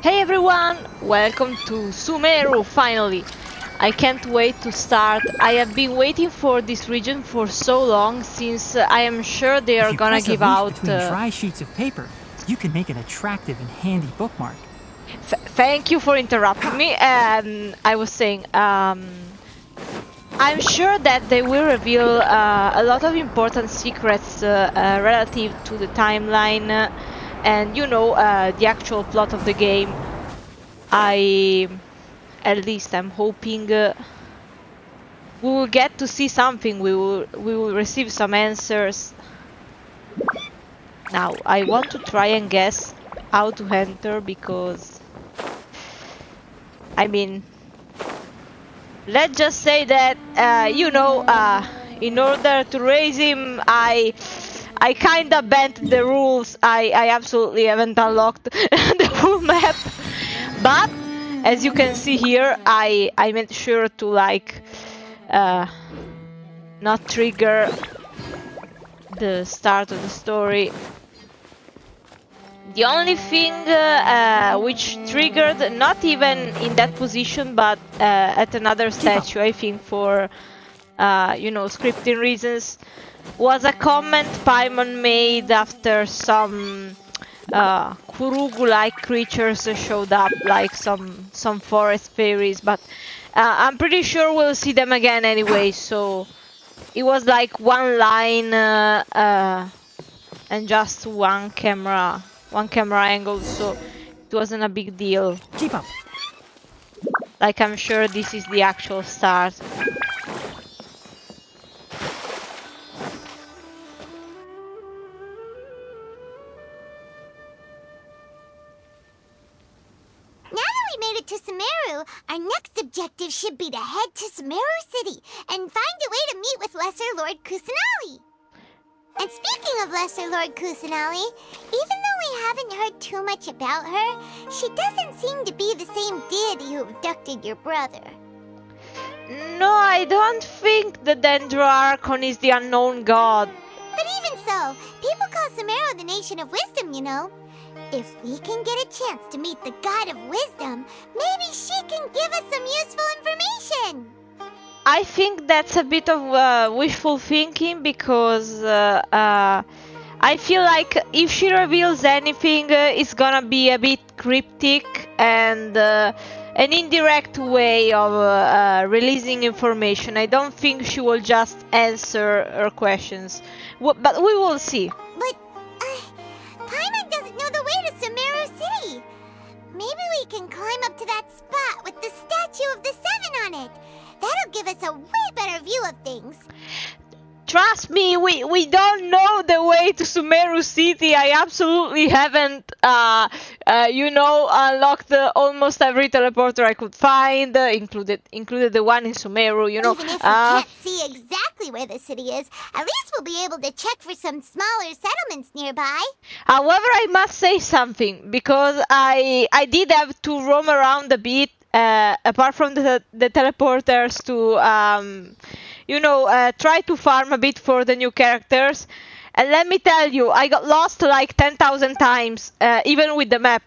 Hey everyone, welcome to Sumeru finally. I can't wait to start. I have been waiting for this region for so long since I am sure they If are you gonna press a give leaf out. between dry sheets of paper, you can make an attractive and handy bookmark. Thank you for interrupting me. And I was saying, I'm sure that they will reveal a lot of important secrets relative to the timeline and the actual plot of the game. At least I'm hoping we will get to see something. We will receive some answers. Now I want to try and guess how to enter because I mean, let's just say that in order to raise him, I kinda bent the rules. I absolutely haven't unlocked the full map, but as you can see here, I made sure to not trigger the start of the story. The only thing which triggered, not even in that position, but at another statue, I think for scripting reasons, was a comment Paimon made after some Kurugu-like creatures showed up, like some forest fairies. But I'm pretty sure we'll see them again anyway. So it was like one line and just one camera angle, so it wasn't a big deal. Keep up. Like, I'm sure this is the actual start. Now that we made it to Sumeru, our next objective should be to head to Sumeru City and find a way to meet with Lesser Lord Kusanali. And speaking of Lesser Lord Kusanali, even though we haven't heard too much about her, she doesn't seem to be the same deity who abducted your brother. No, I don't think the Dendro Archon is the unknown god. But even so, people call Sumeru the Nation of Wisdom, you know. If we can get a chance to meet the God of Wisdom, maybe she can give us some useful information. I think that's a bit of wishful thinking because I feel like if she reveals anything, it's gonna be a bit cryptic and an indirect way of releasing information. I don't think she will just answer her questions, but we will see. But Paimon doesn't know the way to Sumeru City. Maybe we can climb up to that spot with the statue of the Seven on it. That'll give us a way better view of things. Trust me, we don't know the way to Sumeru City. I absolutely haven't, unlocked almost every teleporter I could find, included the one in Sumeru, Even if we can't see exactly where the city is, at least we'll be able to check for some smaller settlements nearby. However, I must say something, because I did have to roam around a bit, apart from the teleporters, to try to farm a bit for the new characters. And let me tell you, I got lost like 10,000 times, even with the map.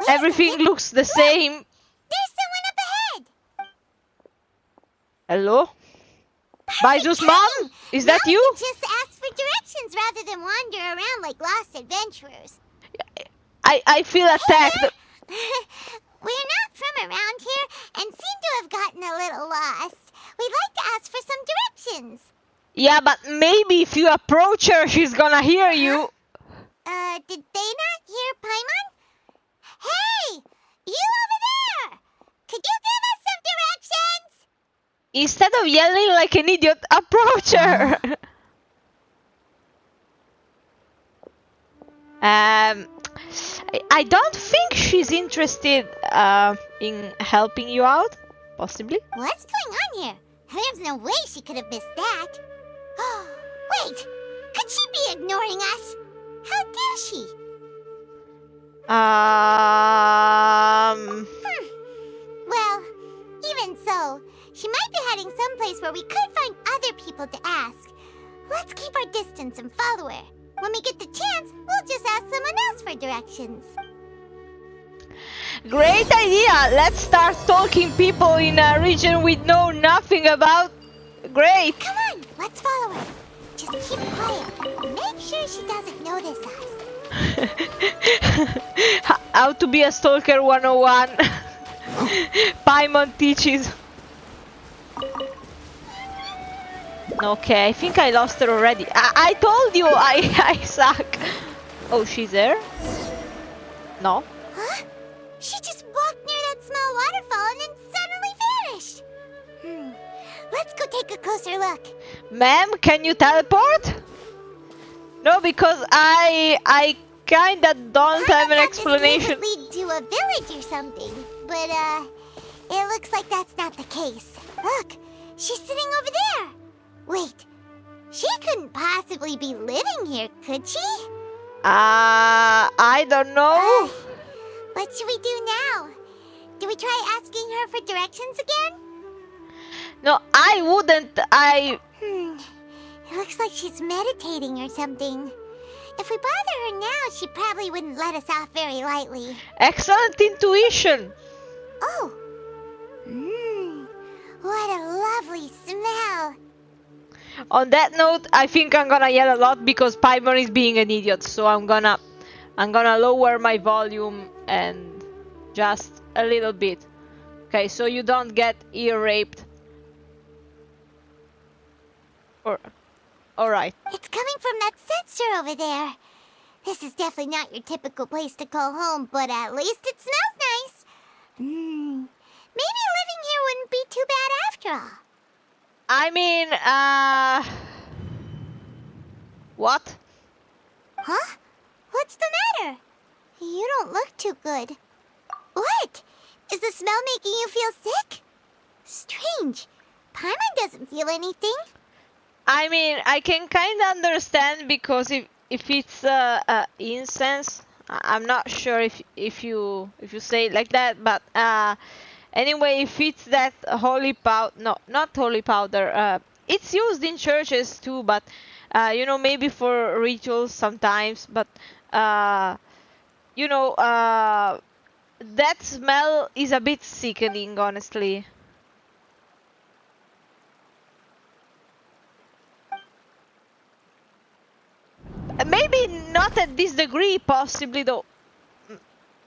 Everything looks the same. There's someone up ahead! Hello? Baizu's mom? Is that you? We can just ask for directions rather than wander around like lost adventurers. I feel attacked. We're not from around here and seem to have gotten a little lost. We'd like to ask for some directions. Yeah, but maybe if you approach her, she's gonna hear you. Did they not hear Paimon? Hey! You over there! Could you give us some directions? Instead of yelling like an idiot, approach her. I don't think she's interested in helping you out, possibly. What's going on here? There's no way she could have missed that. Wait! Could she be ignoring us? How dare she? Well, even so, she might be heading someplace where we could find other people to ask. Let's keep our distance and follow her. When we get the chance, we'll just ask someone else for directions. Great idea! Let's start stalking people in a region we know nothing about. Great! Come on, let's follow her. Just keep quiet. Make sure she doesn't notice us. How to be a stalker 101. Paimon teaches. Okay, I think I lost her already. I told you I suck. Oh, she's there? No. Huh? She just walked near that small waterfall and then suddenly vanished. Let's go take a closer look. Ma'am, can you teleport? No, because I kinda don't have an explanation. This lead to a village or something, but it looks like that's not the case. Look, she's sitting over there. Wait, she couldn't possibly be living here, could she? I don't know. What should we do now? Do we try asking her for directions again? No, I wouldn't. It looks like she's meditating or something. If we bother her now, she probably wouldn't let us off very lightly. Excellent intuition. Oh. What a lovely smell. On that note, I think I'm gonna yell a lot because Paimon is being an idiot. So I'm gonna lower my volume and just a little bit. Okay, so you don't get ear raped. Alright. It's coming from that sensor over there. This is definitely not your typical place to call home, but at least it smells nice. Maybe living here wouldn't be too bad after all. I mean, what? Huh? What's the matter? You don't look too good. What? Is the smell making you feel sick? Strange. Paimon doesn't feel anything. I mean, I can kind of understand because if it's incense, I'm not sure if you say it like that, but anyway, if it's that holy powder, no, not holy powder. It's used in churches too, but you know, maybe for rituals sometimes. But you know, that smell is a bit sickening, honestly. Maybe not at this degree, possibly though. What's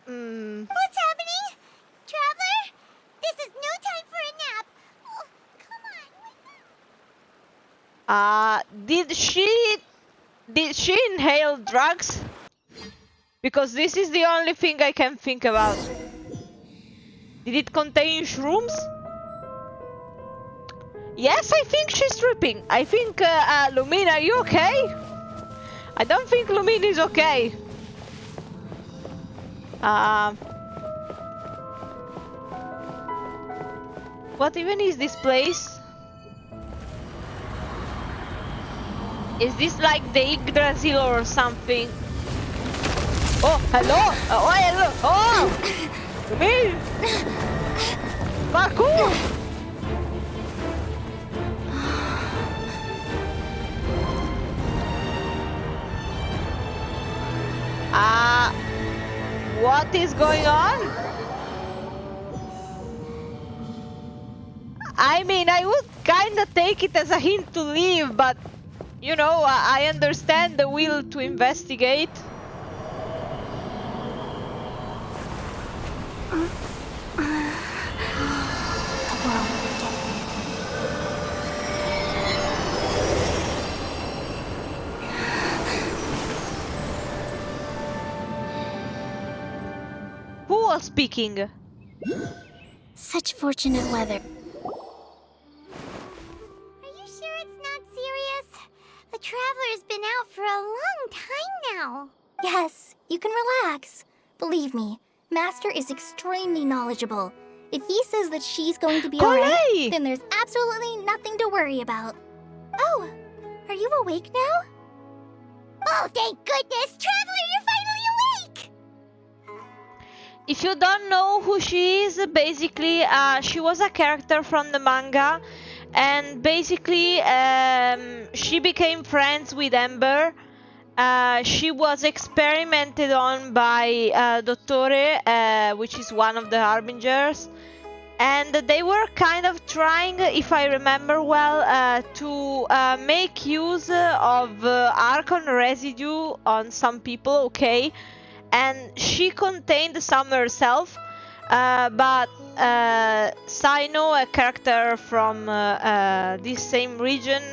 happening? Traveler? This is no time for a nap. Oh, come on, wake up. Did she inhale drugs? Because this is the only thing I can think about. Did it contain shrooms? Yes, I think she's tripping. I think, Lumina, are you okay? I don't think Lumina is okay. What even is this place? Is this like the Yggdrasil or something? Oh, hello! Oh, hello! Oh! Lumina! Parkour! What is going on? I mean, I would kinda take it as a hint to leave, but you know, I understand the will to investigate. Who was speaking? Such fortunate weather. Are you sure it's not serious? The Traveler's been out for a long time now. Yes, you can relax. Believe me, Master is extremely knowledgeable. If he says that she's going to be alright, then there's absolutely nothing to worry about. Oh, are you awake now? Oh, thank goodness! Traveler, you're finally awake! If you don't know who she is, basically, she was a character from the manga, and basically, she became friends with Ember she was experimented on by Dottore, which is one of the harbingers, and they were kind of trying, if I remember well, to make use of Archon residue on some people, okay? And she contained some herself, but Sino, a character from this same region,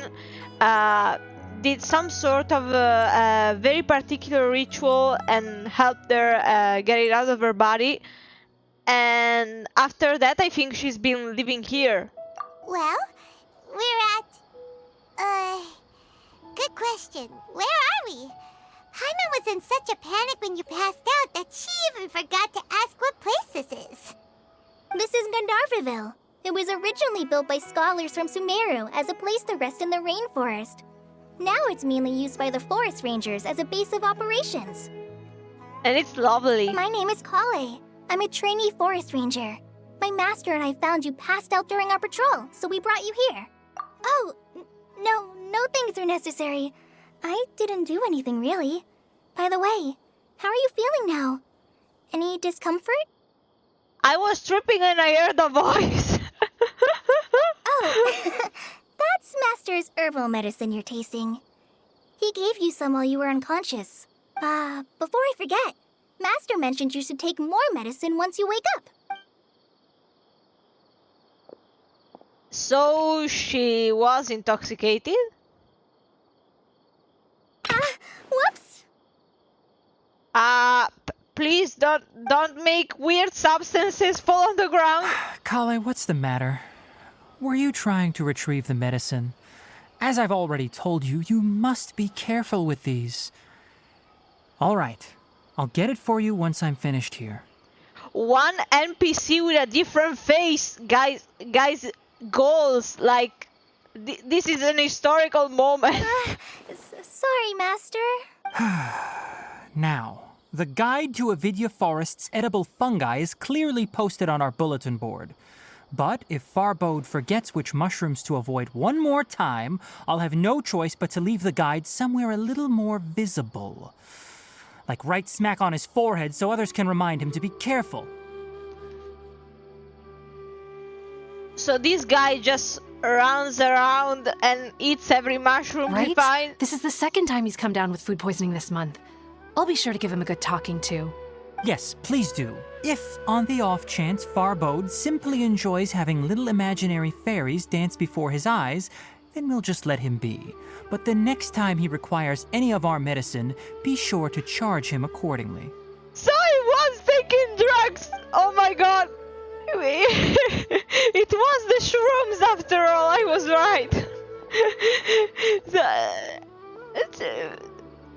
did some sort of very particular ritual and helped her get it out of her body. And after that, I think she's been living here. Well, we're at... Good question. Where are we? Paimon was in such a panic when you passed out that she even forgot to ask what place this is. This is Gandharvaville. It was originally built by scholars from Sumeru as a place to rest in the rainforest. Now it's mainly used by the forest rangers as a base of operations. And it's lovely. My name is Kale. I'm a trainee forest ranger. My master and I found you passed out during our patrol, so we brought you here. Oh, no things are necessary. I didn't do anything, really. By the way, how are you feeling now? Any discomfort? I was tripping and I heard a voice. Oh, that's Master's herbal medicine you're tasting. He gave you some while you were unconscious. Before I forget, Master mentioned you should take more medicine once you wake up. So she was intoxicated? Whoops! Please don't make weird substances fall on the ground. Kale, what's the matter? Were you trying to retrieve the medicine? As I've already told you, you must be careful with these. All right, I'll get it for you once I'm finished here. One NPC with a different face, guys, goals, like, this is an historical moment. Sorry, Master. Now, the guide to Avidya Forest's edible fungi is clearly posted on our bulletin board. But if Farbode forgets which mushrooms to avoid one more time, I'll have no choice but to leave the guide somewhere a little more visible. Like right smack on his forehead so others can remind him to be careful. So this guy just runs around and eats every mushroom he Right? finds. This is the second time he's come down with food poisoning this month. I'll be sure to give him a good talking to. Yes, please do. If, on the off chance, Farbode simply enjoys having little imaginary fairies dance before his eyes, then we'll just let him be. But the next time he requires any of our medicine, be sure to charge him accordingly. So he was taking drugs! Oh my god! It was the shrooms after all, I was right.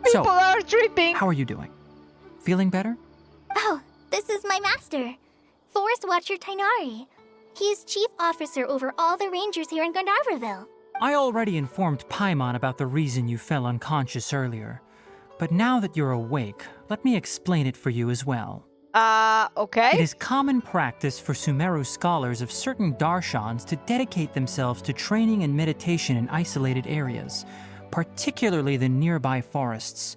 People are tripping. How are you doing? Feeling better? Oh, this is my master, Forest Watcher Tainari. He is chief officer over all the rangers here in Gandharvaville. I already informed Paimon about the reason you fell unconscious earlier. But now that you're awake, let me explain it for you as well. Okay. It is common practice for Sumeru scholars of certain darshans to dedicate themselves to training and meditation in isolated areas, particularly the nearby forests.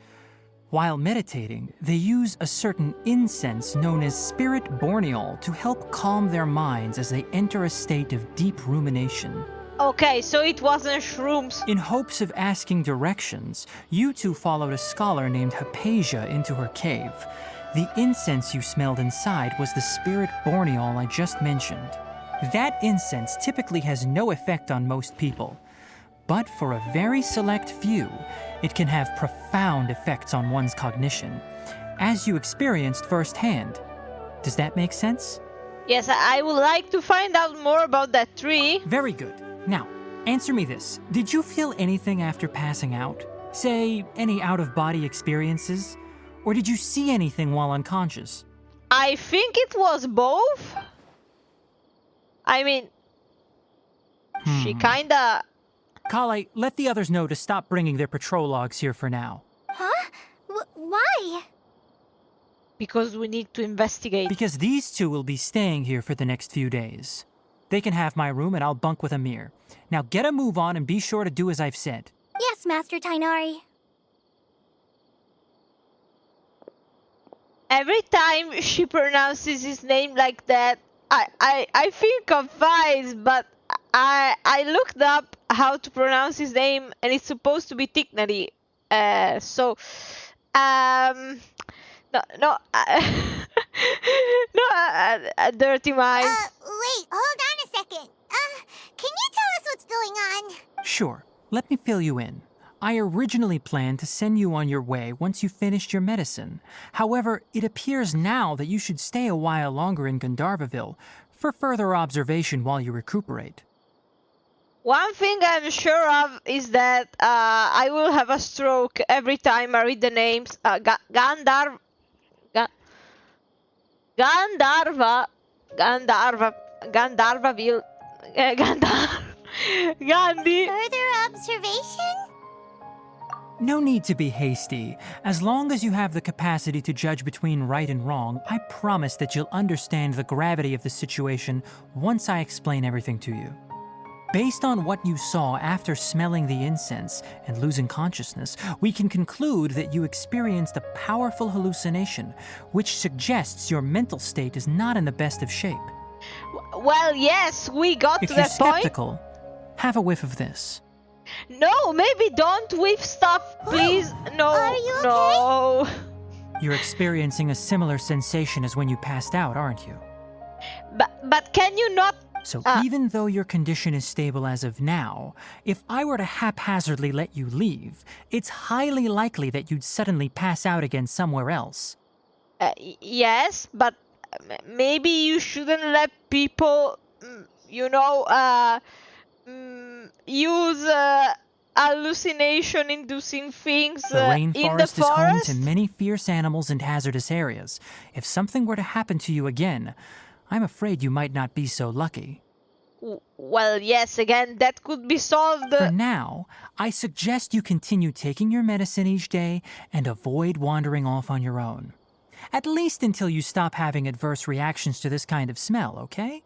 While meditating, they use a certain incense known as spirit borneol to help calm their minds as they enter a state of deep rumination. Okay, so it wasn't shrooms. In hopes of asking directions, you two followed a scholar named Hypatia into her cave. The incense you smelled inside was the spirit borneol I just mentioned. That incense typically has no effect on most people, but for a very select few, it can have profound effects on one's cognition, as you experienced firsthand. Does that make sense? Yes, I would like to find out more about that tree. Very good. Now, answer me this. Did you feel anything after passing out? Say, any out-of-body experiences? Or did you see anything while unconscious? I think it was both. I mean, she kinda... Kale, let the others know to stop bringing their patrol logs here for now. Huh? Why? Because we need to investigate. Because these two will be staying here for the next few days. They can have my room and I'll bunk with Amir. Now get a move on and be sure to do as I've said. Yes, Master Tainari. Every time she pronounces his name like that, I feel confused, but I looked up how to pronounce his name, and it's supposed to be Tignari. So, no, no, no, dirty mind. Wait, hold on a second. Can you tell us what's going on? Sure, let me fill you in. I originally planned to send you on your way once you finished your medicine. However, it appears now that you should stay a while longer in Gandharvaville for further observation while you recuperate. One thing I'm sure of is that I will have a stroke every time I read the names Gandharvaville, Gandhi. Further observation? No need to be hasty. As long as you have the capacity to judge between right and wrong, I promise that you'll understand the gravity of the situation once I explain everything to you. Based on what you saw after smelling the incense and losing consciousness, we can conclude that you experienced a powerful hallucination, which suggests your mental state is not in the best of shape. Well, yes, we got If to you're that point. skeptical, have a whiff of this. No, maybe don't whiff stuff, please. No, Are you okay? no. You're experiencing a similar sensation as when you passed out, aren't you? But can you not? So even though your condition is stable as of now, if I were to haphazardly let you leave, it's highly likely that you'd suddenly pass out again somewhere else. Yes, but maybe you shouldn't let people, use hallucination-inducing things The in the rainforest is home forest. to many fierce animals and hazardous areas. If something were to happen to you again, I'm afraid you might not be so lucky. Well, yes, again, that could be solved. For now, I suggest you continue taking your medicine each day and avoid wandering off on your own. At least until you stop having adverse reactions to this kind of smell, okay?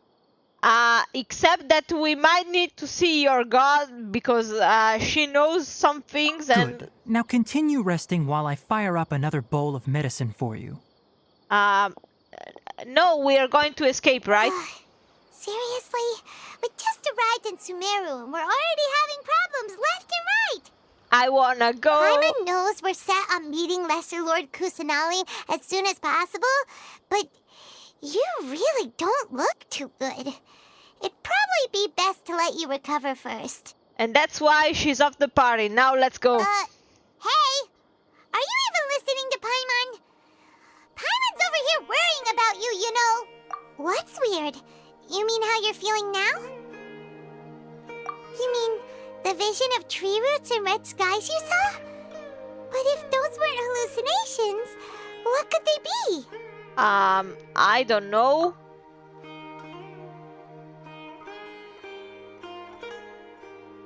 Except that we might need to see your god because she knows some things and... Good. Now continue resting while I fire up another bowl of medicine for you. No, we are going to escape, right? Seriously? We just arrived in Sumeru and we're already having problems left and right. I wanna go. Paimon knows we're set on meeting Lesser Lord Kusanali as soon as possible, but you really don't look too good. It'd probably be best to let you recover first. And that's why she's off the party. Now let's go. Hey! Are you even listening to Paimon? Paimon's over here worrying about you, you know. What's weird? You mean how you're feeling now? You mean the vision of tree roots and red skies you saw? But if those weren't hallucinations, what could they be? I don't know.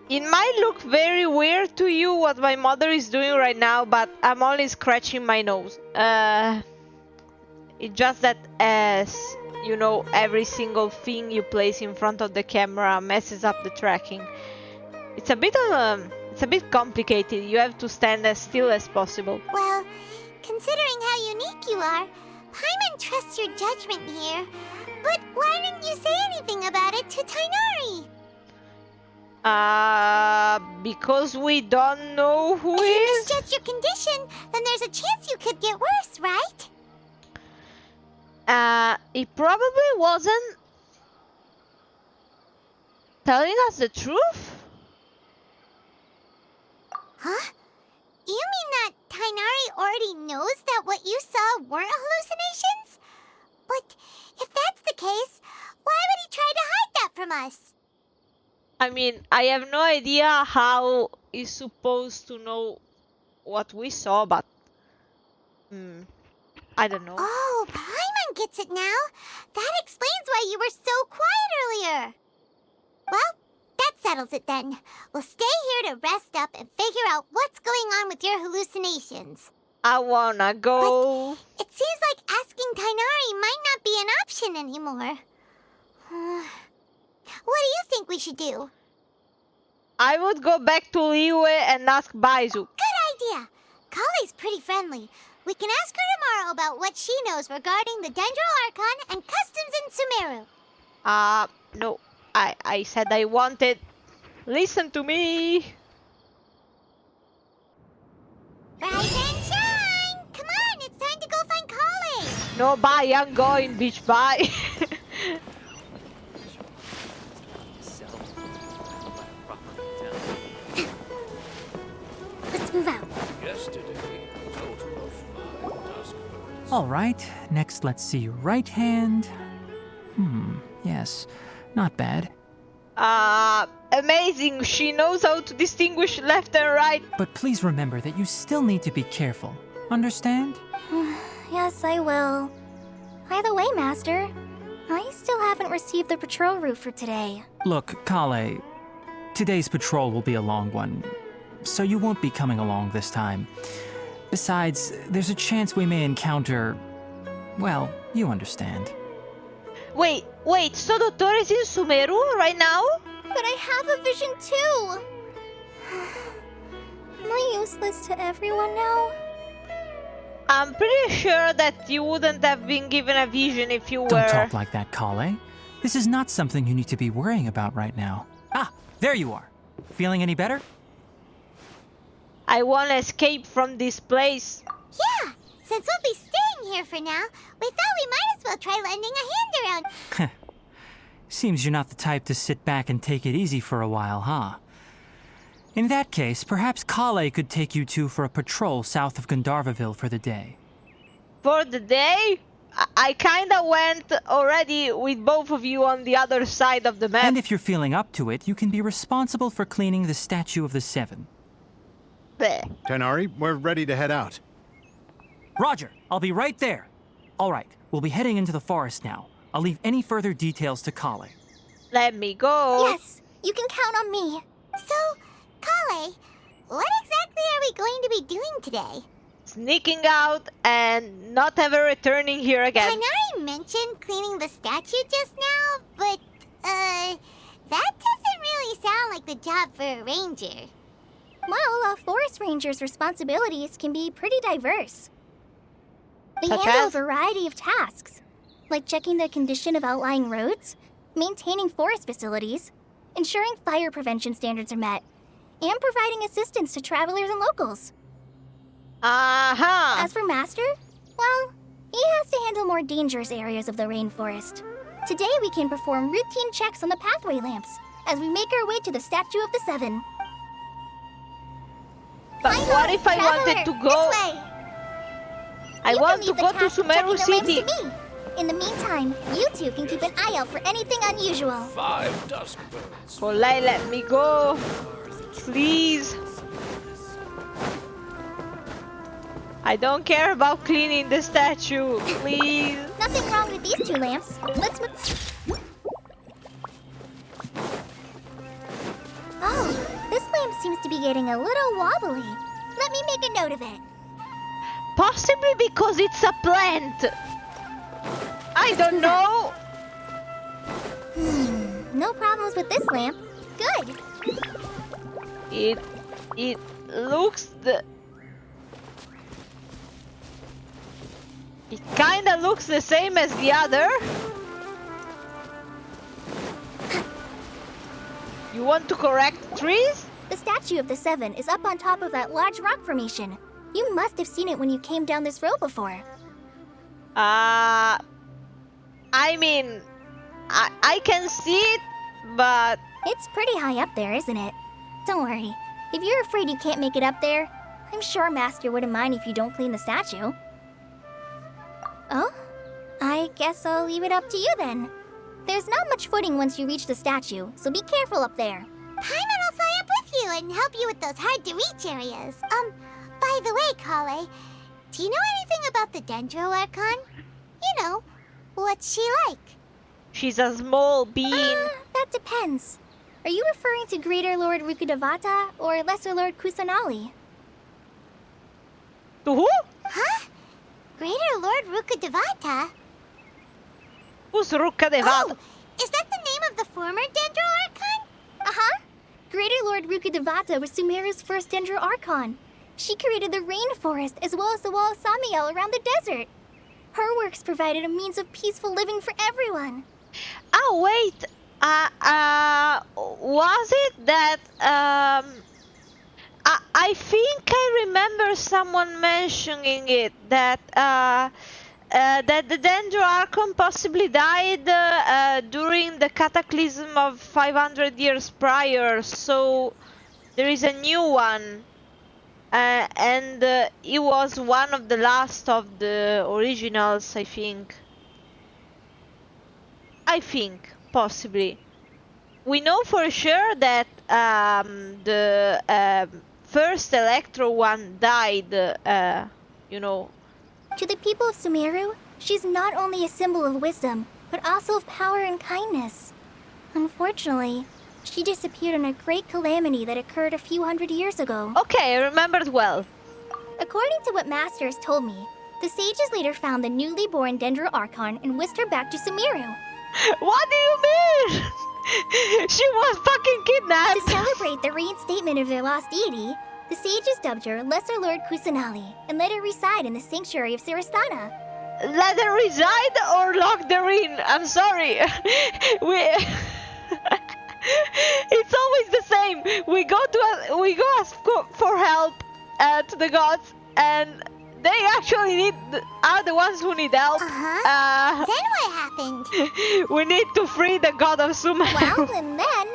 It might look very weird to you what my mother is doing right now, but I'm only scratching my nose. It's just that as you know, every single thing you place in front of the camera messes up the tracking. It's a bit complicated. You have to stand as still as possible. Well, considering how unique you are, Paimon trusts your judgment here. But why didn't you say anything about it to Tainari? Because we don't know who If you is. misjudge your condition, then there's a chance you could get worse, right? It probably wasn't telling us the truth. Huh? You mean that Tainari already knows that what you saw weren't hallucinations? But if that's the case, why would he try to hide that from us? I mean, I have no idea how he's supposed to know what we saw, but I don't know. Oh, Paimon gets it now. That explains why you were so quiet earlier. Well, that settles it then. We'll stay here to rest up and figure out what's going on with your hallucinations. I wanna go. It seems like asking Tainari might not be an option anymore. What do you think we should do? I would go back to Liyue and ask Baizu. Good idea. Kale's pretty friendly. We can ask her tomorrow about what she knows regarding the Dendro Archon and customs in Sumeru. No. I said I wanted. Listen to me. Rise and shine! Come on, it's time to go find Kale. No, bye. I'm going, bitch. Bye. Let's move out. All right, next let's see your right hand. Yes, not bad. Amazing. She knows how to distinguish left and right. But please remember that you still need to be careful. Understand? Yes, I will. By the way, Master, I still haven't received the patrol route for today. Look, Kale, today's patrol will be a long one, so you won't be coming along this time. Besides, there's a chance we may encounter... well, you understand. Wait. So Doctor is in Sumeru right now? But I have a vision too! Am I useless to everyone now? I'm pretty sure that you wouldn't have been given a vision if you were... Don't talk like that, Kale. This is not something you need to be worrying about right now. Ah, there you are. Feeling any better? I want to escape from this place. Yeah, since we'll be staying here for now, we thought we might as well try lending a hand around. Seems you're not the type to sit back and take it easy for a while, huh? In that case, perhaps Kale could take you two for a patrol south of Gandharvaville for the day. For the day? I kinda went already with both of you on the other side of the map. And if you're feeling up to it, you can be responsible for cleaning the Statue of the Seven. Bleh. Tighnari, we're ready to head out. Roger, I'll be right there. All right, we'll be heading into the forest now. I'll leave any further details to Kale. Let me go. Yes, you can count on me. So, Kale, what exactly are we going to be doing today? Sneaking out and not ever returning here again. Tighnari mentioned cleaning the statue just now, but, that doesn't really sound like the job for a ranger. Well, a forest ranger's responsibilities can be pretty diverse. They Such handle a as? variety of tasks, like checking the condition of outlying roads, maintaining forest facilities, ensuring fire prevention standards are met, and providing assistance to travelers and locals. Uh-huh. As for Master, well, he has to handle more dangerous areas of the rainforest. Today we can perform routine checks on the pathway lamps as we make our way to the Statue of the Seven. But what if I wanted to go? This way. I You want can to leave the go to task of Sumeru checking the City. lamps to me. In the meantime, you two can keep an eye out for anything unusual. 5 dusk birds. Olay, let me go. Please. I don't care about cleaning the statue. Please. Nothing wrong with these two lamps. Let's move. Oh, this lamp seems to be getting a little wobbly. Let me make a note of it. Possibly because it's a plant. I don't know. No problems with this lamp. Good. It looks It kinda looks the same as the other. You want to correct trees? The Statue of the Seven is up on top of that large rock formation. You must have seen it when you came down this road before. I mean, I can see it, but It's pretty high up there, isn't it? Don't worry. If you're afraid you can't make it up there, I'm sure Master wouldn't mind if you don't clean the statue. Oh? I guess I'll leave it up to you then. There's not much footing once you reach the statue, so be careful up there. Paimon will fly up with you and help you with those hard-to-reach areas. By the way, Kale, do you know anything about the Dendro Archon? You know, what's she like? she's a small bean. That depends. Are you referring to Greater Lord Rukkhadevata or Lesser Lord Kusanali? To who? Huh? Greater Lord Rukkhadevata? Who's Rukkhadevata? Oh, is that the name of the former Dendro Archon? Uh-huh. Greater Lord Rukkhadevata was Sumeru's first Dendro Archon. She created the rainforest as well as the wall of Samiel around the desert. Her works provided a means of peaceful living for everyone. Oh, wait. Was it that, I think I remember someone mentioning it, that that the Dendroarchon possibly died during the cataclysm of 500 years prior, so there is a new one. And it was one of the last of the originals, I think. Possibly. We know for sure that the first Electro one died, you know. To the people of Sumeru, she's not only a symbol of wisdom, but also of power and kindness. Unfortunately, she disappeared in a great calamity that occurred a few hundred years ago. Okay, I remembered well. According to what Masters told me, the sages later found the newly born Dendroarchon and whisked her back to Sumeru. What do you mean? She was fucking kidnapped! To celebrate the reinstatement of their lost deity, the sages dubbed her Lesser Lord Kusanali and let her reside in the sanctuary of Siristana. Let her reside or lock her in? I'm sorry. It's always the same. We go ask for help to the gods, and they actually are the ones who need help. Then what happened? We need to free the god of Sumeru. Well, and then...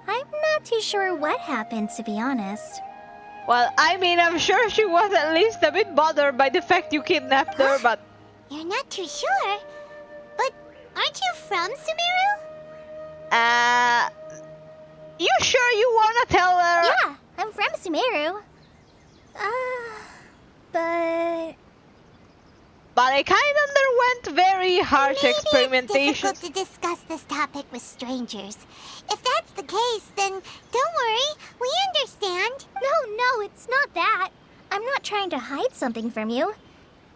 I'm not too sure what happened, to be honest. Well, I mean, I'm sure she was at least a bit bothered by the fact you kidnapped her, but... You're not too sure? But aren't you from Sumeru? You sure you wanna tell her? Yeah, I'm from Sumeru. But I kind of underwent very harsh Maybe experimentations. it's difficult to discuss this topic with strangers. If that's the case, then don't worry. We understand. No, it's not that. I'm not trying to hide something from you.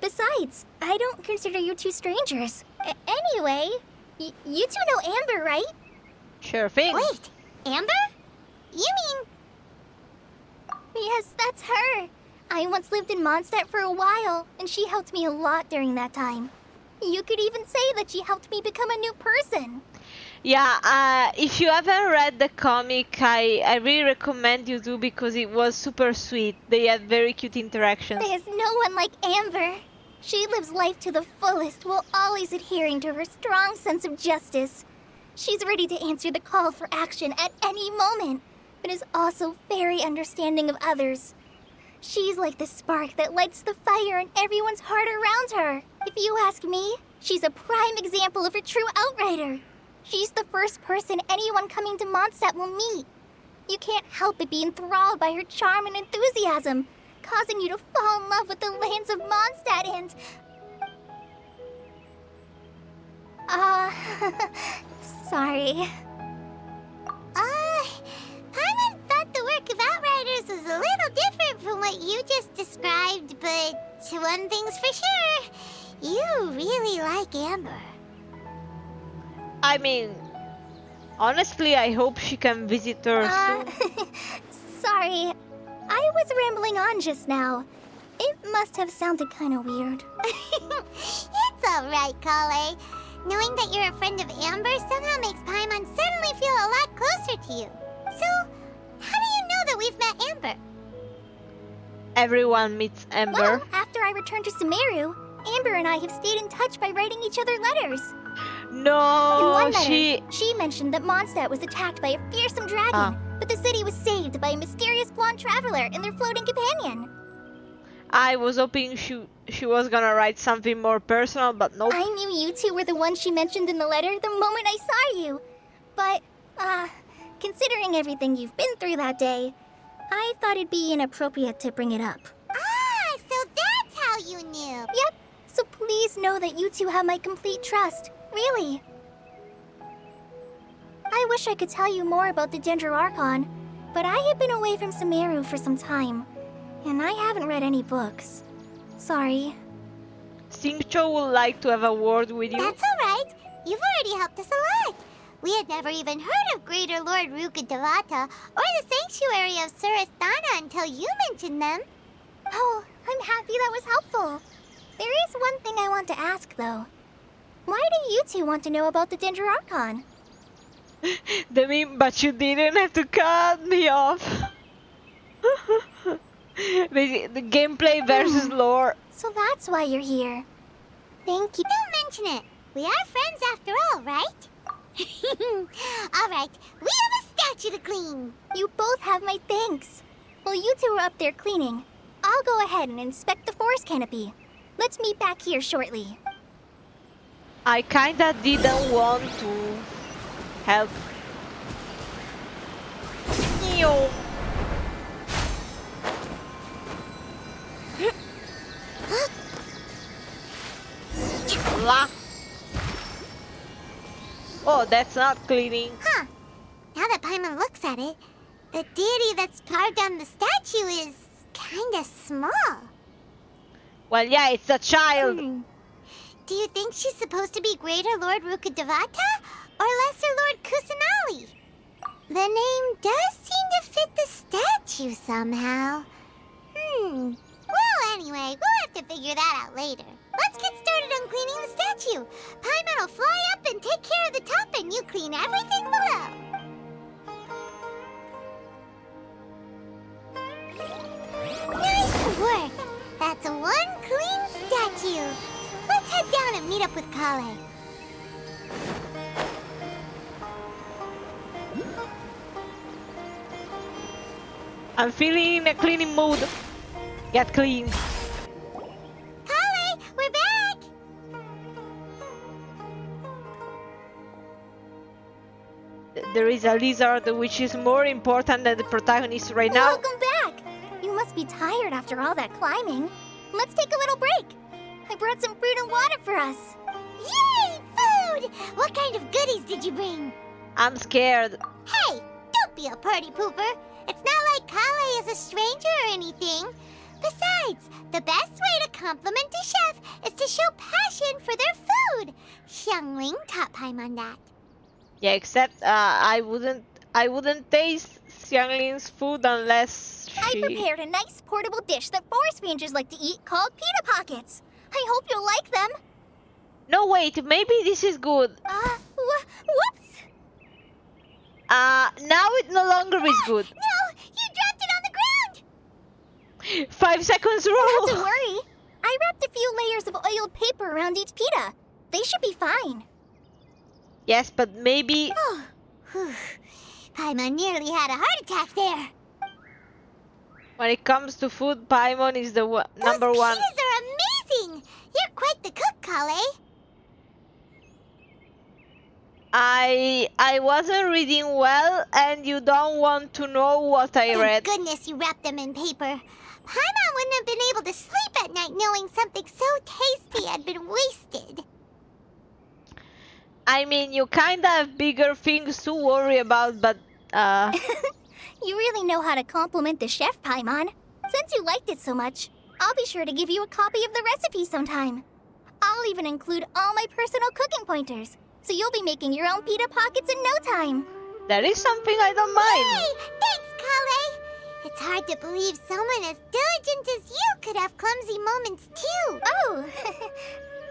Besides, I don't consider you two strangers. Anyway, you two know Amber, right? Sure thing. Wait, Amber? You mean... Yes, that's her. I once lived in Mondstadt for a while, and she helped me a lot during that time. You could even say that she helped me become a new person. Yeah, if you haven't read the comic, I really recommend you do, because it was super sweet. They had very cute interactions. There's no one like Amber. She lives life to the fullest while always adhering to her strong sense of justice. She's ready to answer the call for action at any moment, but is also very understanding of others. She's like the spark that lights the fire in everyone's heart around her. If you ask me, she's a prime example of a true outrider. She's the first person anyone coming to Mondstadt will meet. You can't help but be enthralled by her charm and enthusiasm, causing you to fall in love with the lands of Mondstadt and... sorry. Paimon thought the work of Outriders was a little different from what you just described, but one thing's for sure, you really like Amber. I mean, honestly, I hope she can visit her soon. Sorry. I was rambling on just now. It must have sounded kind of weird. It's alright, Kale. Knowing that you're a friend of Amber somehow makes Paimon suddenly feel a lot closer to you. So, how do you know that we've met Amber? Everyone meets Amber. Well, after I returned to Sumeru, Amber and I have stayed in touch by writing each other letters. No, In one letter, she mentioned that Mondstadt was attacked by a fearsome dragon, but the city was saved by a mysterious blonde traveler and their floating companion. I was hoping she was gonna write something more personal, but nope. I knew you two were the ones she mentioned in the letter the moment I saw you. But, considering everything you've been through that day, I thought it'd be inappropriate to bring it up. Ah, so that's how you knew. Yep, so please know that you two have my complete trust. Really. I wish I could tell you more about the Dendroarchon, but I have been away from Sumeru for some time, and I haven't read any books. Sorry. Xingqiu would like to have a word with you. That's alright. You've already helped us a lot. We had never even heard of Greater Lord Rukkhadevata or the Sanctuary of Surasthana until you mentioned them. Oh, I'm happy that was helpful. There is one thing I want to ask, though. Why do you two want to know about the Danger Archon? But you didn't have to cut me off. The gameplay versus lore. So that's why you're here. Thank you. Don't mention it. We are friends after all, right? Alright, we have a statue to clean. You both have my thanks. While you two are up there cleaning, I'll go ahead and inspect the forest canopy. Let's meet back here shortly. I kinda didn't want to help. Ew. La. Oh, that's not cleaning. Huh. Now that Paimon looks at it, the deity that's carved on the statue is kinda small. Well, yeah, it's a child. Do you think she's supposed to be Greater Lord Rukkhadevata or Lesser Lord Kusanali? The name does seem to fit the statue somehow. Well, anyway, we'll have to figure that out later. Let's get started on cleaning the statue. Paimon will fly up and take care of the top, and you clean everything below. Nice work! That's one clean statue. Let's head down and meet up with Kale. I'm feeling in a cleaning mood. Get clean. Kale, we're back! There is a lizard which is more important than the protagonist right now. Welcome back! You must be tired after all that climbing. Let's take a little break. I brought some fruit and water for us. Yay, food! What kind of goodies did you bring? I'm scared. Hey, don't be a party pooper. It's not like Kale is a stranger or anything. Besides, the best way to compliment a chef is to show passion for their food. Xiangling taught Paimon that. Yeah, except I wouldn't taste Xiangling's food unless I she... prepared a nice portable dish that forest rangers like to eat called pita pockets. I hope you'll like them. No, wait, maybe this is good. Whoops! Now it no longer is good. No, you dropped it on the ground. 5 seconds Not to rule. worry. I wrapped a few layers of oiled paper around each pita. They should be fine. Yes, but maybe... Oh, whew. Paimon nearly had a heart attack there. When it comes to food, Paimon is the number Those one. pitas are amazing. You're quite the cook, Kale. I wasn't reading well, and you don't want to know what I Thank read. goodness you wrapped them in paper. Paimon wouldn't have been able to sleep at night knowing something so tasty had been wasted. I mean, you kinda have bigger things to worry about, but You really know how to compliment the chef, Paimon. Since you liked it so much, I'll be sure to give you a copy of the recipe sometime. I'll even include all my personal cooking pointers, so you'll be making your own pita pockets in no time. that is something I don't mind. Hey, thanks, Kale. It's hard to believe someone as diligent as you could have clumsy moments too. Oh,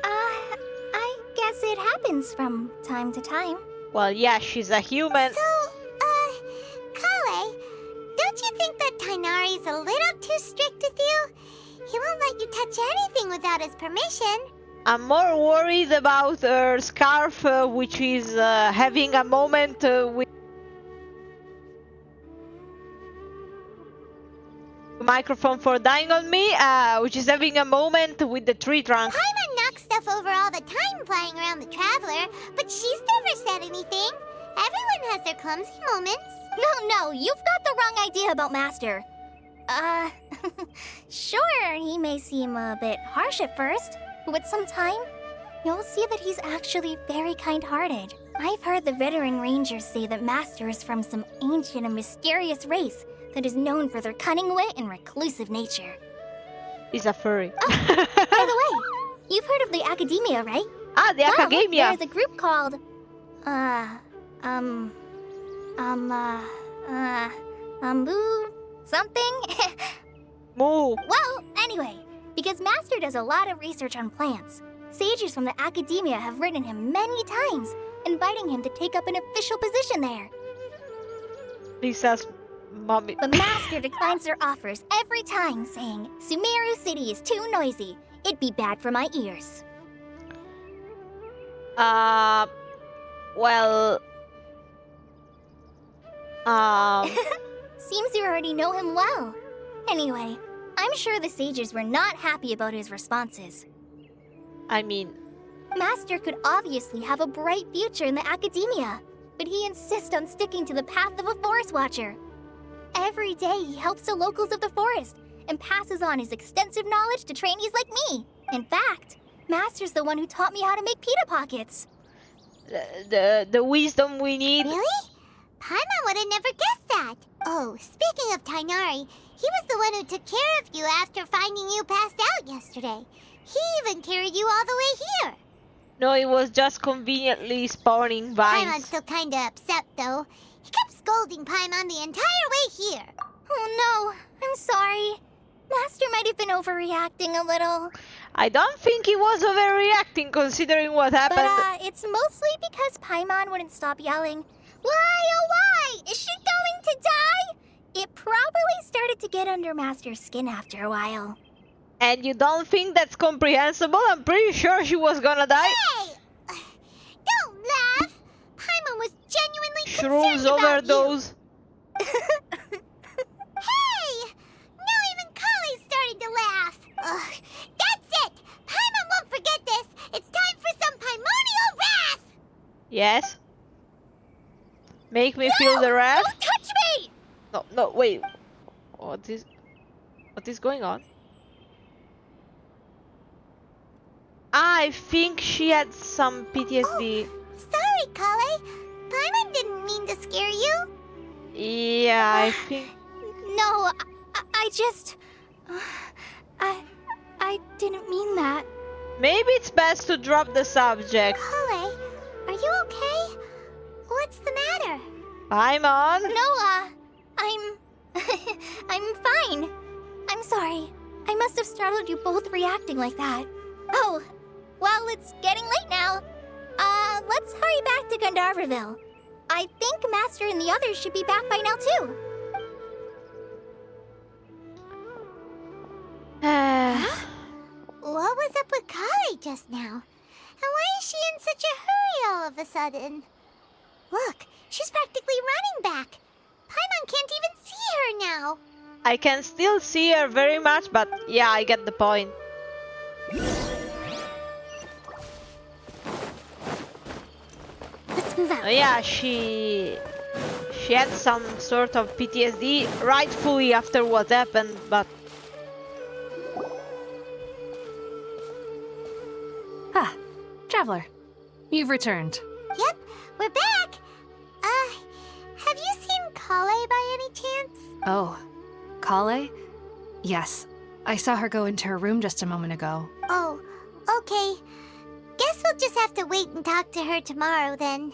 I guess it happens from time to time. Well, yeah, she's a human. So, Kale, don't you think that Tainari's a little too strict with you? He won't let you touch anything without his permission. I'm more worried about her scarf, which is having a moment with microphone for dying on me, which is having a moment with the tree trunk. Paimon knocks stuff over all the time flying around the Traveler, but she's never said anything. Everyone has their clumsy moments. No, you've got the wrong idea about Master. Sure, he may seem a bit harsh at first, but with some time, you'll see that he's actually very kind-hearted. I've heard the veteran rangers say that Master is from some ancient and mysterious race that is known for their cunning wit and reclusive nature. He's a furry. By the way, you've heard of the Academia, right? The Academia. There's a group called, Moo something? Moo. Well, anyway, because Master does a lot of research on plants, sages from the academia have written him many times, inviting him to take up an official position there. Lisa's mommy. But Master declines their offers every time, saying, Sumeru City is too noisy. It'd be bad for my ears. Well... Seems you already know him well. Anyway, I'm sure the sages were not happy about his responses. I mean... Master could obviously have a bright future in the academia, but he insists on sticking to the path of a forest watcher. Every day he helps the locals of the forest and passes on his extensive knowledge to trainees like me. In fact, Master's the one who taught me how to make pita pockets. The wisdom we need. Really? Paimon would have never guessed that. Oh, speaking of Tainari, he was the one who took care of you after finding you passed out yesterday. He even carried you all the way here. No, it was just conveniently spawning vines. Paimon's still kinda upset, though. He kept scolding Paimon the entire way here. Oh no, I'm sorry. Master might have been overreacting a little. I don't think he was overreacting considering what happened. But it's mostly because Paimon wouldn't stop yelling, Why, oh why? Is she going to die? It probably started to get under Master's skin after a while. And you don't think that's comprehensible? I'm pretty sure she was gonna die. Hey! Don't laugh! Paimon was genuinely Shrooms concerned about overdose. you. Hey! Now even Kali's starting to laugh. Ugh, that's it! Paimon won't forget this! It's time for some Paimonial wrath! Yes. Make me feel the wrath. Don't touch me! No, wait. What is going on? I think she had some PTSD. Sorry, Kale. Paimon didn't mean to scare you. Yeah, I think... No, I just... I didn't mean that. Maybe it's best to drop the subject. Kale, are you okay? What's the matter? Paimon? No, I'm fine. I'm sorry. I must have startled you both reacting like that. Oh, well, it's getting late now. Let's hurry back to Gandharvaville. I think Master and the others should be back by now, too. What was up with Kale just now? And why is she in such a hurry all of a sudden? Look, she's practically running back. Paimon can't even see her now. I can still see her very much, but yeah, I get the point. Let's move out. Yeah, she had some sort of PTSD rightfully after what happened, but... Ah, Traveler. You've returned. Yep, we're back. Have you seen Kale by any chance? Oh, Kale? Yes. I saw her go into her room just a moment ago. Oh, okay. Guess we'll just have to wait and talk to her tomorrow then.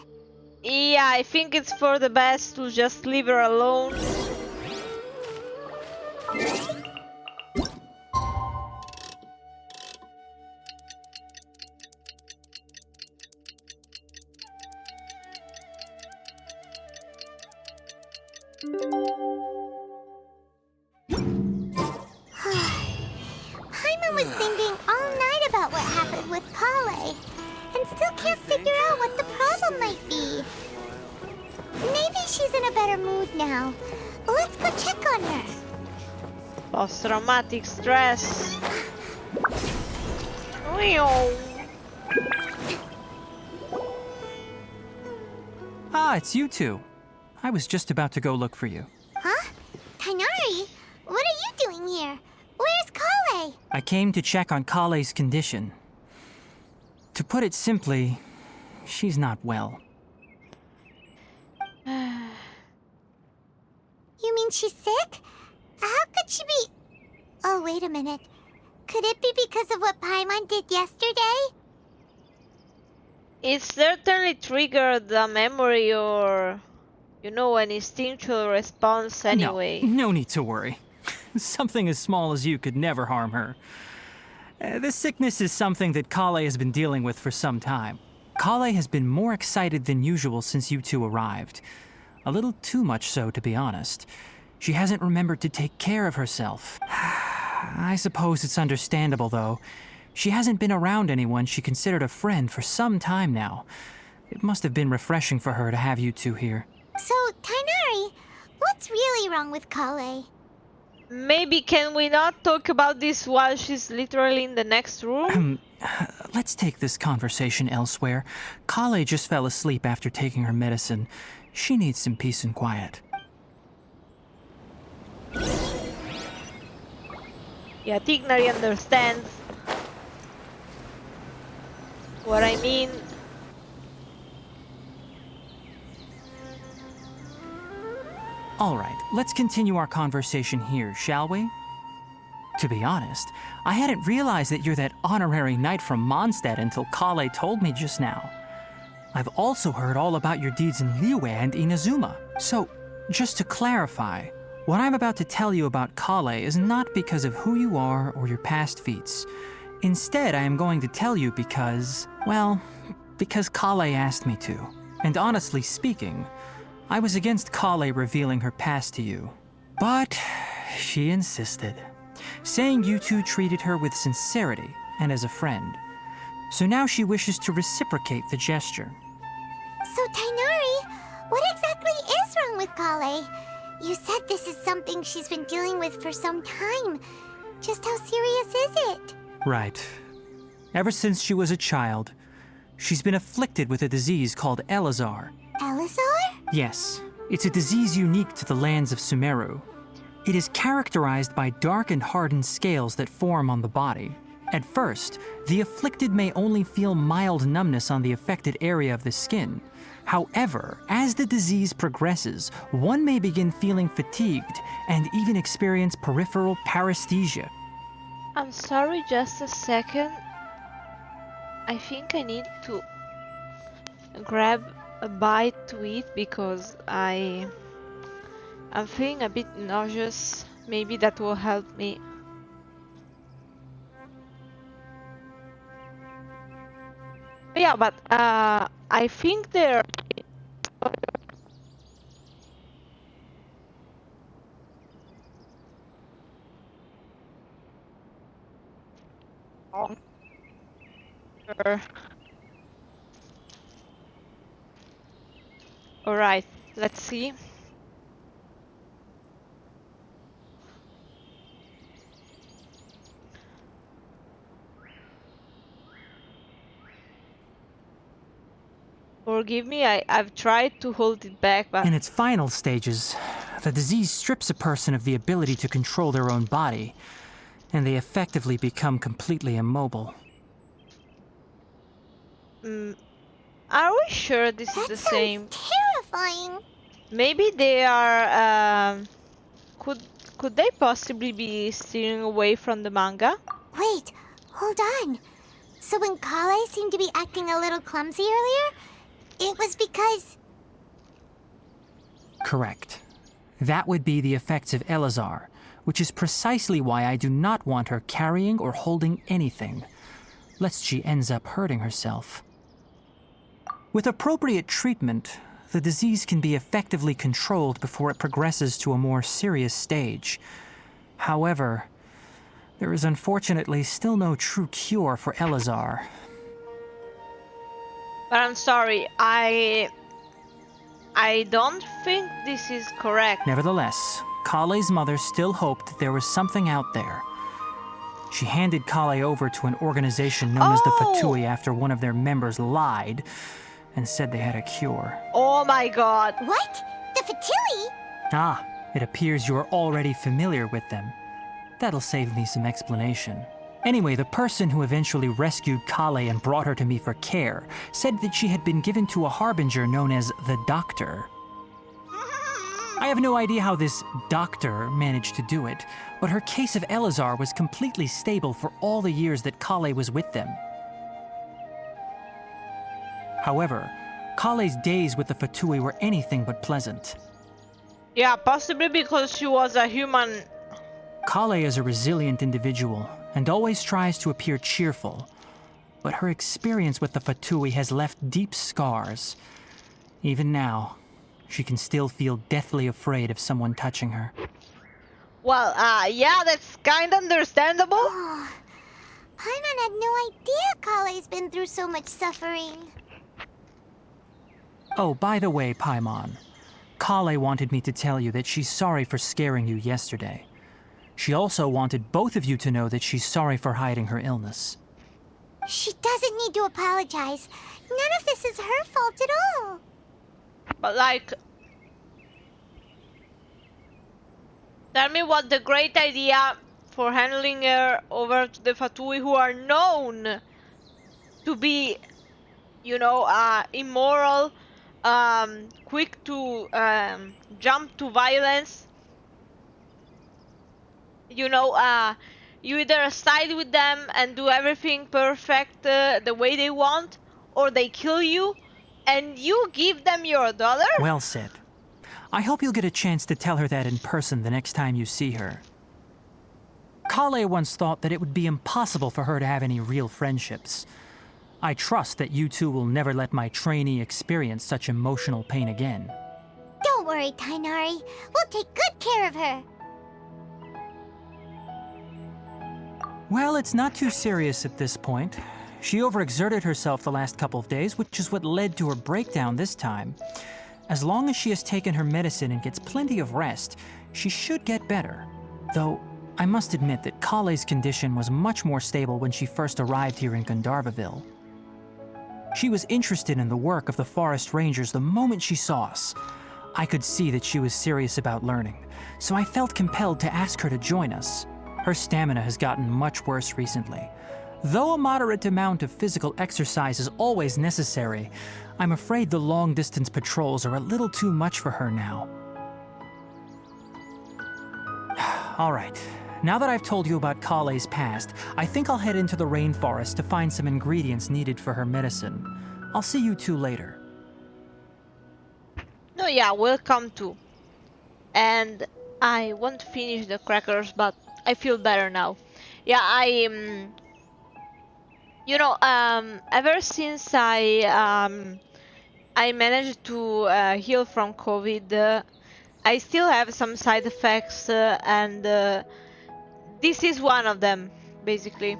Yeah, I think it's for the best to just leave her alone. Paimon was thinking all night about what happened with Kale, and still can't figure out what the problem might be. Maybe she's in a better mood now. Let's go check on her. Post-traumatic stress. Ah, it's you two. I was just about to go look for you. Huh? Tainari? What are you doing here? Where's Kale? I came to check on Kale's condition. To put it simply, she's not well. You mean she's sick? How could she be... Oh, wait a minute. Could it be because of what Paimon did yesterday? it certainly triggered a memory or, you know, an instinctual response anyway. No need to worry. Something as small as you could never harm her. This sickness is something that Kale has been dealing with for some time. Kale has been more excited than usual since you two arrived. A little too much so, to be honest. She hasn't remembered to take care of herself. I suppose it's understandable, though. She hasn't been around anyone she considered a friend for some time now. It must have been refreshing for her to have you two here. So, Tainari, what's really wrong with Kale? Maybe can we not talk about this while she's literally in the next room? Let's take this conversation elsewhere. Kale just fell asleep after taking her medicine. She needs some peace and quiet. Yeah, Tignari understands what I mean. All right, let's continue our conversation here, shall we? To be honest, I hadn't realized that you're that honorary knight from Mondstadt until Kale told me just now. I've also heard all about your deeds in Liyue and Inazuma. So, just to clarify, what I'm about to tell you about Kale is not because of who you are or your past feats. Instead, I am going to tell you because, well, because Kale asked me to. And honestly speaking, I was against Kale revealing her past to you. But she insisted, saying you two treated her with sincerity and as a friend. So now she wishes to reciprocate the gesture. So, Tainari, what exactly is wrong with Kale? You said this is something she's been dealing with for some time. Just how serious is it? Right. Ever since she was a child, she's been afflicted with a disease called Elazar. Elazar? Yes, it's a disease unique to the lands of Sumeru. It is characterized by dark and hardened scales that form on the body. At first, the afflicted may only feel mild numbness on the affected area of the skin. However, as the disease progresses, one may begin feeling fatigued and even experience peripheral paresthesia. I'm sorry, just a second. I think I need to grab a bite to eat because I'm feeling a bit nauseous. Maybe that will help me. Yeah, but I think there. All right, let's see. Forgive me, I've tried to hold it back, but... In its final stages, the disease strips a person of the ability to control their own body, and they effectively become completely immobile. Are we sure this is the same? Terrifying. Maybe they are, could they possibly be steering away from the manga? Wait, hold on. So when Kale seemed to be acting a little clumsy earlier, it was because... Correct. That would be the effects of Elazar, which is precisely why I do not want her carrying or holding anything, lest she ends up hurting herself. With appropriate treatment, the disease can be effectively controlled before it progresses to a more serious stage. However, there is unfortunately still no true cure for Elazar. But I'm sorry, I don't think this is correct. Nevertheless, Kale's mother still hoped there was something out there. She handed Kale over to an organization known as the Fatui after one of their members lied and said they had a cure. Oh my god. What? The Fatui? Ah, it appears you're already familiar with them. That'll save me some explanation. Anyway, the person who eventually rescued Kale and brought her to me for care said that she had been given to a harbinger known as the Doctor. I have no idea how this doctor managed to do it, but her case of Elazar was completely stable for all the years that Kale was with them. However, Kale's days with the Fatui were anything but pleasant. Yeah, possibly because she was a human. Kale is a resilient individual and always tries to appear cheerful, but her experience with the Fatui has left deep scars. Even now, she can still feel deathly afraid of someone touching her. Well, yeah, that's kind of understandable. Oh, Paimon had no idea Kale's been through so much suffering. Oh, by the way, Paimon, Kale wanted me to tell you that she's sorry for scaring you yesterday. She also wanted both of you to know that she's sorry for hiding her illness. She doesn't need to apologize. None of this is her fault at all. But like, tell me what the great idea for handling her over to the Fatui, who are known to be, you know, immoral, quick to jump to violence. You know, you either side with them and do everything perfect the way they want, or they kill you, and you give them your daughter? Well said. I hope you'll get a chance to tell her that in person the next time you see her. Kale once thought that it would be impossible for her to have any real friendships. I trust that you two will never let my trainee experience such emotional pain again. Don't worry, Tainari. We'll take good care of her. Well, it's not too serious at this point. She overexerted herself the last couple of days, which is what led to her breakdown this time. As long as she has taken her medicine and gets plenty of rest, she should get better. Though, I must admit that Kale's condition was much more stable when she first arrived here in Gandharvaville. She was interested in the work of the forest rangers the moment she saw us. I could see that she was serious about learning, so I felt compelled to ask her to join us. Her stamina has gotten much worse recently. Though a moderate amount of physical exercise is always necessary, I'm afraid the long-distance patrols are a little too much for her now. All right, now that I've told you about Kale's past, I think I'll head into the rainforest to find some ingredients needed for her medicine. I'll see you two later. No, yeah, we'll come too. And I won't finish the crackers, but I feel better now. Yeah, you know, ever since I managed to heal from COVID, I still have some side effects, and this is one of them, basically.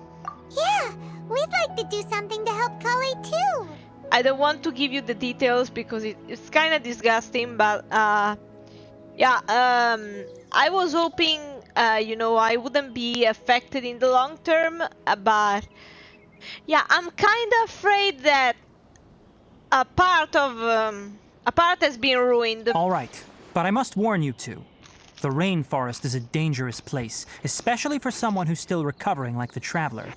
Yeah, we'd like to do something to help Kale too. I don't want to give you the details because it's kind of disgusting, but yeah, I was hoping, you know, I wouldn't be affected in the long term, but yeah, I'm kind of afraid that a part has been ruined. All right, but I must warn you two. The rainforest is a dangerous place, especially for someone who's still recovering like the traveler.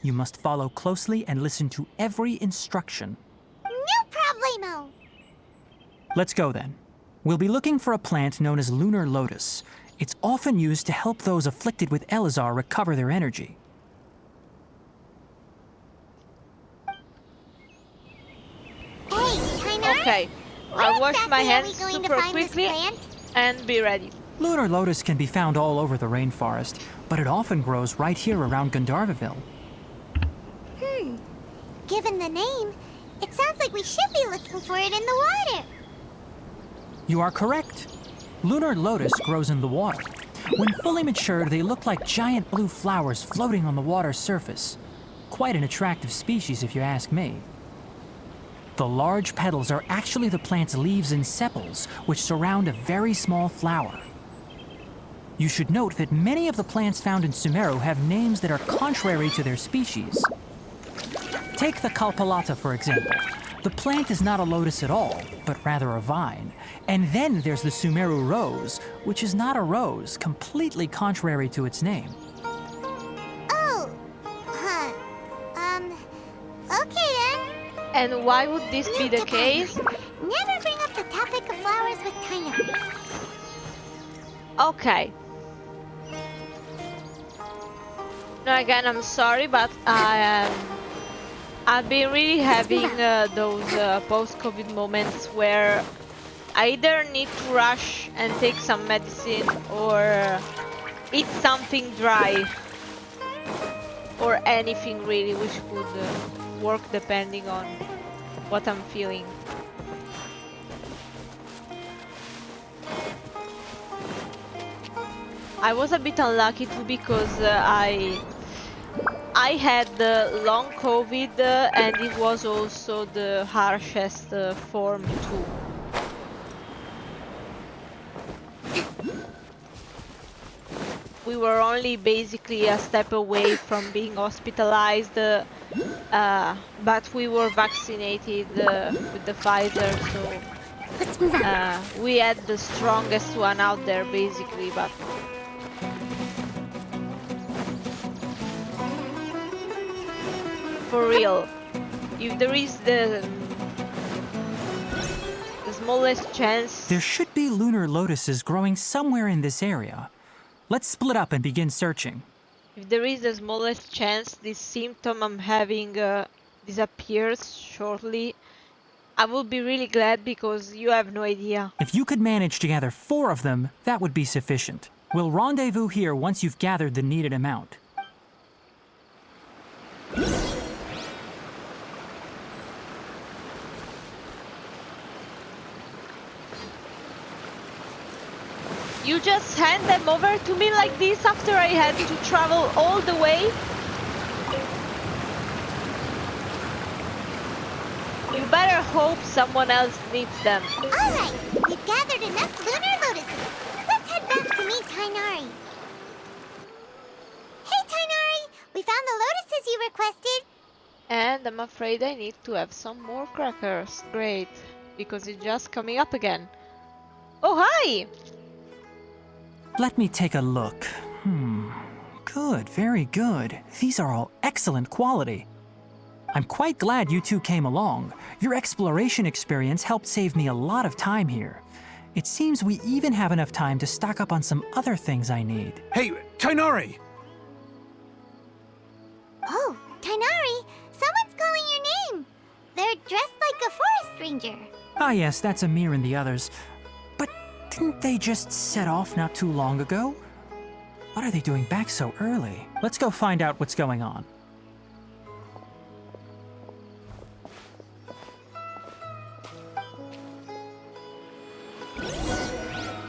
You must follow closely and listen to every instruction. No problemo. Let's go then. We'll be looking for a plant known as lunar lotus. It's often used to help those afflicted with Elazar recover their energy. Hey, Tainari? Okay, Where I'll wash my exactly are we hands going to super find this quickly plant? and be ready. Lunar lotus can be found all over the rainforest, but it often grows right here around Gandharvaville. Given the name, it sounds like we should be looking for it in the water. You are correct. Lunar lotus grows in the water. When fully matured, they look like giant blue flowers floating on the water's surface. Quite an attractive species, if you ask me. The large petals are actually the plant's leaves and sepals, which surround a very small flower. You should note that many of the plants found in Sumeru have names that are contrary to their species. Take the Kalpalata, for example. The plant is not a lotus at all, but rather a vine. And then there's the Sumeru rose, which is not a rose, completely contrary to its name. Oh, huh. Okay then. And why would this be the case? Never bring up the topic of flowers with Tainari. Okay. No, again, I'm sorry, but I've been really having those post-COVID moments where I either need to rush and take some medicine or eat something dry or anything really, which could work depending on what I'm feeling. I was a bit unlucky too because I had long COVID and it was also the harshest form too. We were only basically a step away from being hospitalized, but we were vaccinated with the Pfizer, so we had the strongest one out there basically, but for real, if there is the smallest chance... There should be lunar lotuses growing somewhere in this area. Let's split up and begin searching. If there is the smallest chance this symptom I'm having disappears shortly, I would be really glad because you have no idea. If you could manage to gather 4 of them, that would be sufficient. We'll rendezvous here once you've gathered the needed amount. You just hand them over to me like this after I had to travel all the way? You better hope someone else needs them. Alright, we've gathered enough lunar lotuses. Let's head back to meet Tainari. Hey Tainari, we found the lotuses you requested. And I'm afraid I need to have some more crackers. Great, because it's just coming up again. Oh, hi! Let me take a look. Good, very good. These are all excellent quality. I'm quite glad you two came along. Your exploration experience helped save me a lot of time here. It seems we even have enough time to stock up on some other things I need. Hey, Tainari! Oh, Tainari, someone's calling your name. They're dressed like a forest ranger. Ah yes, that's Amir and the others. But didn't they just set off not too long ago? What are they doing back so early? Let's go find out what's going on.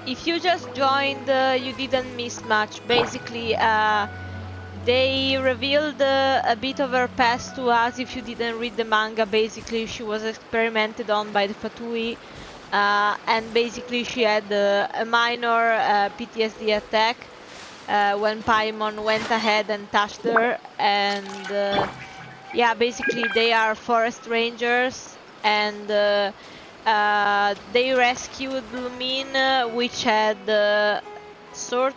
If you just joined, you didn't miss much. Basically, they revealed a bit of her past to us. If you didn't read the manga, basically she was experimented on by the Fatui, and basically she had a minor PTSD attack when Paimon went ahead and touched her, and yeah, basically they are forest rangers, and they rescued Lumine, which had a sort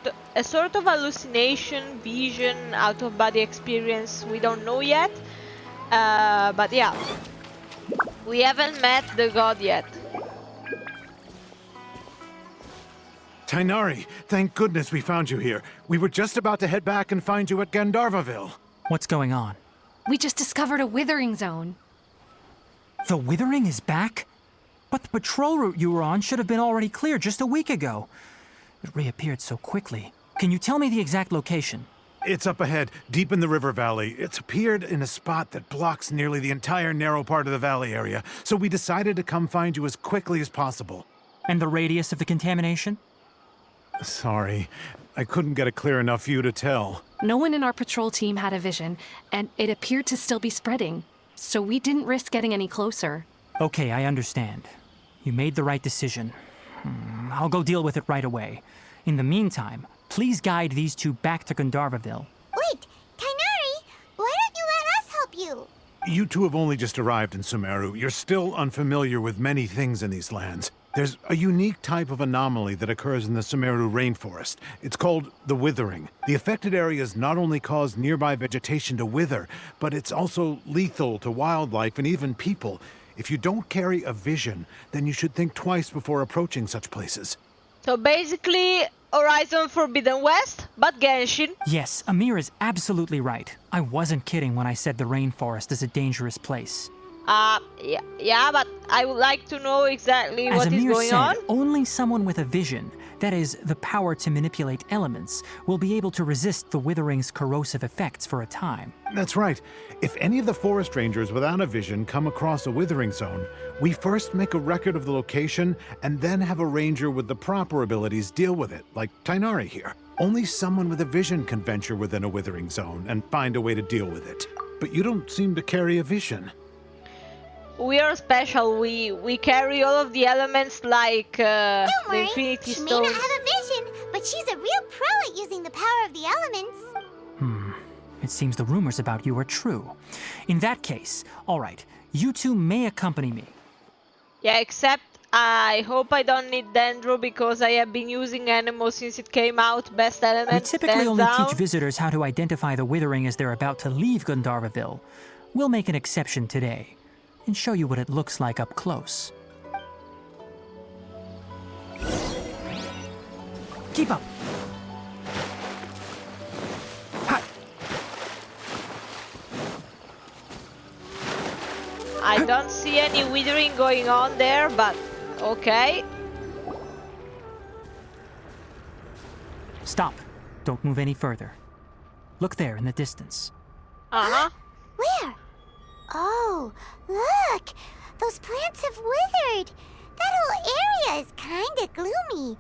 of hallucination, vision, out-of-body experience. We don't know yet, but yeah, we haven't met the god yet. Tainari, thank goodness we found you here. We were just about to head back and find you at Gandharvaville. What's going on? We just discovered a withering zone. The withering is back? But the patrol route you were on should have been already clear just a week ago. It reappeared so quickly. Can you tell me the exact location? It's up ahead, deep in the river valley. It's appeared in a spot that blocks nearly the entire narrow part of the valley area, so we decided to come find you as quickly as possible. And the radius of the contamination? Sorry, I couldn't get a clear enough view to tell. No one in our patrol team had a vision, and it appeared to still be spreading, so we didn't risk getting any closer. Okay, I understand. You made the right decision. I'll go deal with it right away. In the meantime, please guide these two back to Gandharvaville. Wait, Tainari, why don't you let us help you? You two have only just arrived in Sumeru. You're still unfamiliar with many things in these lands. There's a unique type of anomaly that occurs in the Sumeru rainforest. It's called the withering. The affected areas not only cause nearby vegetation to wither, but it's also lethal to wildlife and even people. If you don't carry a vision, then you should think twice before approaching such places. So basically, Horizon Forbidden West, but Genshin. Yes, Amir is absolutely right. I wasn't kidding when I said the rainforest is a dangerous place. Yeah, but I would like to know exactly what is going on. As Amir said, only someone with a vision, that is, the power to manipulate elements, will be able to resist the withering's corrosive effects for a time. That's right. If any of the forest rangers without a vision come across a withering zone, we first make a record of the location and then have a ranger with the proper abilities deal with it, like Tainari here. Only someone with a vision can venture within a withering zone and find a way to deal with it. But you don't seem to carry a vision. We are special. We carry all of the elements like Don't the worry, Infinity she may Stones. not have a vision, but she's a real pro at using the power of the elements. It seems the rumors about you are true. In that case, all right, you two may accompany me. Yeah, except I hope I don't need Dendro because I have been using Anemo since it came out. Best We elements. typically hands only down. teach visitors how to identify the withering as they're about to leave Gandharvaville. We'll make an exception today and show you what it looks like up close. Keep up. Ha! I don't see any withering going on there, but okay. Stop. Don't move any further. Look there in the distance. Uh-huh. Where? Oh, look! Those plants have withered! That whole area is kinda gloomy.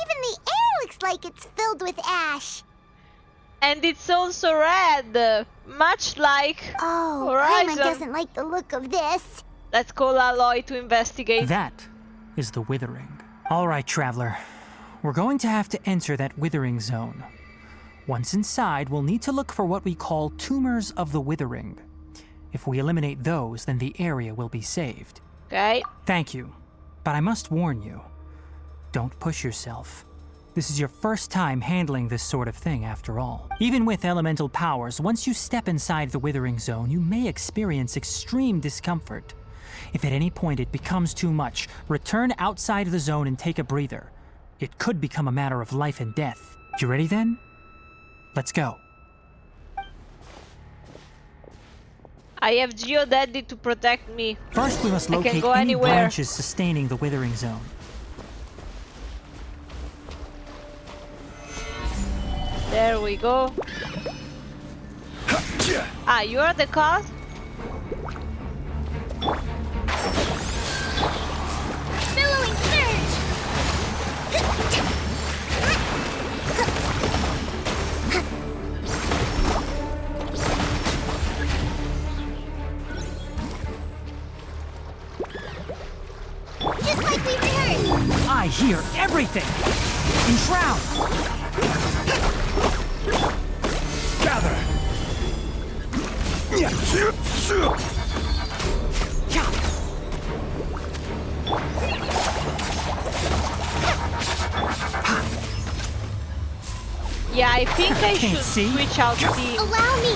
Even the air looks like it's filled with ash. And it's also red, much like Oh, Horizon. Paimon doesn't like the look of this. Let's call Aloy to investigate. That is the withering. All right, traveler. We're going to have to enter that withering zone. Once inside, we'll need to look for what we call tumors of the withering. If we eliminate those, then the area will be saved. Okay. Thank you, but I must warn you, don't push yourself. This is your first time handling this sort of thing, after all. Even with elemental powers, once you step inside the withering zone, you may experience extreme discomfort. If at any point it becomes too much, return outside the zone and take a breather. It could become a matter of life and death. You ready then? Let's go. I have Geodaddy to protect me. First, we must I can locate go any anywhere. branches sustaining the withering zone. There we go. Ah, you are the cause? Billowing surge! Just like we rehearsed! I hear everything! Enshroud! Gather! Yeah, I think I Can't should see. switch out team. Allow me!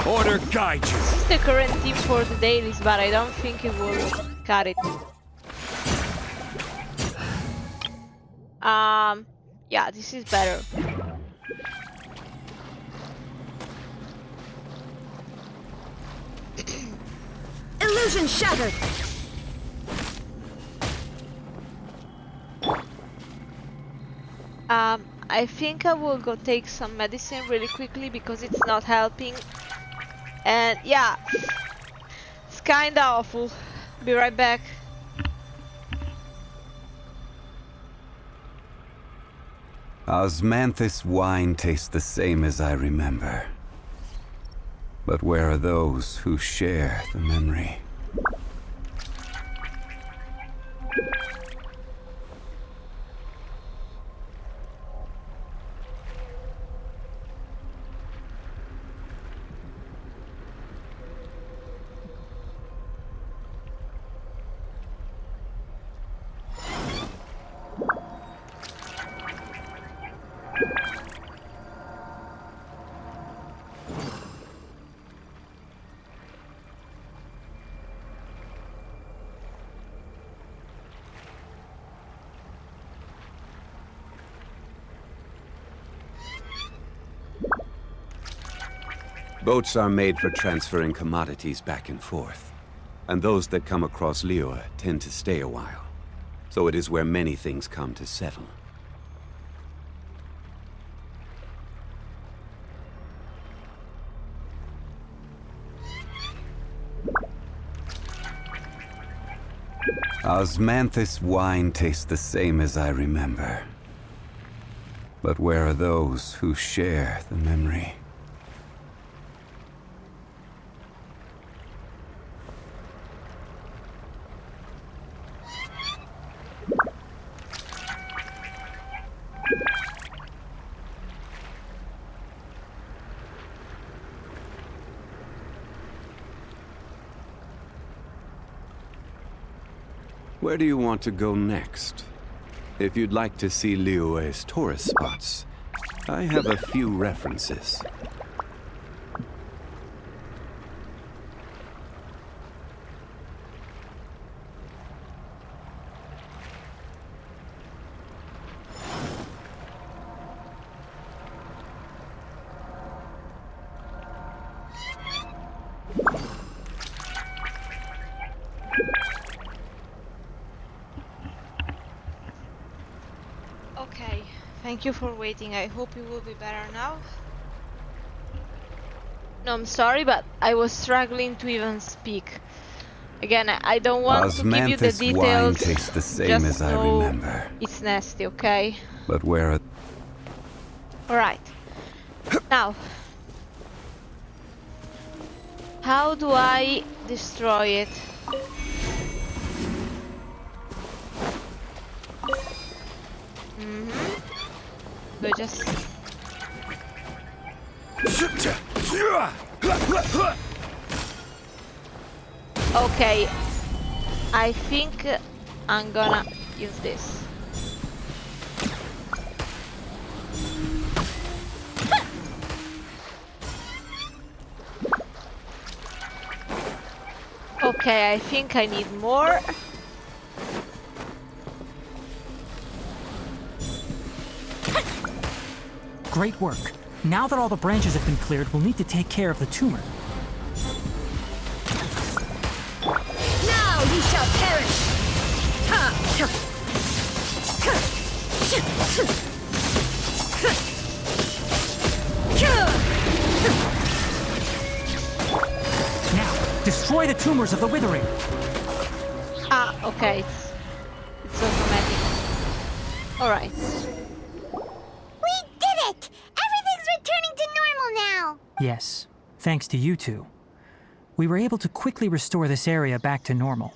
Order guide you. This is the current team for the dailies, but I don't think it will cut it. Yeah, this is better. Illusion shattered! I think I will go take some medicine really quickly because it's not helping. And yeah, it's kinda awful. Be right back. Osmanthus wine tastes the same as I remember. But where are those who share the memory? Boats are made for transferring commodities back and forth. And those that come across Liyue tend to stay a while. So it is where many things come to settle. Osmanthus wine tastes the same as I remember. But where are those who share the memory? Where do you want to go next? If you'd like to see Liyue's tourist spots, I have a few references. Okay, thank you for waiting. I hope you will be better now. No, I'm sorry, but I was struggling to even speak. Again, I don't want to give you the Osmanthus wine details. tastes the same Just as I know remember. it's nasty, okay? But where are... Alright. Now. How do I destroy it? Do I just... Okay. I think I'm gonna use this. Okay, I think I need more. Great work. Now that all the branches have been cleared, we'll need to take care of the tumor. Now you shall perish! Now, destroy the tumors of the withering. Ah, okay. It's automatic. Alright. We did it! Everything's returning to normal now! Yes, thanks to you two. We were able to quickly restore this area back to normal.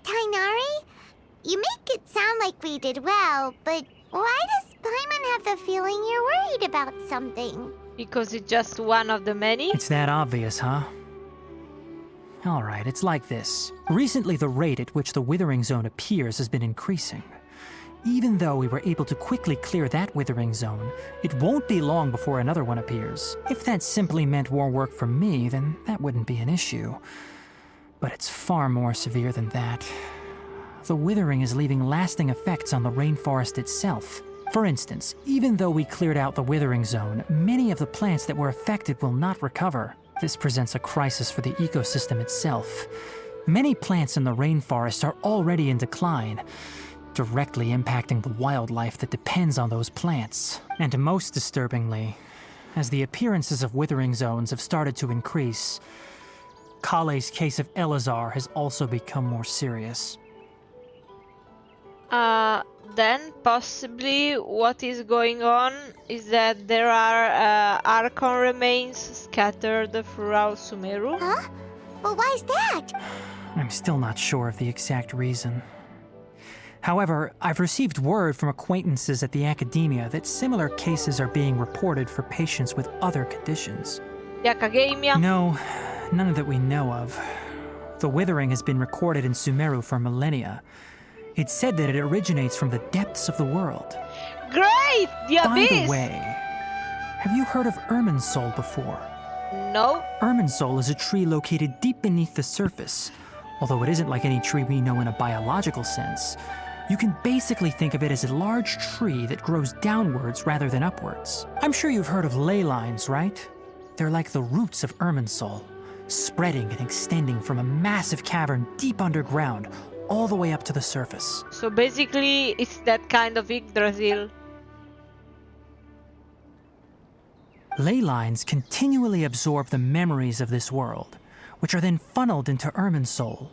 Tainari? You make it sound like we did well, but why does Paimon have the feeling you're worried about something? Because it's just one of the many? It's that obvious, huh? Alright, it's like this. Recently, the rate at which the withering zone appears has been increasing. Even though we were able to quickly clear that withering zone, it won't be long before another one appears. If that simply meant more work for me, then that wouldn't be an issue. But it's far more severe than that. The withering is leaving lasting effects on the rainforest itself. For instance, even though we cleared out the withering zone, many of the plants that were affected will not recover. This presents a crisis for the ecosystem itself. Many plants in the rainforest are already in decline, directly impacting the wildlife that depends on those plants. And most disturbingly, as the appearances of withering zones have started to increase, Kale's case of Elazar has also become more serious. Then possibly what is going on is that there are Archon remains scattered throughout Sumeru. Huh? Well, why is that? I'm still not sure of the exact reason. However, I've received word from acquaintances at the academia that similar cases are being reported for patients with other conditions. The academia? No, none that we know of. The withering has been recorded in Sumeru for millennia. It's said that it originates from the depths of the world. Great! The By abyss! the way, have you heard of Irminsul before? No. Irminsul is a tree located deep beneath the surface. Although it isn't like any tree we know in a biological sense, you can basically think of it as a large tree that grows downwards rather than upwards. I'm sure you've heard of ley lines, right? They're like the roots of Irminsul, spreading and extending from a massive cavern deep underground, all the way up to the surface. So basically, it's that kind of Yggdrasil. Ley lines continually absorb the memories of this world, which are then funneled into Irminsul,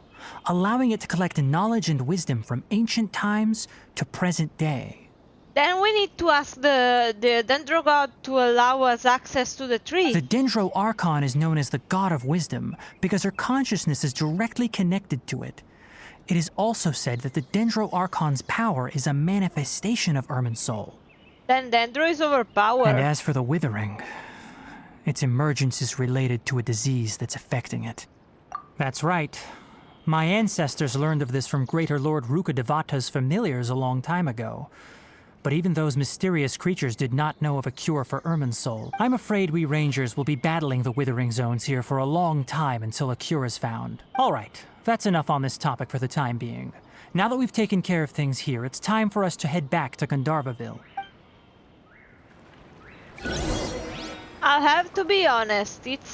allowing it to collect knowledge and wisdom from ancient times to present day. Then we need to ask the Dendro God to allow us access to the tree. The Dendro Archon is known as the God of Wisdom because her consciousness is directly connected to it. It is also said that the Dendro Archon's power is a manifestation of Irminsul. Then Dendro is overpowered. And as for the Withering, its emergence is related to a disease that's affecting it. That's right. My ancestors learned of this from Greater Lord Rukkhadevata's familiars a long time ago. But even those mysterious creatures did not know of a cure for Irminsul. I'm afraid we Rangers will be battling the Withering Zones here for a long time until a cure is found. All right, that's enough on this topic for the time being. Now that we've taken care of things here, it's time for us to head back to Gandharvaville. I'll have to be honest, it's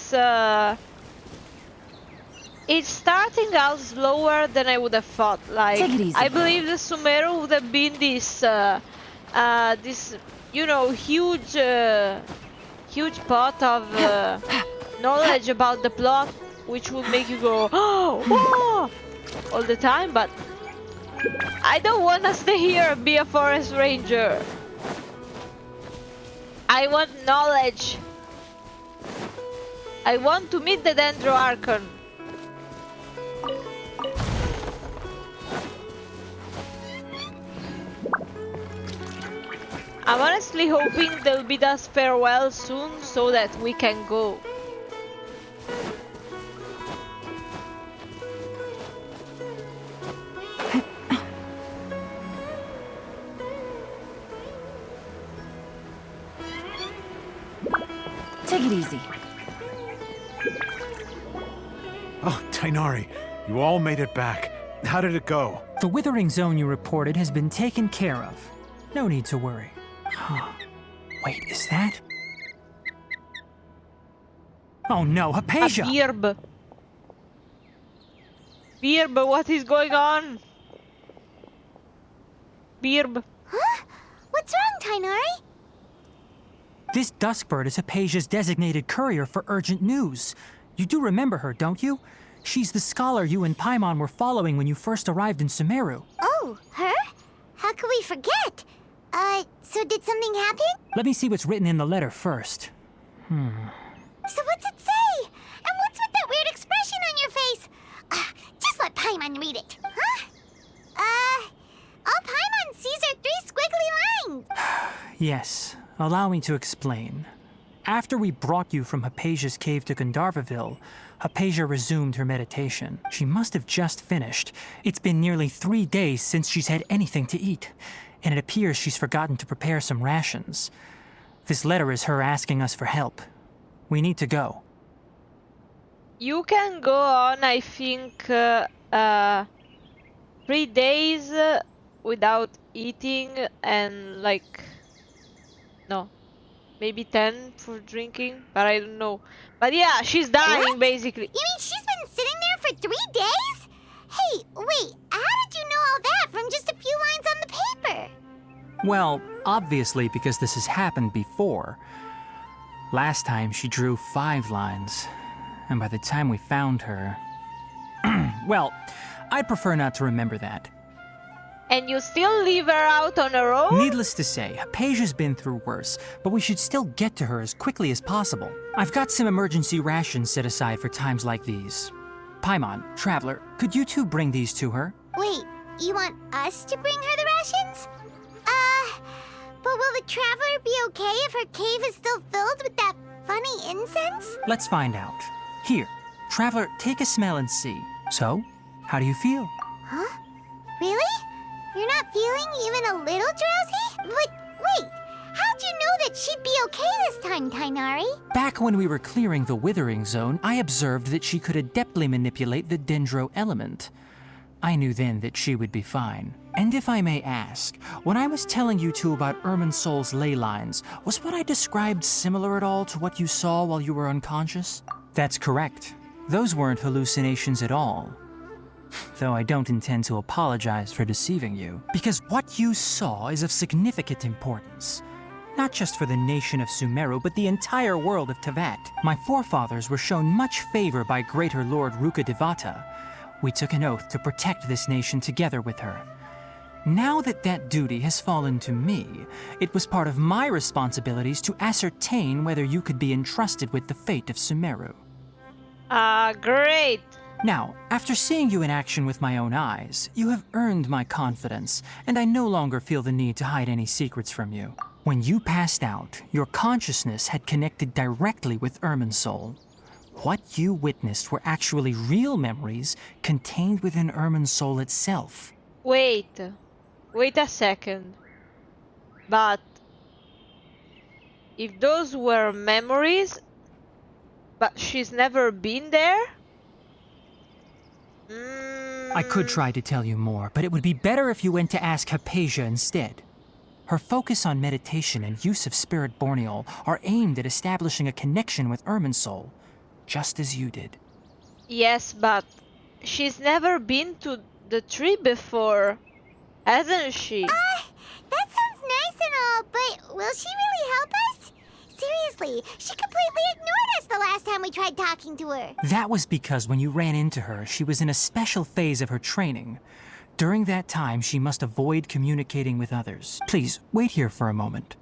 starting out slower than I would have thought. Like, Take it easy. I believe the Sumeru would have been this, you know, huge pot of knowledge about the plot, which would make you go, oh, whoa, all the time. But I don't want to stay here and be a forest ranger. I want knowledge. I want to meet the Dendro Archon. I'm honestly hoping they'll bid us farewell soon so that we can go. Take it easy. Oh, Tainari, you all made it back. How did it go? The Withering Zone you reported has been taken care of. No need to worry. Huh. Wait, is that? Oh no, Hypatia! Virb. Virb, what is going on? Virb. Huh? What's wrong, Tainari? This Duskbird is Hypatia's designated courier for urgent news. You do remember her, don't you? She's the scholar you and Paimon were following when you first arrived in Sumeru. Oh, her? How could we forget? So did something happen? Let me see what's written in the letter first. So what's it say? And what's with that weird expression on your face? Just let Paimon read it. Huh? All Paimon sees are 3 squiggly lines. Yes, allow me to explain. After we brought you from Hypatia's cave to Gandharvaville, Hypatia resumed her meditation. She must have just finished. It's been nearly 3 days since she's had anything to eat, and it appears she's forgotten to prepare some rations. This letter is her asking us for help. We need to go. You can go on, I think, 3 days without eating and like... No. Maybe 10 for drinking, but I don't know. But yeah, she's dying, What? basically. You mean she's been sitting there for 3 days? Hey, wait, how did you know all that from just a few lines on the paper? Well, obviously because this has happened before. Last time she drew 5 lines, and by the time we found her... Well, I'd prefer not to remember that. And you still leave her out on her own? Needless to say, Hypatia's been through worse, but we should still get to her as quickly as possible. I've got some emergency rations set aside for times like these. Paimon, Traveler, could you two bring these to her? Wait, you want us to bring her the rations? But will the Traveler be okay if her cave is still filled with that funny incense? Let's find out. Here, Traveler, take a smell and see. So, how do you feel? Huh? Really? You're not feeling even a little drowsy? But wait, how'd you know that she'd be okay this time, Tainari? Back when we were clearing the Withering Zone, I observed that she could adeptly manipulate the Dendro element. I knew then that she would be fine. And if I may ask, when I was telling you two about Irminsul's ley lines, was what I described similar at all to what you saw while you were unconscious? That's correct. Those weren't hallucinations at all. Though I don't intend to apologize for deceiving you, because what you saw is of significant importance. Not just for the nation of Sumeru, but the entire world of Tevat. My forefathers were shown much favor by Greater Lord Rukkhadevata. We took an oath to protect this nation together with her. Now that that duty has fallen to me, it was part of my responsibilities to ascertain whether you could be entrusted with the fate of Sumeru. Great. Now, after seeing you in action with my own eyes, you have earned my confidence, and I no longer feel the need to hide any secrets from you. When you passed out, your consciousness had connected directly with Irminsul. What you witnessed were actually real memories contained within Irminsul itself. Wait a second. But if those were memories, but she's never been there? I could try to tell you more, but it would be better if you went to ask Hypatia instead. Her focus on meditation and use of Spirit Borneol are aimed at establishing a connection with Irminsul, just as you did. Yes, but she's never been to the tree before, hasn't she? That sounds nice and all, but will she really help us? Seriously, she completely ignored us the last time we tried talking to her. That was because when you ran into her, she was in a special phase of her training. During that time, she must avoid communicating with others. Please, wait here for a moment.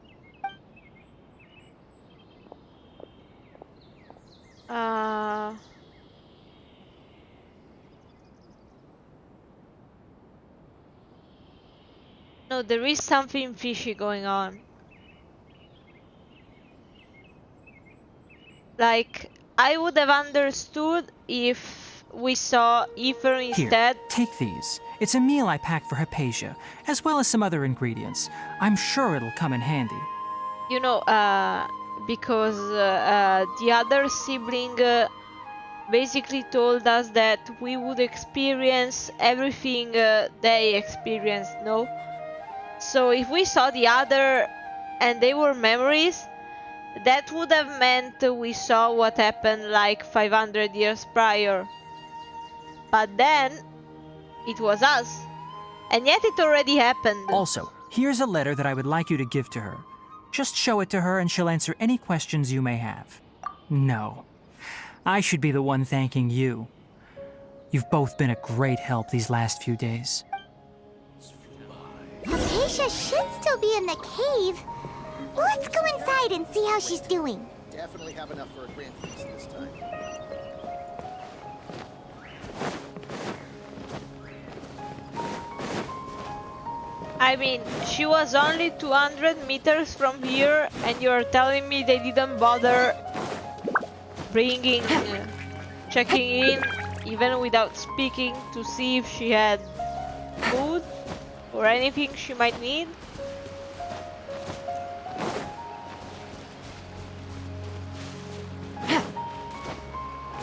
No, there is something fishy going on. Like, I would have understood if we saw Ether instead. Here, take these. It's a meal I packed for Hypatia, as well as some other ingredients. I'm sure it'll come in handy. You know, because the other sibling basically told us that we would experience everything they experienced, no? So if we saw the other and they were memories, that would have meant we saw what happened like 500 years prior. But then, it was us. And yet it already happened. Also, here's a letter that I would like you to give to her. Just show it to her and she'll answer any questions you may have. No. I should be the one thanking you. You've both been a great help these last few days. Hypatia should still be in the cave. Let's go inside and see how she's doing. Definitely have enough for a grand feast this time. I mean, she was only 200 meters from here and you're telling me they didn't bother bringing, checking in, even without speaking, to see if she had food or anything she might need?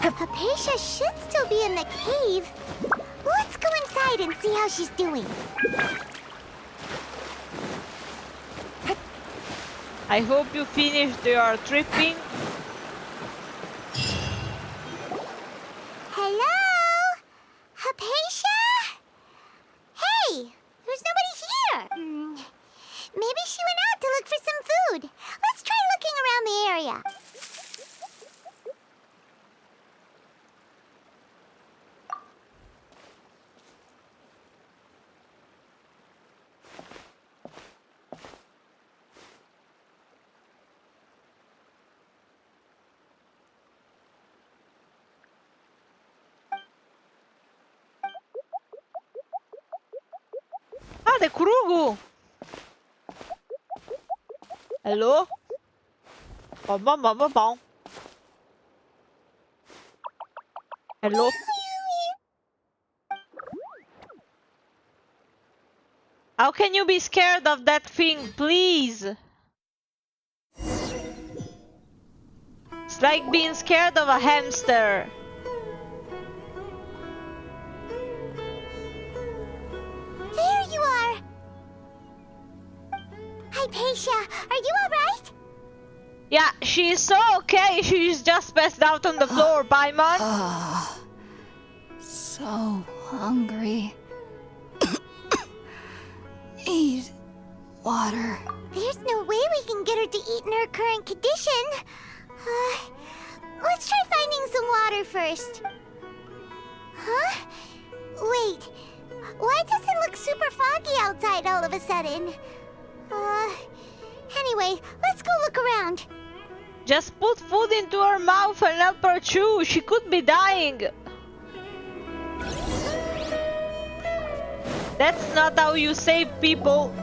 Hypatia should still be in the cave. Let's go inside and see how she's doing. I hope you finished your tripping. Hello? Hypatia? Hey, there's nobody here. Maybe she went out to look for some food. Let's try looking around the area. Ah, the Krugu! Hello? Bom, bom, bom, bom, bom. Hello? How can you be scared of that thing, please? It's like being scared of a hamster. Hypatia, are you alright? Yeah, she's so okay. She's just passed out on the floor, Paimon. So hungry. Need water. There's no way we can get her to eat in her current condition. Let's try finding some water first. Huh? Wait, why does it look super foggy outside all of a sudden? Anyway, let's go look around. Just put food into her mouth and help her chew. She could be dying. That's not how you save people.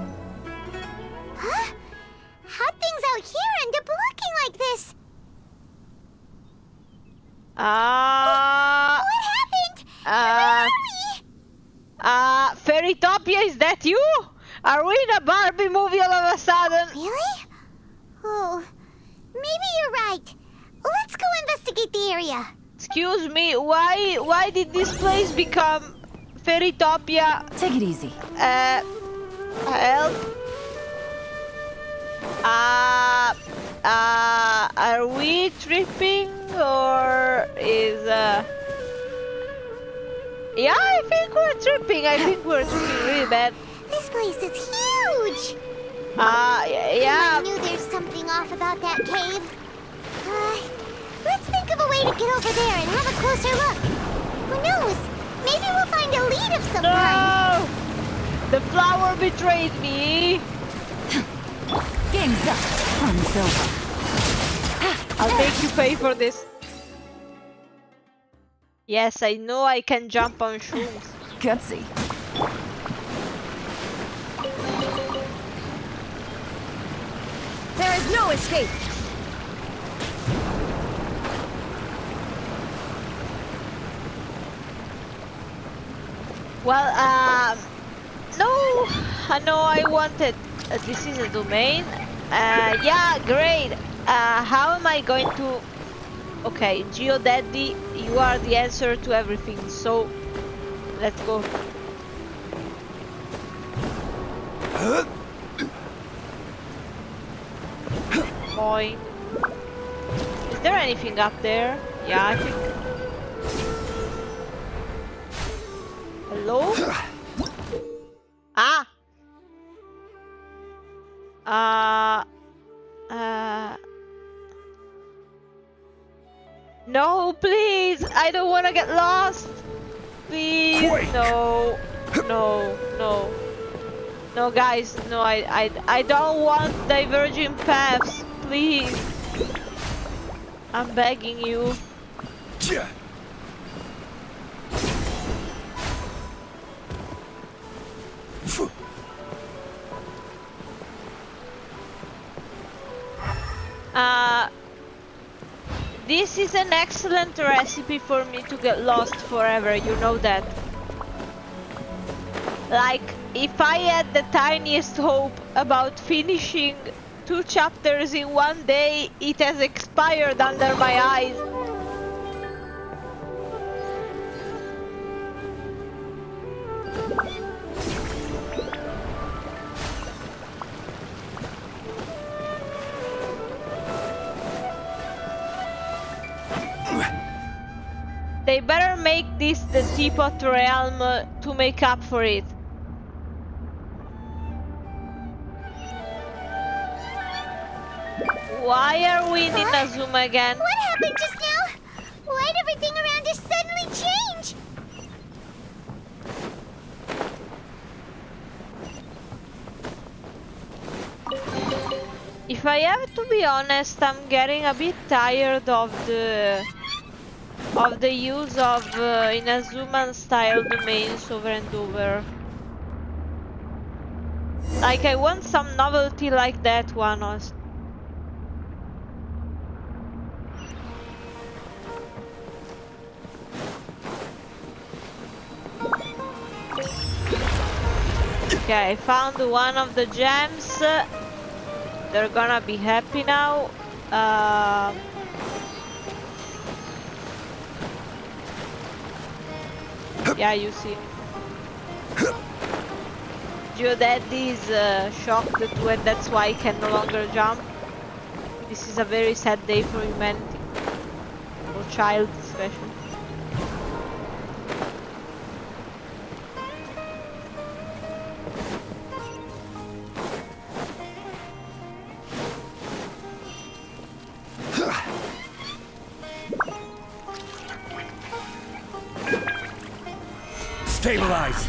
Huh? How'd things out here end up looking like this? What happened? Where are we? Fairytopia, is that you? Are we in a Barbie movie all of a sudden? Really? Oh, maybe you're right. Let's go investigate the area. Excuse me, why did this place become Fairytopia? Take it easy. Help? Are we tripping or is Yeah, I think we're tripping. I think we're tripping really bad. This place is huge. Yeah. I knew there's something off about that cave. Let's think of a way to get over there and have a closer look. Who knows? Maybe we'll find a lead of some kind. No! The flower betrayed me. Game's up. Fun's over. I'll make you pay for this. Yes, I know I can jump on shrooms. Gutsy. There is no escape. Well, no, I wanted. This is a domain. Yeah, great. How am I going to? Okay, Geodaddy, you are the answer to everything. So, let's go. Boing. Is there anything up there? Yeah, I think. Hello? No, please! I don't want to get lost! Please! Quake. No! No, no. No, guys, no, I don't want diverging paths, please! I'm begging you. This is an excellent recipe for me to get lost forever, you know that. Like, if I had the tiniest hope about finishing 2 chapters in one day, it has expired under my eyes. They better make this the Teapot Realm to make up for it. Why are we in Inazuma again? What happened just now? Why'd everything around us suddenly change? If I have to be honest, I'm getting a bit tired of the use of Inazuman style domains over and over. Like, I want some novelty like that one. Okay, I found one of the gems. They're gonna be happy now. Yeah, you see. your daddy is shocked too, and that's why he can no longer jump. This is a very sad day for humanity. For child, especially. Stabilize!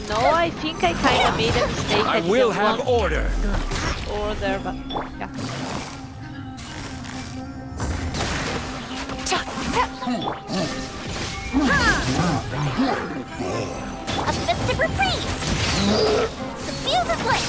No, I think I kinda made a mistake. I will have order! Order, but yeah. A festive reprise! The fuse is lit!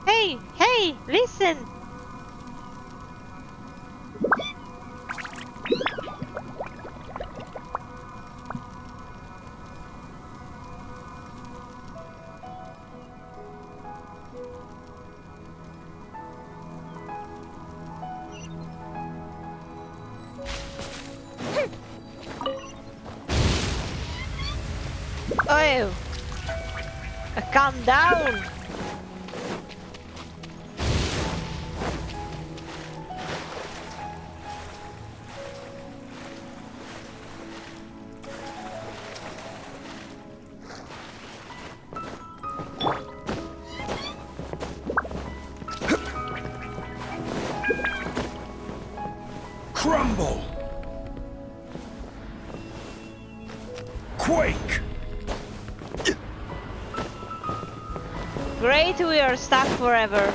Hey, hey, listen! Oh, calm down. Crumble! Quake! Great, we are stuck forever.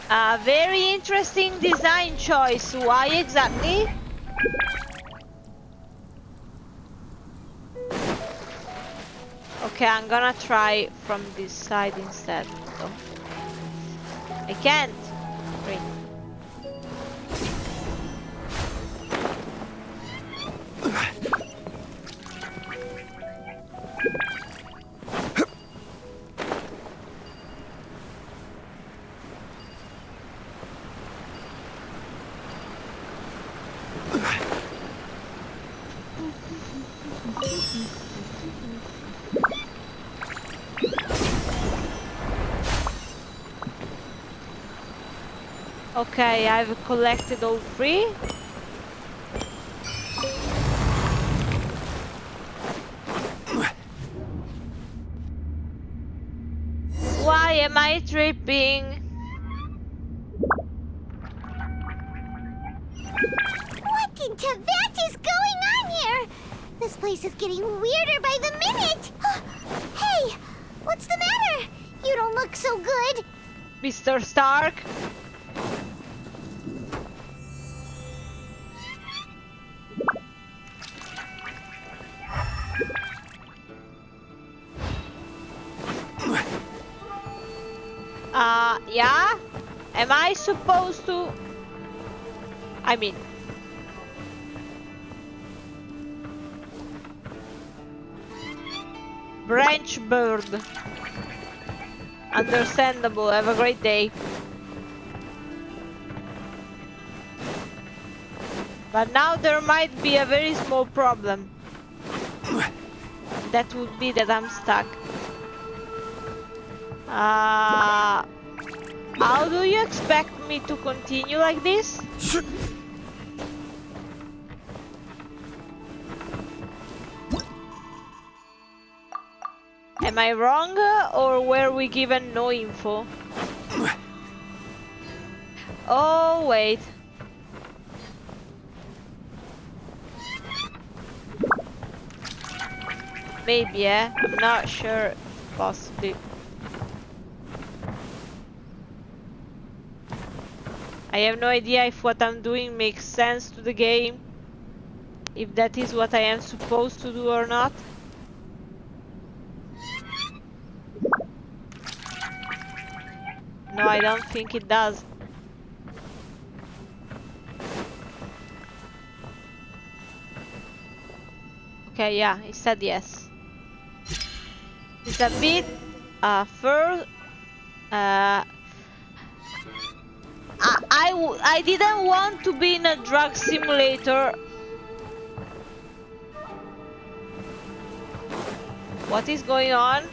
A very interesting design choice. Why exactly? Okay, I'm gonna try from this side instead. So. I can't. Wait. Okay, I've collected all three. Why am I tripping? What in Tibet is going on here? This place is getting weirder by the minute! Hey, what's the matter? You don't look so good. Mr. Stark? Yeah? Am I supposed to... I mean... Branch bird. Understandable, have a great day. But now there might be a very small problem. That would be that I'm stuck. How do you expect me to continue like this? Am I wrong, or were we given no info? Oh, wait. Maybe, yeah? I'm not sure. Possibly. I have no idea if what I'm doing makes sense to the game. If that is what I am supposed to do or not. No, I don't think it does. Okay, yeah, it said yes. It's a bit first. I didn't want to be in a drug simulator. What is going on?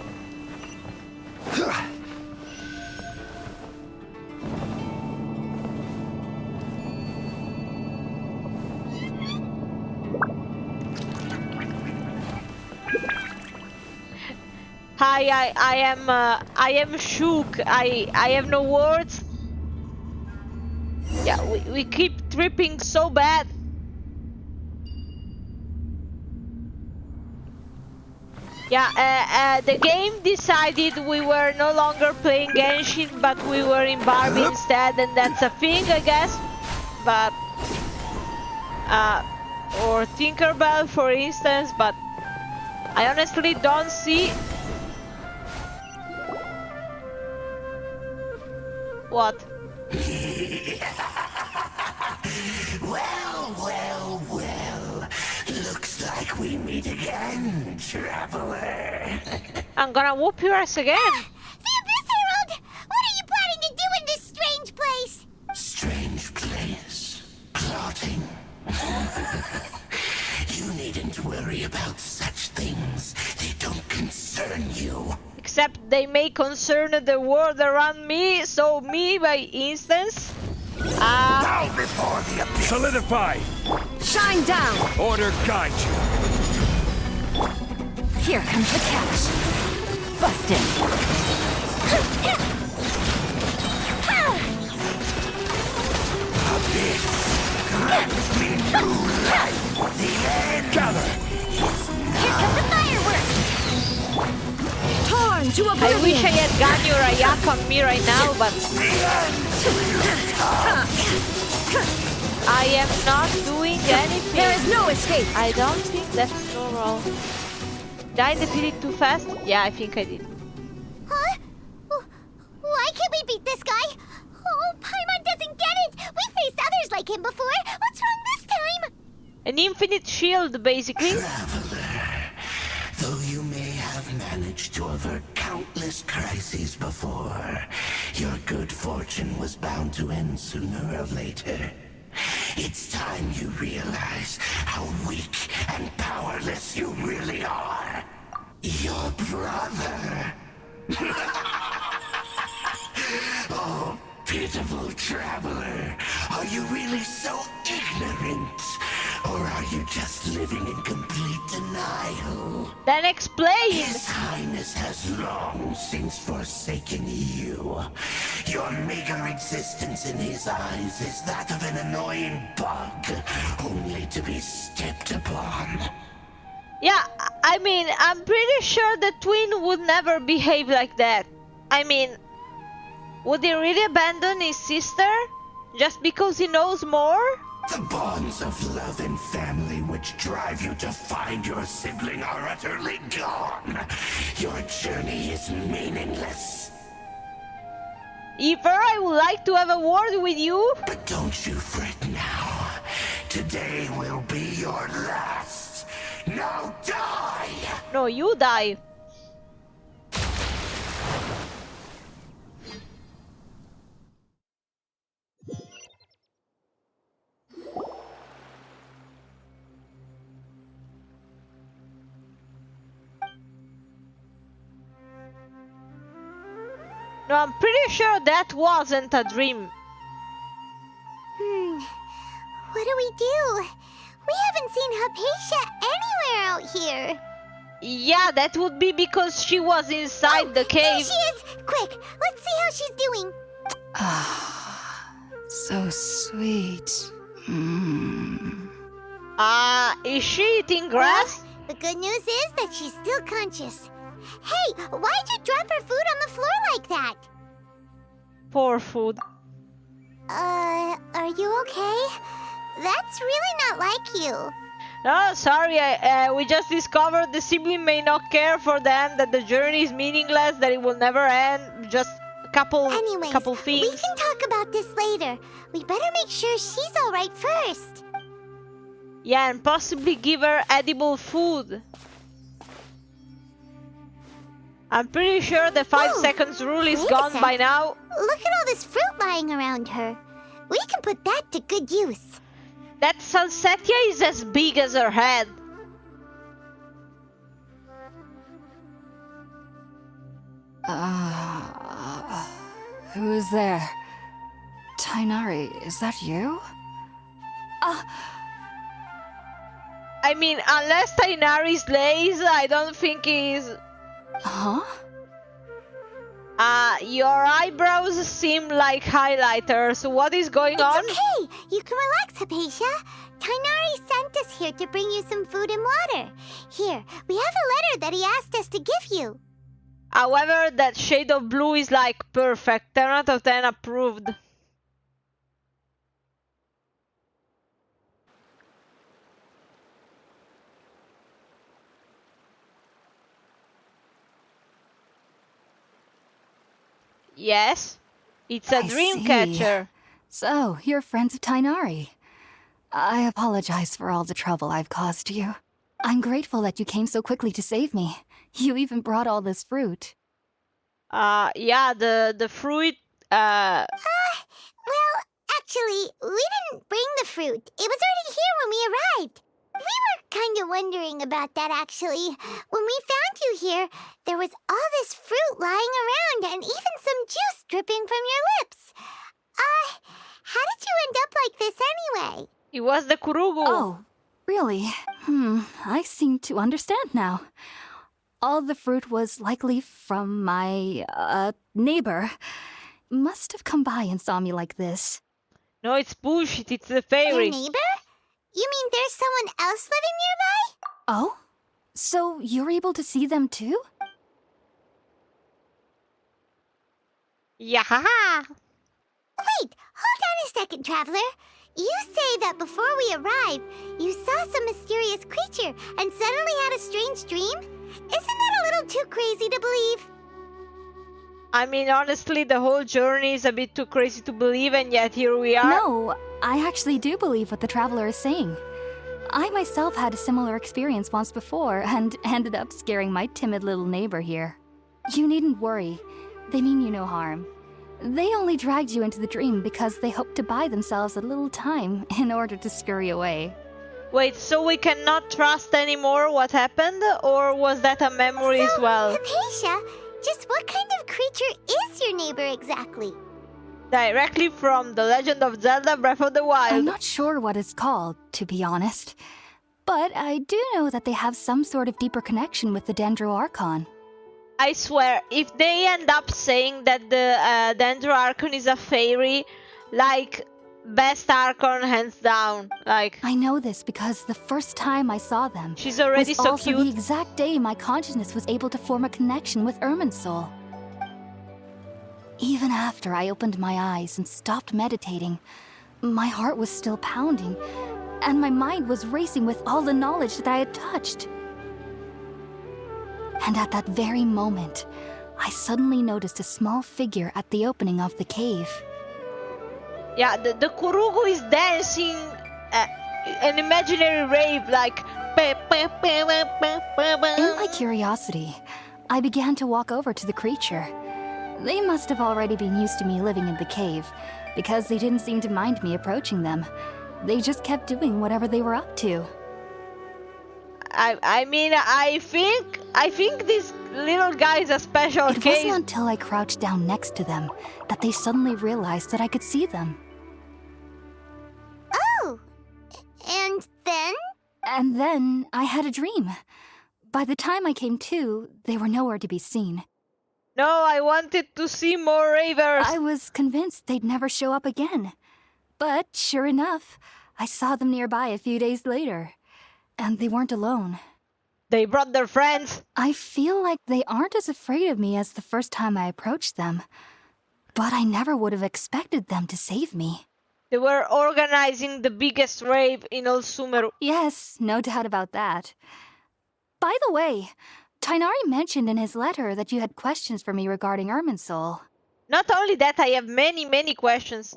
Hi, I am shook. I have no words. Yeah, we keep tripping so bad. Yeah, the game decided we were no longer playing Genshin, but we were in Barbie instead, and that's a thing, I guess. But or Tinkerbell, for instance, but I honestly don't see what. Well. Looks like we meet again, traveler. I'm gonna whoop your ass again. The Abyss Herald! What are you planning to do in this strange place? Strange place? Plotting? You needn't worry about such things. They don't concern you. Except they may concern the world around me, so me by instance. Bow before the abyss. Solidify! Shine down! Order guide you! Here comes the catch. Busted. Abyss grants me new life. The end. Gather! Here come the fireworks! Torn to I oblivion! wish I had Ganyu or Ayak on me right now, but I am not doing anything. There is no escape! I don't think that's normal. Did I defeat it too fast? Yeah, I think I did. Huh? Why can't we beat this guy? Oh, Paimon doesn't get it! We faced others like him before! What's wrong this time? An infinite shield, basically. Traveler, though you may have managed to avert countless crises before, your good fortune was bound to end sooner or later. It's time you realize how weak and powerless you really are. Your brother. Oh, pitiful traveler. Are you really so ignorant? Or are you just living in complete denial? Then explain! His Highness has long since forsaken you. Your meager existence in his eyes is that of an annoying bug, only to be stepped upon. Yeah, I mean, I'm pretty sure the twin would never behave like that. I mean, would he really abandon his sister? Just because he knows more? The bonds of love and family which drive you to find your sibling are utterly gone. Your journey is meaningless. If I would like to have a word with you. But don't you fret now. Today will be your last. Now die! No, you die. No, I'm pretty sure that wasn't a dream. What do we do? We haven't seen Hypatia anywhere out here. Yeah, that would be because she was inside the cave. There she is! Quick, let's see how she's doing. So sweet. Is she eating grass? The good news is that she's still conscious. Hey, why'd you drop her food on the floor like that? Poor food. Are you okay? That's really not like you. No, sorry, we just discovered the sibling may not care for them, that the journey is meaningless, that it will never end, just a couple things. We can talk about this later. We better make sure she's alright first. Yeah, and possibly give her edible food. I'm pretty sure the 5 seconds rule is gone by now. Look at all this fruit lying around her. We can put that to good use. That Salsetia is as big as her head. Who's there? Tainari, is that you? I mean, unless Tainari slays, I don't think he's... Huh? Your eyebrows seem like highlighters. What is going on? It's okay. You can relax, Hypatia. Tainari sent us here to bring you some food and water. Here, we have a letter that he asked us to give you. However, that shade of blue is like perfect. 10 out of 10 approved. Yes, it's a dream catcher. So, you're friends of Tainari. I apologize for all the trouble I've caused you. I'm grateful that you came so quickly to save me. You even brought all this fruit. Yeah, the fruit, Well, actually, we didn't bring the fruit. It was already here when we arrived. We were kind of wondering about that, actually. When we found you here, there was all this fruit lying around and even some juice dripping from your lips. How did you end up like this anyway? It was the Kurugu. Oh, really? I seem to understand now. All the fruit was likely from my, neighbor. Must have come by and saw me like this. No, it's bullshit. It's the fairy. Your neighbor? You mean there's someone else living nearby? Oh? So you're able to see them too? Yeah. Wait, hold on a second, Traveler. You say that before we arrived, you saw some mysterious creature and suddenly had a strange dream? Isn't that a little too crazy to believe? I mean, honestly, the whole journey is a bit too crazy to believe, and yet here we are. No, I actually do believe what the Traveler is saying. I myself had a similar experience once before and ended up scaring my timid little neighbor here. You needn't worry. They mean you no harm. They only dragged you into the dream because they hoped to buy themselves a little time in order to scurry away. Wait, so we cannot trust anymore what happened? Or was that a memory as well? Hypatia, just what kind of creature is your neighbor exactly? Directly from The Legend of Zelda Breath of the Wild. I'm not sure what it's called, to be honest. But I do know that they have some sort of deeper connection with the Dendro Archon. I swear, if they end up saying that the Dendro Archon is a fairy, like, best Archon hands down, like... I know this because the first time I saw them... She's already was so also cute. the exact day my consciousness was able to form a connection with Irminsul. Even after I opened my eyes and stopped meditating, my heart was still pounding, and my mind was racing with all the knowledge that I had touched. And at that very moment, I suddenly noticed a small figure at the opening of the cave. Yeah, the Kurugu is dancing an imaginary rave, like... In my curiosity, I began to walk over to the creature. They must have already been used to me living in the cave, because they didn't seem to mind me approaching them. They just kept doing whatever they were up to. I mean, I think this little guy is a special case. It wasn't until I crouched down next to them that they suddenly realized that I could see them. Oh! And then? And then I had a dream. By the time I came to, they were nowhere to be seen. No, I wanted to see more ravers. I was convinced they'd never show up again. But sure enough, I saw them nearby a few days later. And they weren't alone. They brought their friends. I feel like they aren't as afraid of me as the first time I approached them. But I never would have expected them to save me. They were organizing the biggest rave in all Sumeru. Yes, no doubt about that. By the way, Tainari mentioned in his letter that you had questions for me regarding Irminsul. Not only that, I have many questions.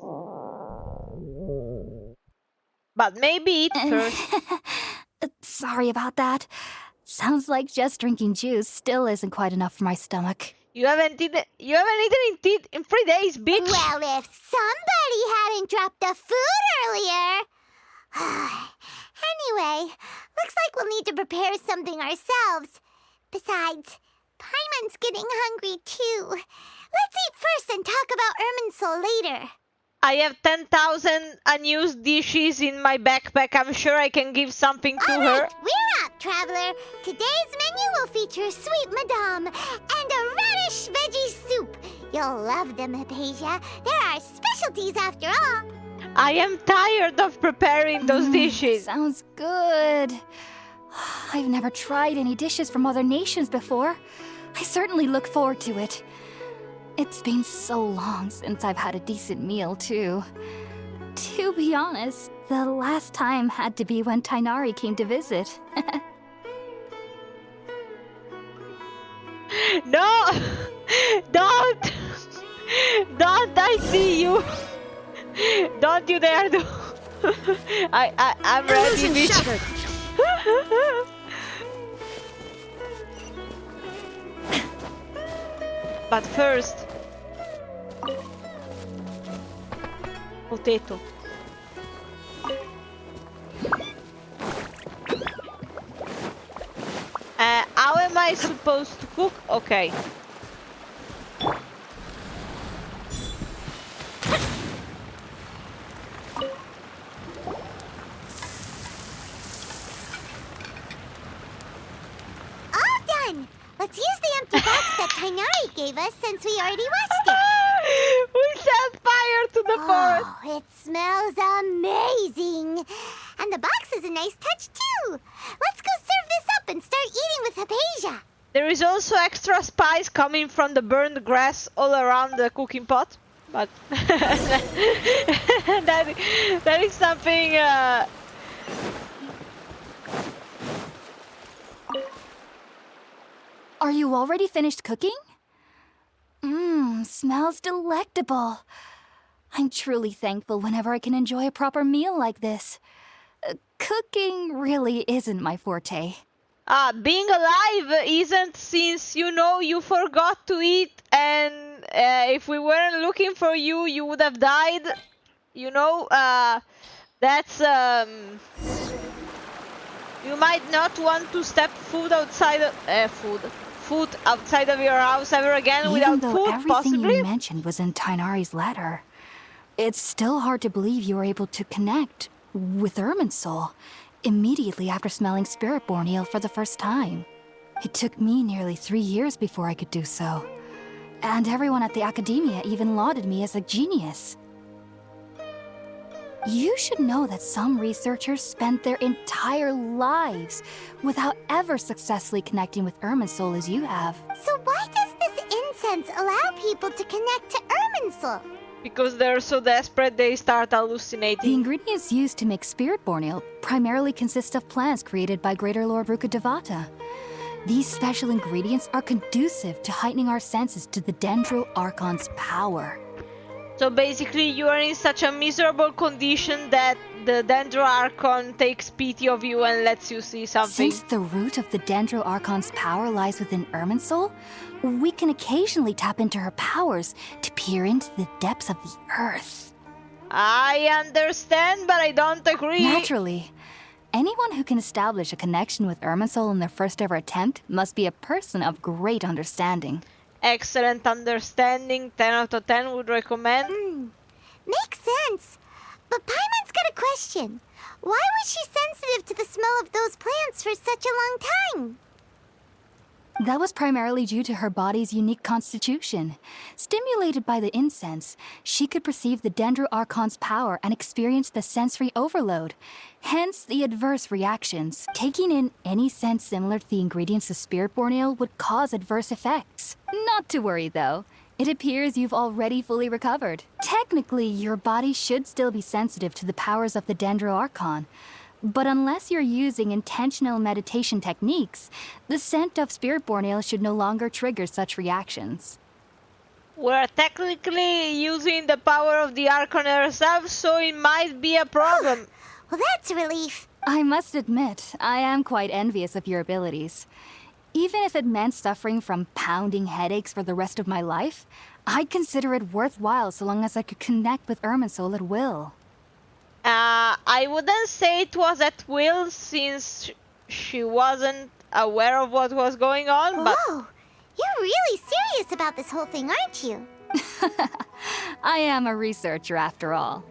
But maybe eat first. Sorry about that. Sounds like just drinking juice still isn't quite enough for my stomach. You haven't eaten in 3 days, bitch. Well, if somebody hadn't dropped the food earlier. Anyway, looks like we'll need to prepare something ourselves. Besides, Paimon's getting hungry too. Let's eat first and talk about Irminsul later. I have 10,000 unused dishes in my backpack. I'm sure I can give something to her. We're up, traveler. Today's menu will feature sweet madame and a radish veggie soup. You'll love them, Hypatia. They're our specialties after all. I am tired of preparing those dishes. Sounds good. I've never tried any dishes from other nations before. I certainly look forward to it. It's been so long since I've had a decent meal, too. To be honest, the last time had to be when Tainari came to visit. No! Don't! Don't, I see you! Don't you dare do... I'm ready, bitch. But first... Potato. How am I supposed to cook? Okay. All done! Let's use the empty box that Tainari gave us since we already watched it. We set fire to the forest. Oh, it smells amazing. And the box is a nice touch too. Let's go serve this up and start eating with Hypatia. There is also extra spice coming from the burned grass all around the cooking pot. But that is something... Are you already finished cooking? Smells delectable. I'm truly thankful whenever I can enjoy a proper meal like this. Cooking really isn't my forte. Being alive isn't, since you forgot to eat, and if we weren't looking for you, you would have died. That's you might not want to step foot outside of your house ever again without food, everything possibly. you mentioned was in Tainari's letter, it's still hard to believe you were able to connect with Irminsul immediately after smelling Spirit-born eel for the first time. It took me nearly 3 years before I could do so. And everyone at the academia even lauded me as a genius. You should know that some researchers spent their entire lives without ever successfully connecting with Irminsul as you have. So why does this incense allow people to connect to Irminsul? Because they're so desperate, they start hallucinating. The ingredients used to make Spirit-born ale primarily consist of plants created by Greater Lord Rukkhadevata. These special ingredients are conducive to heightening our senses to the Dendro Archon's power. So basically, you are in such a miserable condition that the Dendro Archon takes pity of you and lets you see something. Since the root of the Dendro Archon's power lies within Irminsul, we can occasionally tap into her powers to peer into the depths of the earth. I understand, but I don't agree. Naturally. Anyone who can establish a connection with Irminsul in their first ever attempt must be a person of great understanding. Excellent understanding, 10 out of 10 would recommend. Makes sense. But Paimon's got a question. Why was she sensitive to the smell of those plants for such a long time? That was primarily due to her body's unique constitution. Stimulated by the incense, she could perceive the Dendro Archon's power and experience the sensory overload, hence the adverse reactions. Taking in any scent similar to the ingredients of Spiritborn Ale would cause adverse effects. Not to worry, though. It appears you've already fully recovered. Technically, your body should still be sensitive to the powers of the Dendro Archon. But unless you're using intentional meditation techniques, the scent of Spiritborn Ale should no longer trigger such reactions. We're technically using the power of the Archon ourselves, so it might be a problem. Well, that's a relief. I must admit, I am quite envious of your abilities. Even if it meant suffering from pounding headaches for the rest of my life, I'd consider it worthwhile so long as I could connect with Irminsul at will. I wouldn't say it was at will, since she wasn't aware of what was going on, but... Whoa! You're really serious about this whole thing, aren't you? I am a researcher after all.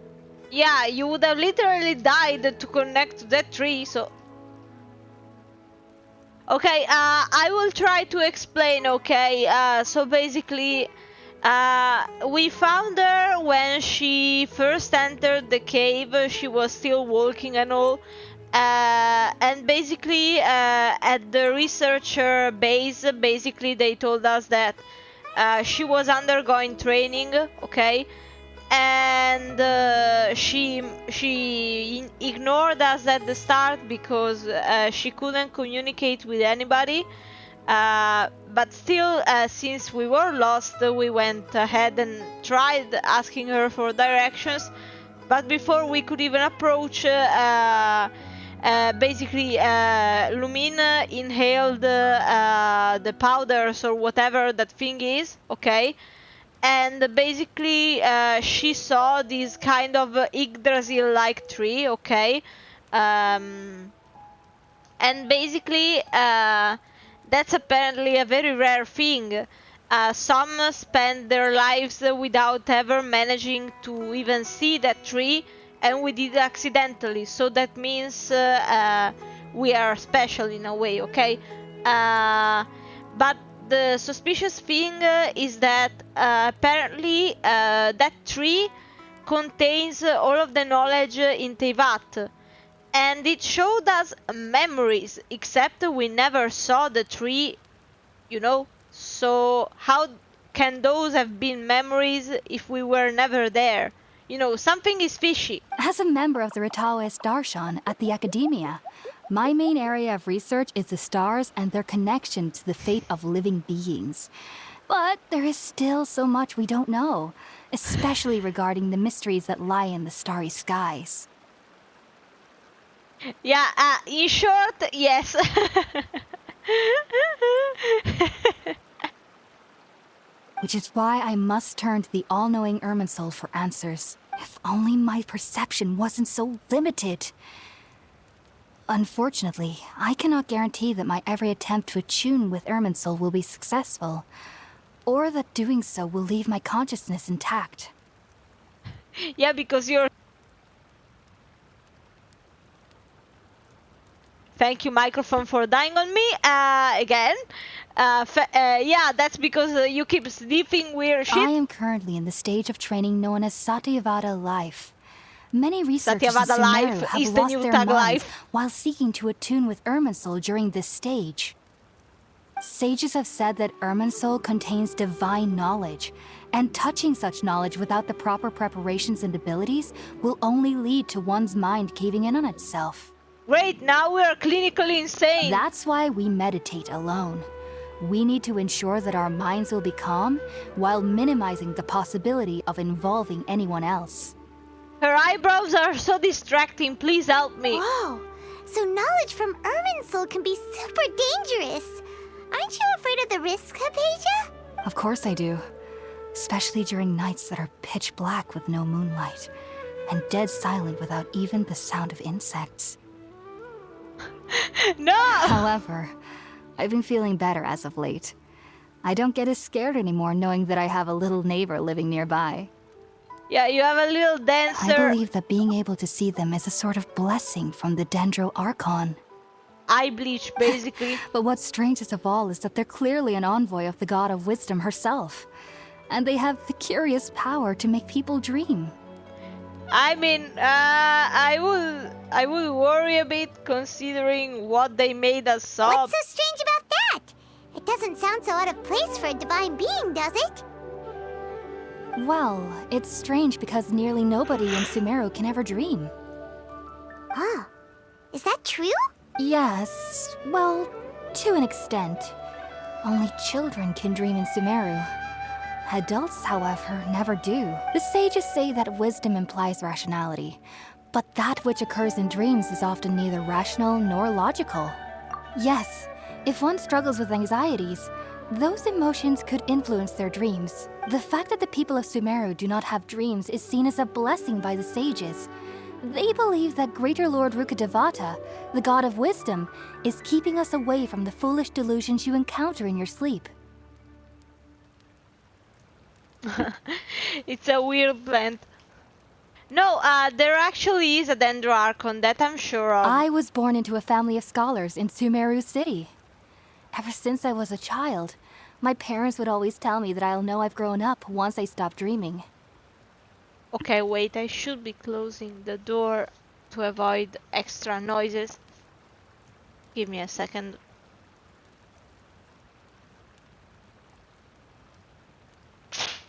Yeah, you would have literally died to connect to that tree, so... Okay, I will try to explain, okay? So basically... we found her when she first entered the cave. She was still walking and all. And basically, at the researcher base, basically they told us that she was undergoing training, okay? And she ignored us at the start because she couldn't communicate with anybody. But still, since we were lost, we went ahead and tried asking her for directions. But before we could even approach, basically, Lumine inhaled the powders or whatever that thing is, okay? And basically, she saw this kind of Yggdrasil-like tree, okay? And basically, that's apparently a very rare thing. Some spend their lives without ever managing to even see that tree, and we did accidentally, so that means we are special in a way, okay? But the suspicious thing is that apparently that tree contains all of the knowledge in Teyvat. And it showed us memories, except we never saw the tree, you know? So how can those have been memories if we were never there? You know, something is fishy. As a member of the Ritaoist Darshan at the Academia, my main area of research is the stars and their connection to the fate of living beings. But there is still so much we don't know, especially regarding the mysteries that lie in the starry skies. Yeah, in short, yes. Which is why I must turn to the all-knowing Irminsul for answers. If only my perception wasn't so limited. Unfortunately, I cannot guarantee that my every attempt to attune with Irminsul will be successful, or that doing so will leave my consciousness intact. Yeah, because you're... Thank you, microphone, for dying on me again. Yeah, that's because you keep sniffing weird shit. I am currently in the stage of training known as Satyavada Life. Many researchers in Satyavada Sumeru Life have is the lost new their tag minds life. while seeking to attune with Irminsul during this stage. Sages have said that Irminsul contains divine knowledge, and touching such knowledge without the proper preparations and abilities will only lead to one's mind caving in on itself. Great, now we are clinically insane. That's why we meditate alone. We need to ensure that our minds will be calm while minimizing the possibility of involving anyone else. Her eyebrows are so distracting, please help me. Whoa! So knowledge from Irminsul can be super dangerous. Aren't you afraid of the risk, Hypatia? Of course I do. Especially during nights that are pitch black with no moonlight, and dead silent without even the sound of insects. No! However, I've been feeling better as of late. I don't get as scared anymore knowing that I have a little neighbor living nearby. Yeah, you have a little dancer. I believe that being able to see them is a sort of blessing from the Dendro Archon. eye bleach, basically. But what's strangest of all is that they're clearly an envoy of the god of wisdom herself. And they have the curious power to make people dream. I mean, I would worry a bit considering what they made us saw. What's so strange about that? It doesn't sound so out of place for a divine being, does it? Well, it's strange because nearly nobody in Sumeru can ever dream. Oh, is that true? Yes, well, to an extent. Only children can dream in Sumeru. Adults, however, never do. The sages say that wisdom implies rationality, but that which occurs in dreams is often neither rational nor logical. Yes, if one struggles with anxieties, those emotions could influence their dreams. The fact that the people of Sumeru do not have dreams is seen as a blessing by the sages. They believe that Greater Lord Rukkhadevata, the god of wisdom, is keeping us away from the foolish delusions you encounter in your sleep. It's a weird plant. No, there actually is a Dendroarchon, that I'm sure of. I was born into a family of scholars in Sumeru City. Ever since I was a child, my parents would always tell me that I'll know I've grown up once I stop dreaming. Okay, wait, I should be closing the door to avoid extra noises. Give me a second.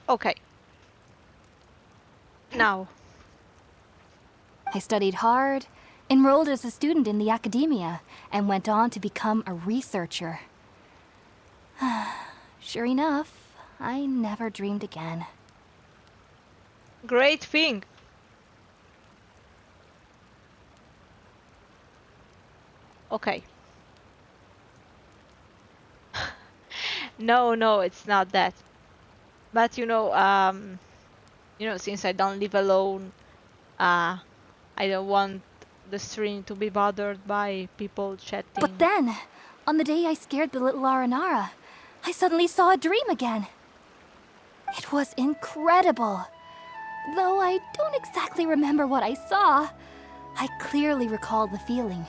Okay. Now. I studied hard, enrolled as a student in the academia, and went on to become a researcher. Sure enough, I never dreamed again. Great thing. Okay. No, it's not that. But you know, since I don't live alone, I don't want the stream to be bothered by people chatting. But then, on the day I scared the little Aranara, I suddenly saw a dream again. It was incredible. Though I don't exactly remember what I saw, I clearly recall the feeling.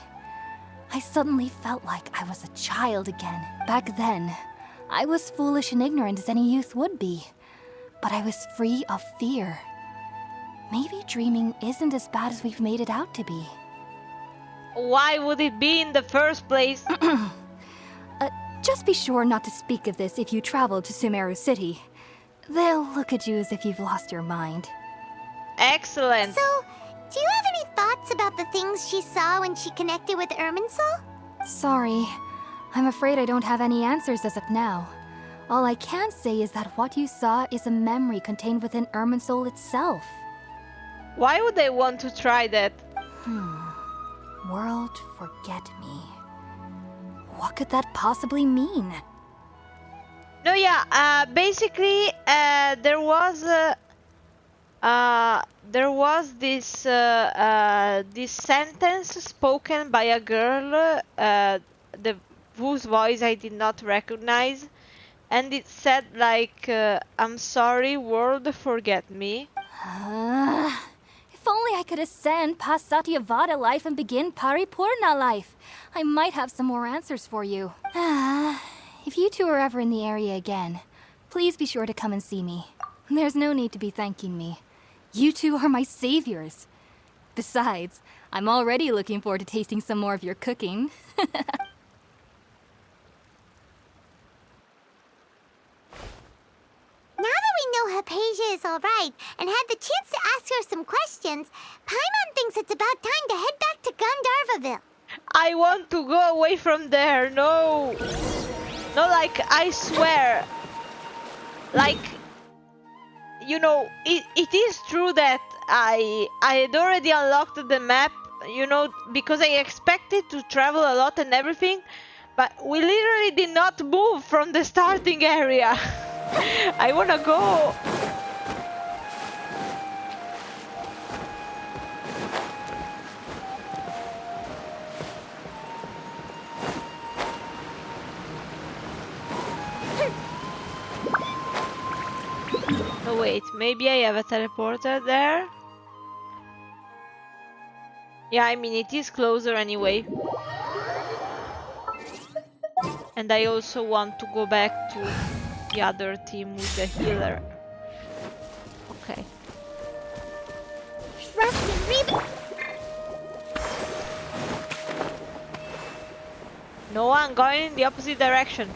I suddenly felt like I was a child again. Back then, I was foolish and ignorant as any youth would be, but I was free of fear. Maybe dreaming isn't as bad as we've made it out to be. Why would it be in the first place? Just be sure not to speak of this if you travel to Sumeru City. They'll look at you as if you've lost your mind. Excellent. So, do you have any thoughts about the things she saw when she connected with Irminsul? Sorry. I'm afraid I don't have any answers as of now. All I can say is that what you saw is a memory contained within Irminsul itself. Why would they want to try that? World forget me. What could that possibly mean? No, yeah. Basically, there was this this sentence spoken by a girl, whose voice I did not recognize, and it said like, "I'm sorry, world, forget me." If only I could ascend past Satyavada life and begin Paripurna life. I might have some more answers for you. If you two are ever in the area again, please be sure to come and see me. There's no need to be thanking me. You two are my saviors. Besides, I'm already looking forward to tasting some more of your cooking. Now that we know Hypatia is alright and had the chance to ask her some questions, Paimon thinks it's about time to head back to Gandharvaville. I want to go away from there. No, like, I swear. Like, you know, it is true that I had already unlocked the map, you know, because I expected to travel a lot and everything, but we literally did not move from the starting area. I wanna go. Oh wait, maybe I have a teleporter there? Yeah, I mean, it is closer anyway. And I also want to go back to the other team with the healer. Okay. No, I'm going in the opposite direction.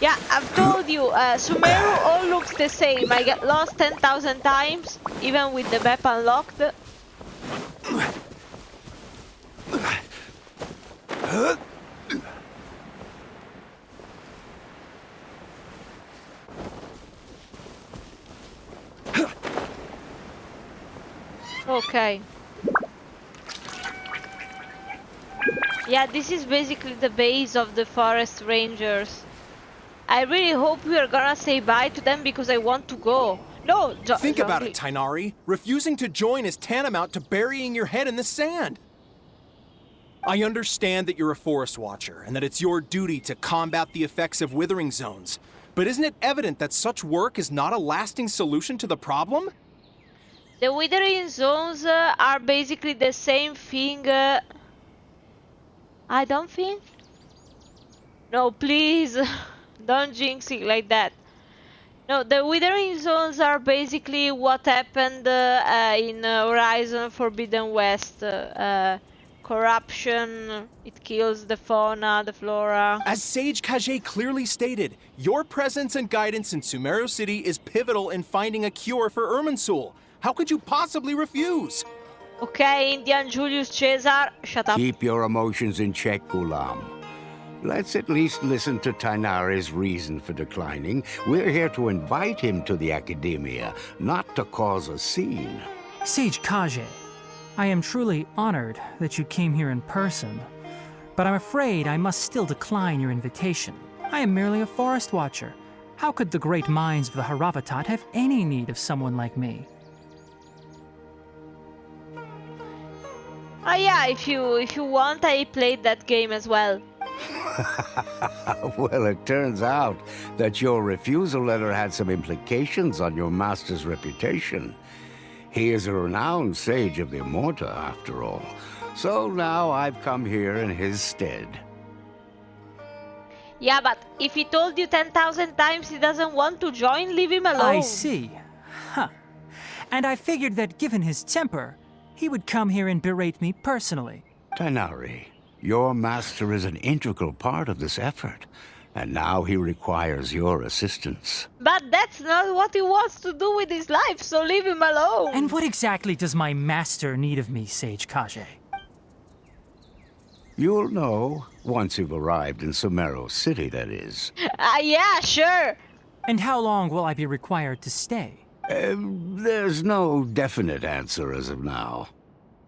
Yeah, I've told you, Sumeru all looks the same. I get lost 10,000 times, even with the map unlocked. Okay. Yeah, this is basically the base of the forest rangers. I really hope we are gonna say bye to them because I want to go. No, think about it, Tighnari. Refusing to join is tantamount to burying your head in the sand. I understand that you're a forest watcher and that it's your duty to combat the effects of withering zones. But isn't it evident that such work is not a lasting solution to the problem? The withering zones are basically the same thing. I don't think. No, please, don't jinx it like that. No, the withering zones are basically what happened in Horizon Forbidden West. Corruption, it kills the fauna, the flora. As Sage Kage clearly stated, your presence and guidance in Sumeru City is pivotal in finding a cure for Irminsul. How could you possibly refuse? Okay, Indian Julius Caesar, shut up. Keep your emotions in check, Ghulam. Let's at least listen to Tighnari's reason for declining. We're here to invite him to the Academia, not to cause a scene. Sage Kage, I am truly honored that you came here in person, but I'm afraid I must still decline your invitation. I am merely a forest watcher. How could the great minds of the Haravatat have any need of someone like me? Oh yeah, if you want, I played that game as well. Well, it turns out that your refusal letter had some implications on your master's reputation. He is a renowned sage of the Immorta, after all. So now I've come here in his stead. Yeah, but if he told you 10,000 times he doesn't want to join, leave him alone. I see. Huh. And I figured that given his temper, he would come here and berate me personally. Tighnari, your master is an integral part of this effort, and now he requires your assistance. But that's not what he wants to do with his life, so leave him alone. And what exactly does my master need of me, Sage Kage? You'll know, once you've arrived in Sumeru City, that is. Yeah, sure. And how long will I be required to stay? There's no definite answer as of now.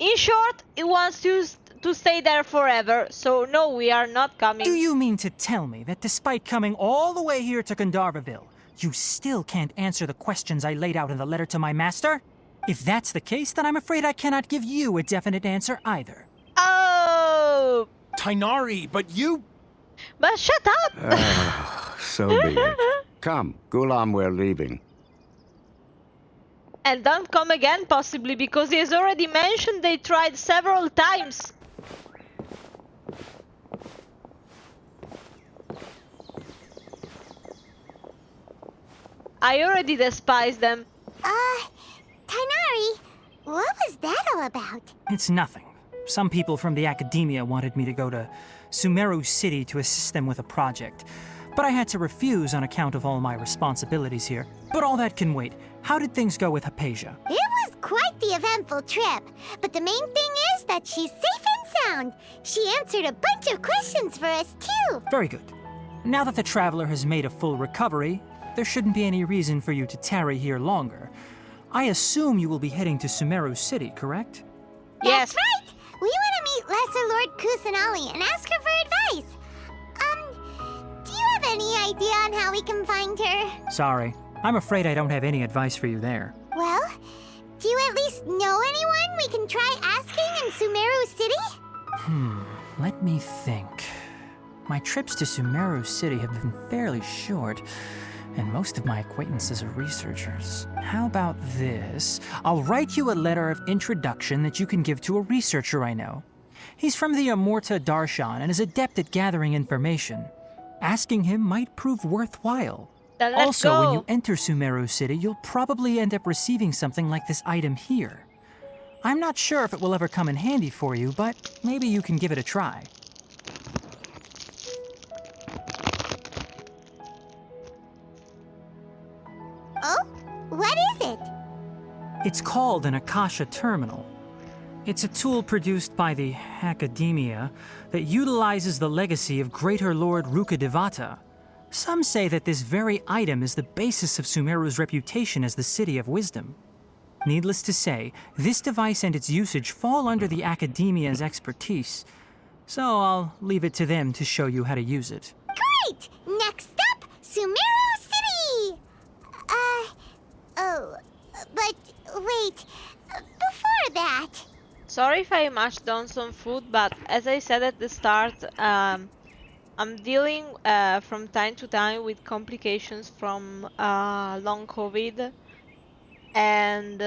In short, he wants you to stay there forever, so no, we are not coming. Do you mean to tell me that despite coming all the way here to Gandharvaville, you still can't answer the questions I laid out in the letter to my master? If that's the case, then I'm afraid I cannot give you a definite answer either. Oh! Tighnari, but you... But shut up! So be it. Come, Ghulam, we're leaving. And don't come again, possibly, because he has already mentioned they tried several times. I already despise them. Tighnari, what was that all about? It's nothing. Some people from the Academia wanted me to go to Sumeru City to assist them with a project, but I had to refuse on account of all my responsibilities here. But all that can wait. How did things go with Hypatia? It was quite the eventful trip, but the main thing is that she's safe and sound. She answered a bunch of questions for us, too. Very good. Now that the traveler has made a full recovery, there shouldn't be any reason for you to tarry here longer. I assume you will be heading to Sumeru City, correct? That's right! We want to meet Lesser Lord Kusanali and ask her for advice. Do you have any idea on how we can find her? Sorry. I'm afraid I don't have any advice for you there. Well, do you at least know anyone we can try asking in Sumeru City? Let me think. My trips to Sumeru City have been fairly short, and most of my acquaintances are researchers. How about this? I'll write you a letter of introduction that you can give to a researcher I know. He's from the Immorta Darshan and is adept at gathering information. Asking him might prove worthwhile. Then let's Also, go. when you enter Sumeru City, you'll probably end up receiving something like this item here. I'm not sure if it will ever come in handy for you, but maybe you can give it a try. Oh? What is it? It's called an Akasha Terminal. It's a tool produced by the Academia that utilizes the legacy of Greater Lord Rukkhadevata. Some say that this very item is the basis of Sumeru's reputation as the City of Wisdom. Needless to say, this device and its usage fall under the Academia's expertise, so I'll leave it to them to show you how to use it. Great! Next up, Sumeru City! But wait, before that... Sorry if I mushed on some food, but as I said at the start, I'm dealing from time to time with complications from long COVID. And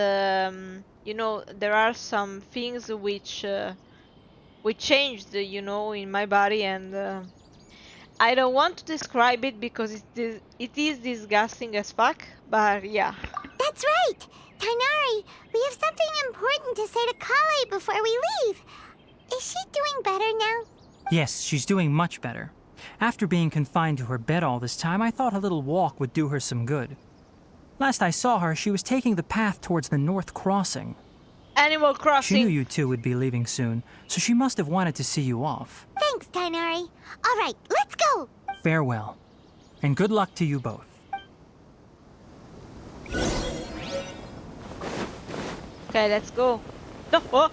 you know, there are some things which changed, you know, in my body, and I don't want to describe it because it is disgusting as fuck, but yeah. That's right! Tainari, we have something important to say to Kale before we leave. Is she doing better now? Yes, she's doing much better. After being confined to her bed all this time, I thought a little walk would do her some good. Last I saw her, she was taking the path towards the North Crossing. Animal Crossing! She knew you two would be leaving soon, so she must have wanted to see you off. Thanks, Tainari. All right, let's go! Farewell, and good luck to you both. Okay, let's go. No! Oh.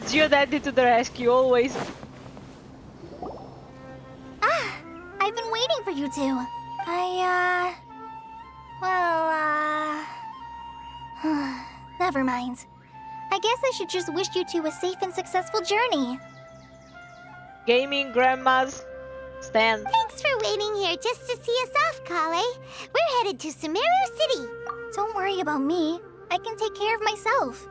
Geodaddy to the rescue, always. I've been waiting for you two. Never mind. I guess I should just wish you two a safe and successful journey. Gaming grandmas stand. Thanks for waiting here just to see us off, Kale. We're headed to Sumeru City. Don't worry about me. I can take care of myself.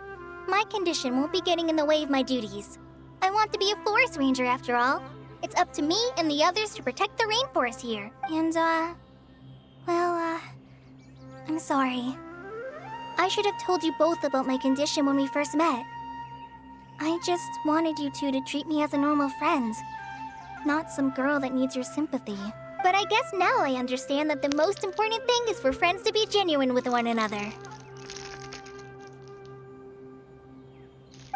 My condition won't be getting in the way of my duties. I want to be a forest ranger after all. It's up to me and the others to protect the rainforest here. And, I'm sorry. I should have told you both about my condition when we first met. I just wanted you two to treat me as a normal friend, not some girl that needs your sympathy. But I guess now I understand that the most important thing is for friends to be genuine with one another.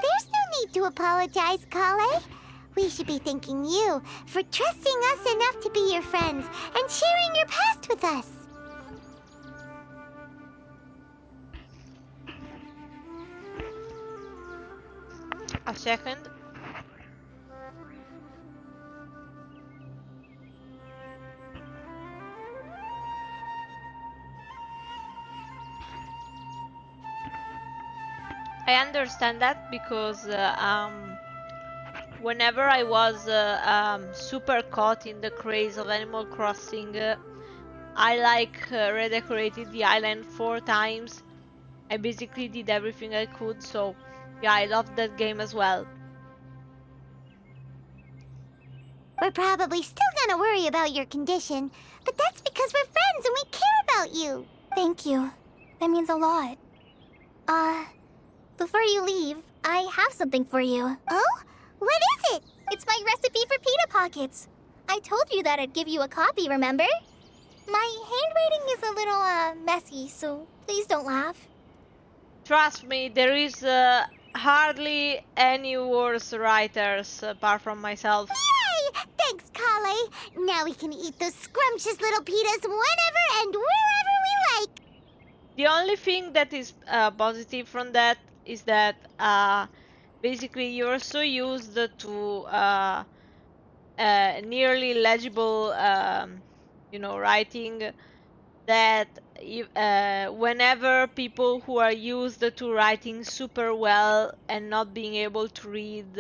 There's no need to apologize, Kale. We should be thanking you for trusting us enough to be your friends and sharing your past with us. A second. I understand that because whenever I was super caught in the craze of Animal Crossing, I redecorated the island 4 times. I basically did everything I could, so yeah, I loved that game as well. We're probably still gonna worry about your condition, but that's because we're friends and we care about you. Thank you. That means a lot. Before you leave, I have something for you. Oh? What is it? It's my recipe for pita pockets. I told you that I'd give you a copy, remember? My handwriting is a little, messy, so please don't laugh. Trust me, there is hardly any worse writers apart from myself. Yay! Thanks, Kale. Now we can eat those scrumptious little pitas whenever and wherever we like. The only thing that is positive from that is that basically you're so used to nearly legible writing that whenever people who are used to writing super well and not being able to read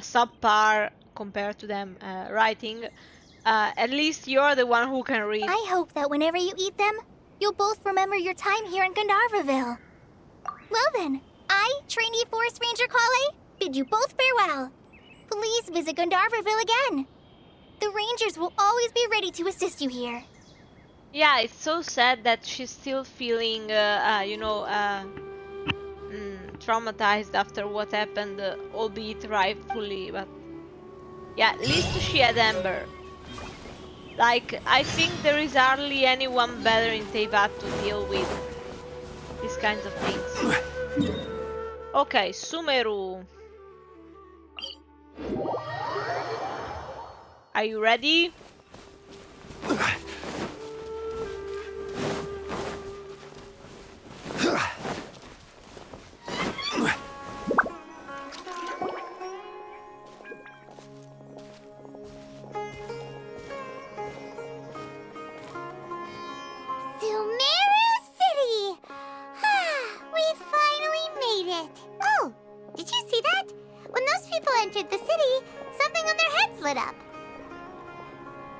subpar compared to them writing, at least you're the one who can read. I hope that whenever you eat them, you'll both remember your time here in Gandharvaville. Well then, I, trainee Forest Ranger Kale, bid you both farewell. please visit Gandharvaville again. The Rangers will always be ready to assist you here. Yeah, it's so sad that she's still feeling, traumatized after what happened, albeit rightfully, but yeah, at least she had Amber. Like, I think there is hardly anyone better in Teyvat to deal with these kinds of things. Okay, Sumeru. Are you ready?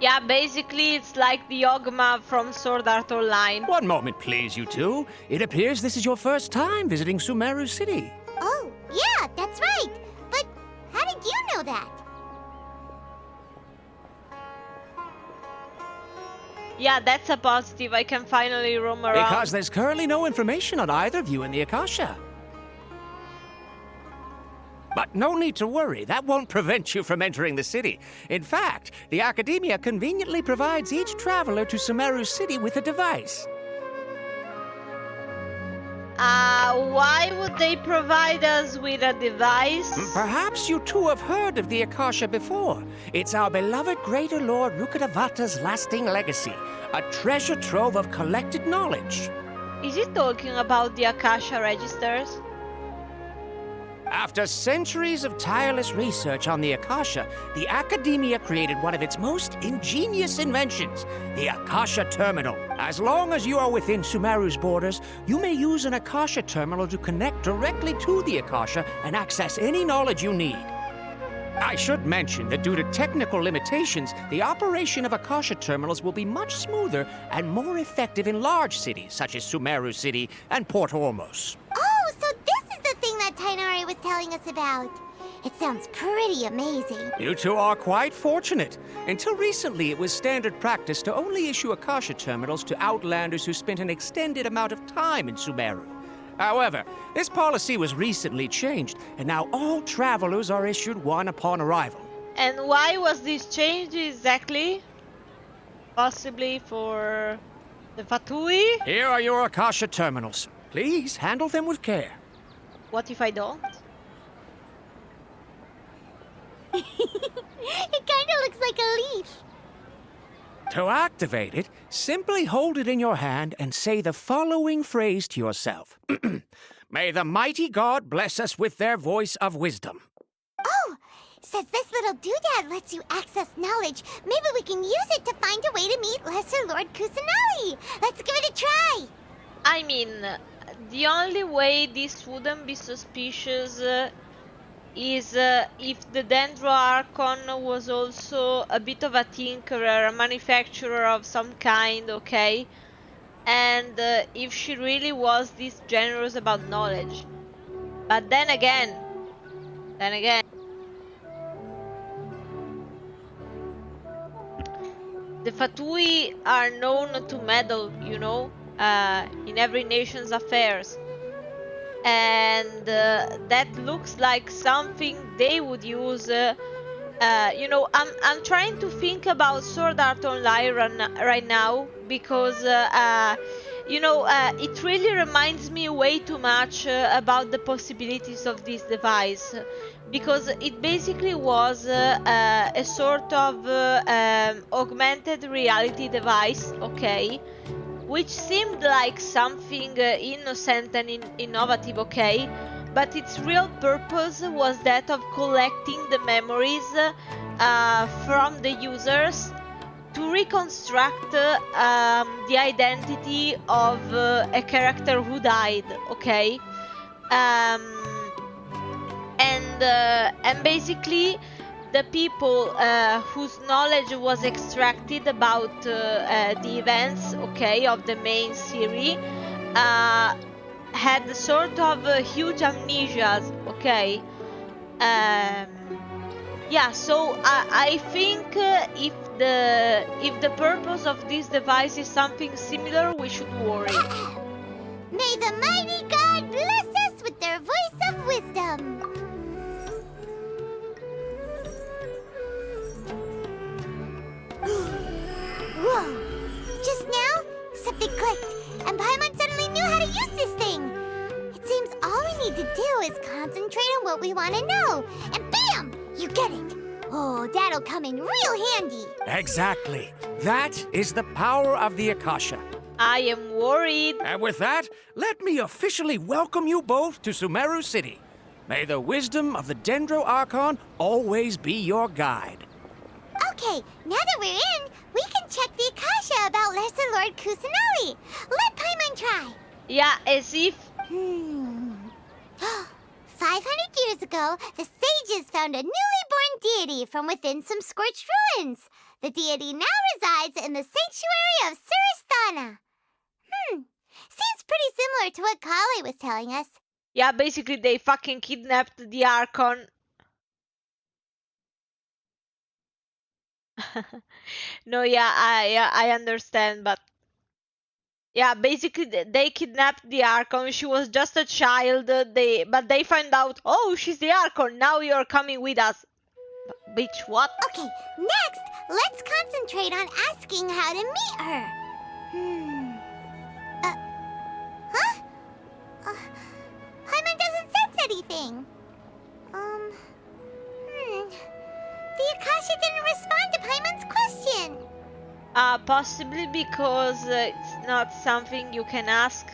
Yeah, basically it's like the Ogma from Sword Art Online. One moment, please, you two. It appears this is your first time visiting Sumeru City. Oh, yeah, that's right. But how did you know that? Yeah, that's a positive. I can finally roam around. Because there's currently no information on either of you in the Akasha. But no need to worry, that won't prevent you from entering the city. In fact, the Academia conveniently provides each traveler to Sumeru City with a device. Why would they provide us with a device? Perhaps you two have heard of the Akasha before. It's our beloved Greater Lord Rukkhadevata's lasting legacy, a treasure trove of collected knowledge. Is he talking about the Akasha registers? After centuries of tireless research on the Akasha, the Academia created one of its most ingenious inventions, the Akasha Terminal. As long as you are within Sumeru's borders, you may use an Akasha Terminal to connect directly to the Akasha and access any knowledge you need. I should mention that due to technical limitations, the operation of Akasha Terminals will be much smoother and more effective in large cities such as Sumeru City and Port Ormos. Oh, so this is the thing that Tainari was telling us about. It sounds pretty amazing. You two are quite fortunate. Until recently, it was standard practice to only issue Akasha Terminals to Outlanders who spent an extended amount of time in Sumeru. However, this policy was recently changed, and now all travelers are issued one upon arrival. And why was this changed exactly? Possibly for the Fatui? Here are your Akasha Terminals. Please handle them with care. What if I don't? It kinda looks like a leaf. To activate it, simply hold it in your hand and say the following phrase to yourself. May the mighty God bless us with their voice of wisdom. Oh, since this little doodad lets you access knowledge, maybe we can use it to find a way to meet Lesser Lord Kusanali. Let's give it a try. I mean, the only way this wouldn't be suspicious is if the Dendro Archon was also a bit of a tinkerer, a manufacturer of some kind, okay? And if she really was this generous about knowledge. But then again, the Fatui are known to meddle, you know, in every nation's affairs. And that looks like something they would use. You know, I'm trying to think about Sword Art Online right now because you know, it really reminds me way too much about the possibilities of this device, because it basically was a sort of augmented reality device, okay? Which seemed like something innocent and innovative, okay? But its real purpose was that of collecting the memories from the users to reconstruct the identity of a character who died, okay? And basically the people whose knowledge was extracted about the events, okay, of the main series had sort of huge amnesias, okay? Yeah, so I think if the purpose of this device is something similar, we should worry. May the mighty God bless us with their voice of wisdom. Whoa! Just now, something clicked, and Paimon suddenly knew how to use this thing. It seems all we need to do is concentrate on what we want to know, and bam! You get it. Oh, that'll come in real handy. Exactly. That is the power of the Akasha. I am worried. And with that, let me officially welcome you both to Sumeru City. May the wisdom of the Dendro Archon always be your guide. Okay, now that we're in, we can check the Akasha about Lesser Lord Kusanali. Let Paimon try. Yeah, as if... 500 years ago, the sages found a newly born deity from within some scorched ruins. The deity now resides in the sanctuary of Suristana. Seems pretty similar to what Kali was telling us. Yeah, basically they fucking kidnapped the Archon. No, yeah, I understand, but yeah, basically they kidnapped the Archon. She was just a child. But they find out, oh, she's the Archon. Now you're coming with us. Bitch, what? Okay, next, let's concentrate on asking how to meet her. Huh? Paimon doesn't sense anything. The Akasha didn't respond to Paimon's question. Possibly because it's not something you can ask.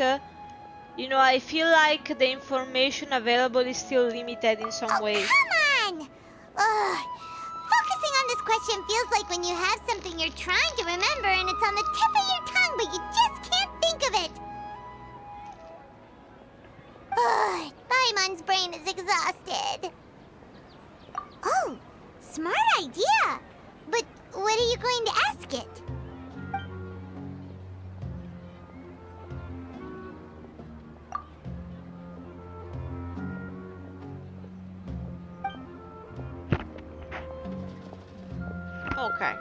You know, I feel like the information available is still limited in some way. Come on! Focusing on this question feels like when you have something you're trying to remember and it's on the tip of your tongue, but you just can't think of it. Paimon's brain is exhausted. Oh, smart idea. But what are you going to ask it? Okay.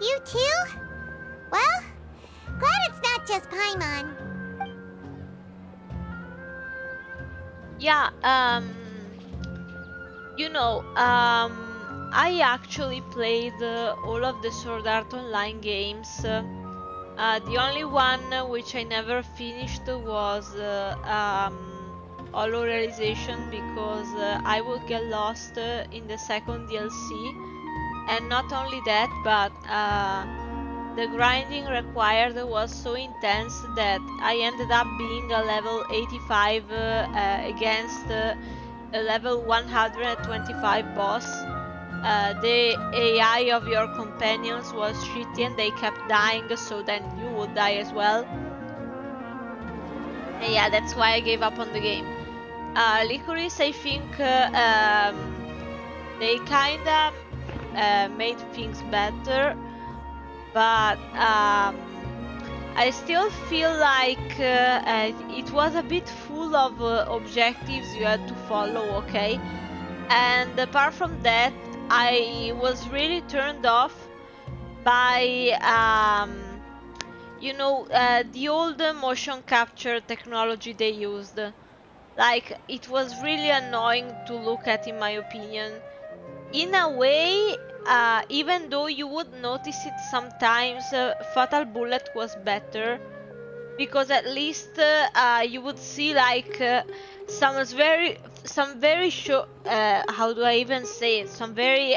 You too? Well, glad it's not just Paimon. Yeah, you know, I actually played all of the Sword Art Online games. The only one which I never finished was Hollow Realization, because I would get lost in the second DLC. And not only that, but the grinding required was so intense that I ended up being a level 85 against a level 125 boss. The AI of your companions was shitty and they kept dying, so then you would die as well. And yeah, that's why I gave up on the game. Licorice, I think they kinda made things better, but I still feel like it was a bit full of objectives you had to follow, okay? And apart from that, I was really turned off by you know, the old motion capture technology they used. Like, it was really annoying to look at, in my opinion. In a way, even though you would notice it sometimes, Fatal Bullet was better, because at least you would see like some very how do I even say it? Some very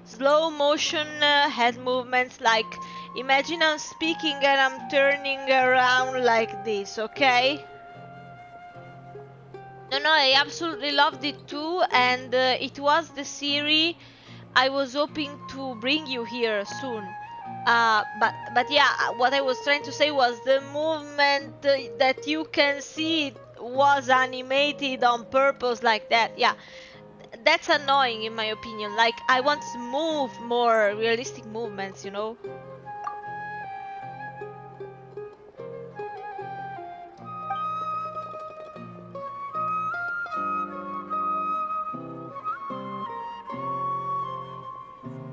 slow motion head movements. Like, imagine I'm speaking and I'm turning around like this, okay? No, I absolutely loved it too, and it was the series I was hoping to bring you here soon. But yeah, what I was trying to say was the movement that you can see was animated on purpose like that. Yeah, that's annoying in my opinion. Like, I want smooth, more realistic movements, you know?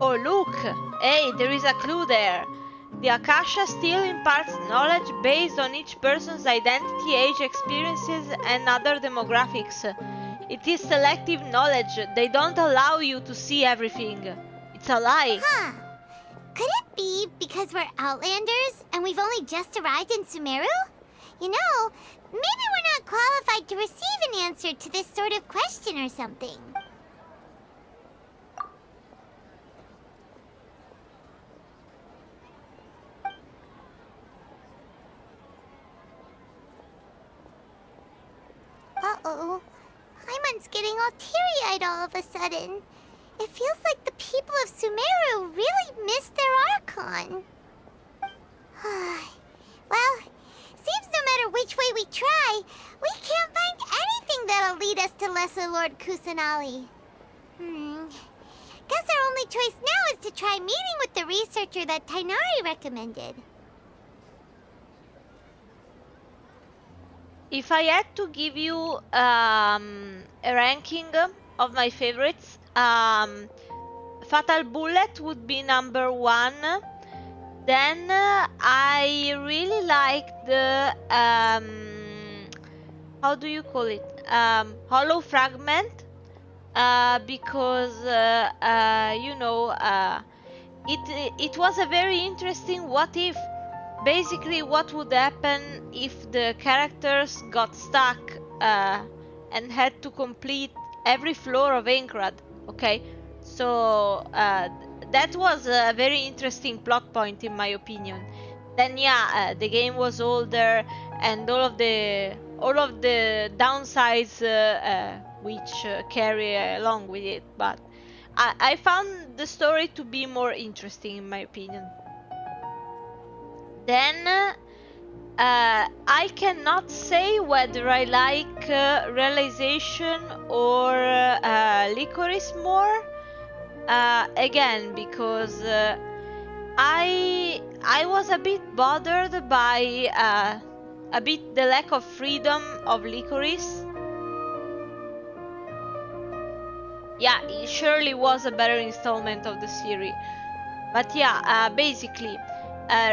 Oh, look! Hey, there is a clue there. The Akasha still imparts knowledge based on each person's identity, age, experiences, and other demographics. It is selective knowledge. They don't allow you to see everything. It's a lie. Huh. Could it be because we're Outlanders and we've only just arrived in Sumeru? You know, maybe we're not qualified to receive an answer to this sort of question or something. Uh-oh. Paimon's getting all teary-eyed all of a sudden. It feels like the people of Sumeru really missed their Archon. Well, seems no matter which way we try, we can't find anything that'll lead us to Lesser Lord Kusanali. Guess our only choice now is to try meeting with the researcher that Tainari recommended. If I had to give you a ranking of my favorites, Fatal Bullet would be number 1. Then I really like the how do you call it? Hollow Fragment, because you know, it was a very interesting what if. Basically, what would happen if the characters got stuck and had to complete every floor of Aincrad, okay? So that was a very interesting plot point in my opinion. Then yeah, the game was older and all of the downsides which carry along with it, but I found the story to be more interesting in my opinion. Then I cannot say whether I like Realization or Licorice more. Again, because I was a bit bothered by a bit the lack of freedom of Licorice. Yeah, it surely was a better installment of the series. But yeah, basically,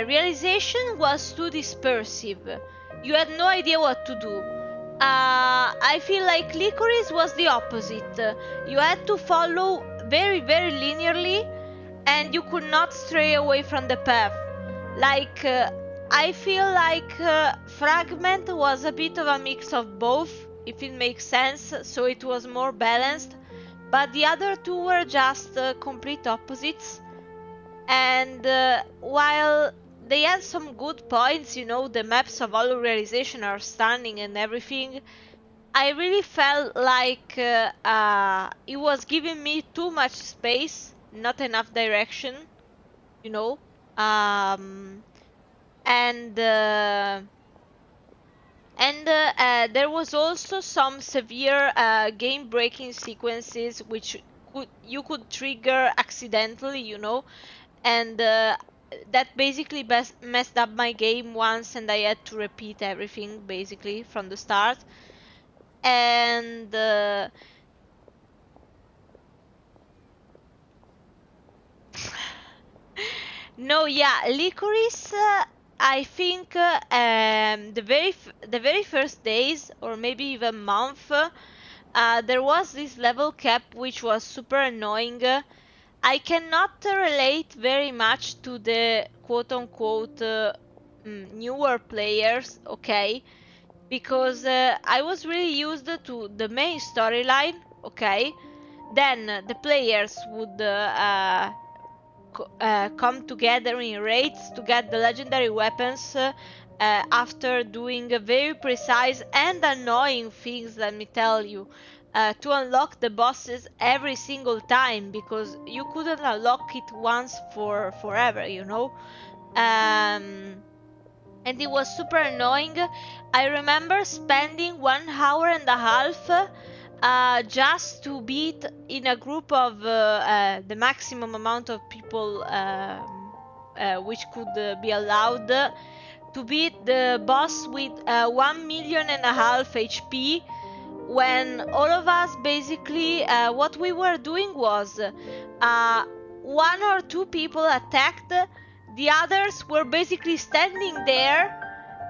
Realization was too dispersive. You had no idea what to do. I feel like Licorice was the opposite. You had to follow very, very linearly, and you could not stray away from the path. Like, I feel like Fragment was a bit of a mix of both, if it makes sense, so it was more balanced. But the other two were just complete opposites. And while they had some good points, you know, the maps of Hollow Realization are stunning and everything, I really felt like it was giving me too much space, not enough direction, you know. There was also some severe game-breaking sequences which you could trigger accidentally, you know, and that basically messed up my game once, and I had to repeat everything basically from the start. And no, yeah, Licorice. I think the very first days, or maybe even month, there was this level cap which was super annoying. I cannot relate very much to the quote-unquote newer players, okay? Because I was really used to the main storyline, okay? Then the players would come together in raids to get the legendary weapons after doing very precise and annoying things, let me tell you, to unlock the bosses every single time, because you couldn't unlock it once for forever, you know. And it was super annoying. I remember spending 1 hour and a half just to beat in a group of the maximum amount of people which could be allowed, to beat the boss with 1.5 million HP, when all of us basically what we were doing was one or two people attacked, the others were basically standing there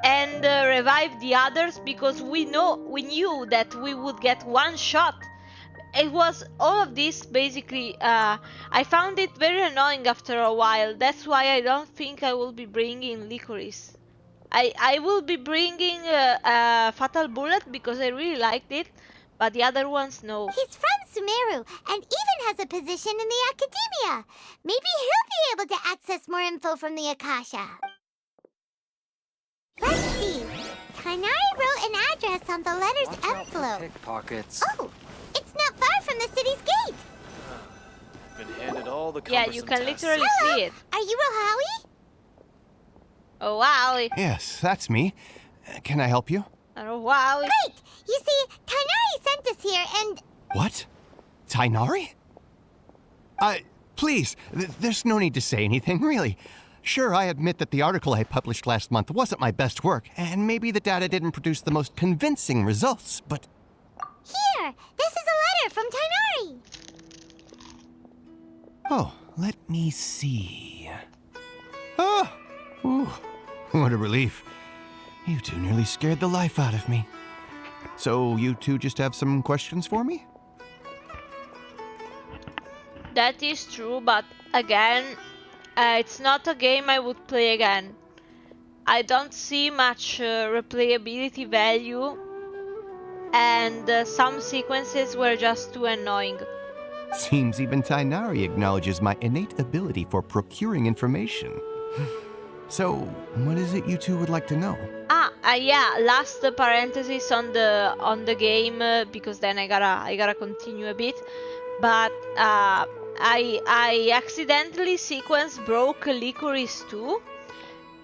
and revived the others because we knew that we would get one shot. It was all of this basically. I found it very annoying after a while. That's why I don't think I will be bringing Licorice. I will be bringing Fatal Bullet because I really liked it, but the other ones, no. He's from Sumeru and even has a position in the academia. Maybe he'll be able to access more info from the Akasha. Let's see. Tainari wrote an address on the letter's envelope. Pickpockets. Oh, it's not far from the city's gate. Been handed all the Yeah, you can literally see it. Are you Rohawi? Oh, wow. Yes, that's me. Can I help you? Oh, wow. Great! You see, Tainari sent us here and... What? Tainari? Please, there's no need to say anything, really. Sure, I admit that the article I published last month wasn't my best work, and maybe the data didn't produce the most convincing results, but... Here! This is a letter from Tainari! Oh, let me see... Oh! Ooh, what a relief. You two nearly scared the life out of me. So you two just have some questions for me? That is true, but again, it's not a game I would play again. I don't see much replayability value, and some sequences were just too annoying. Seems even Tainari acknowledges my innate ability for procuring information. So, what is it you two would like to know? Yeah, last parenthesis on the game, because then I gotta continue a bit. But I accidentally sequence broke Licorice 2,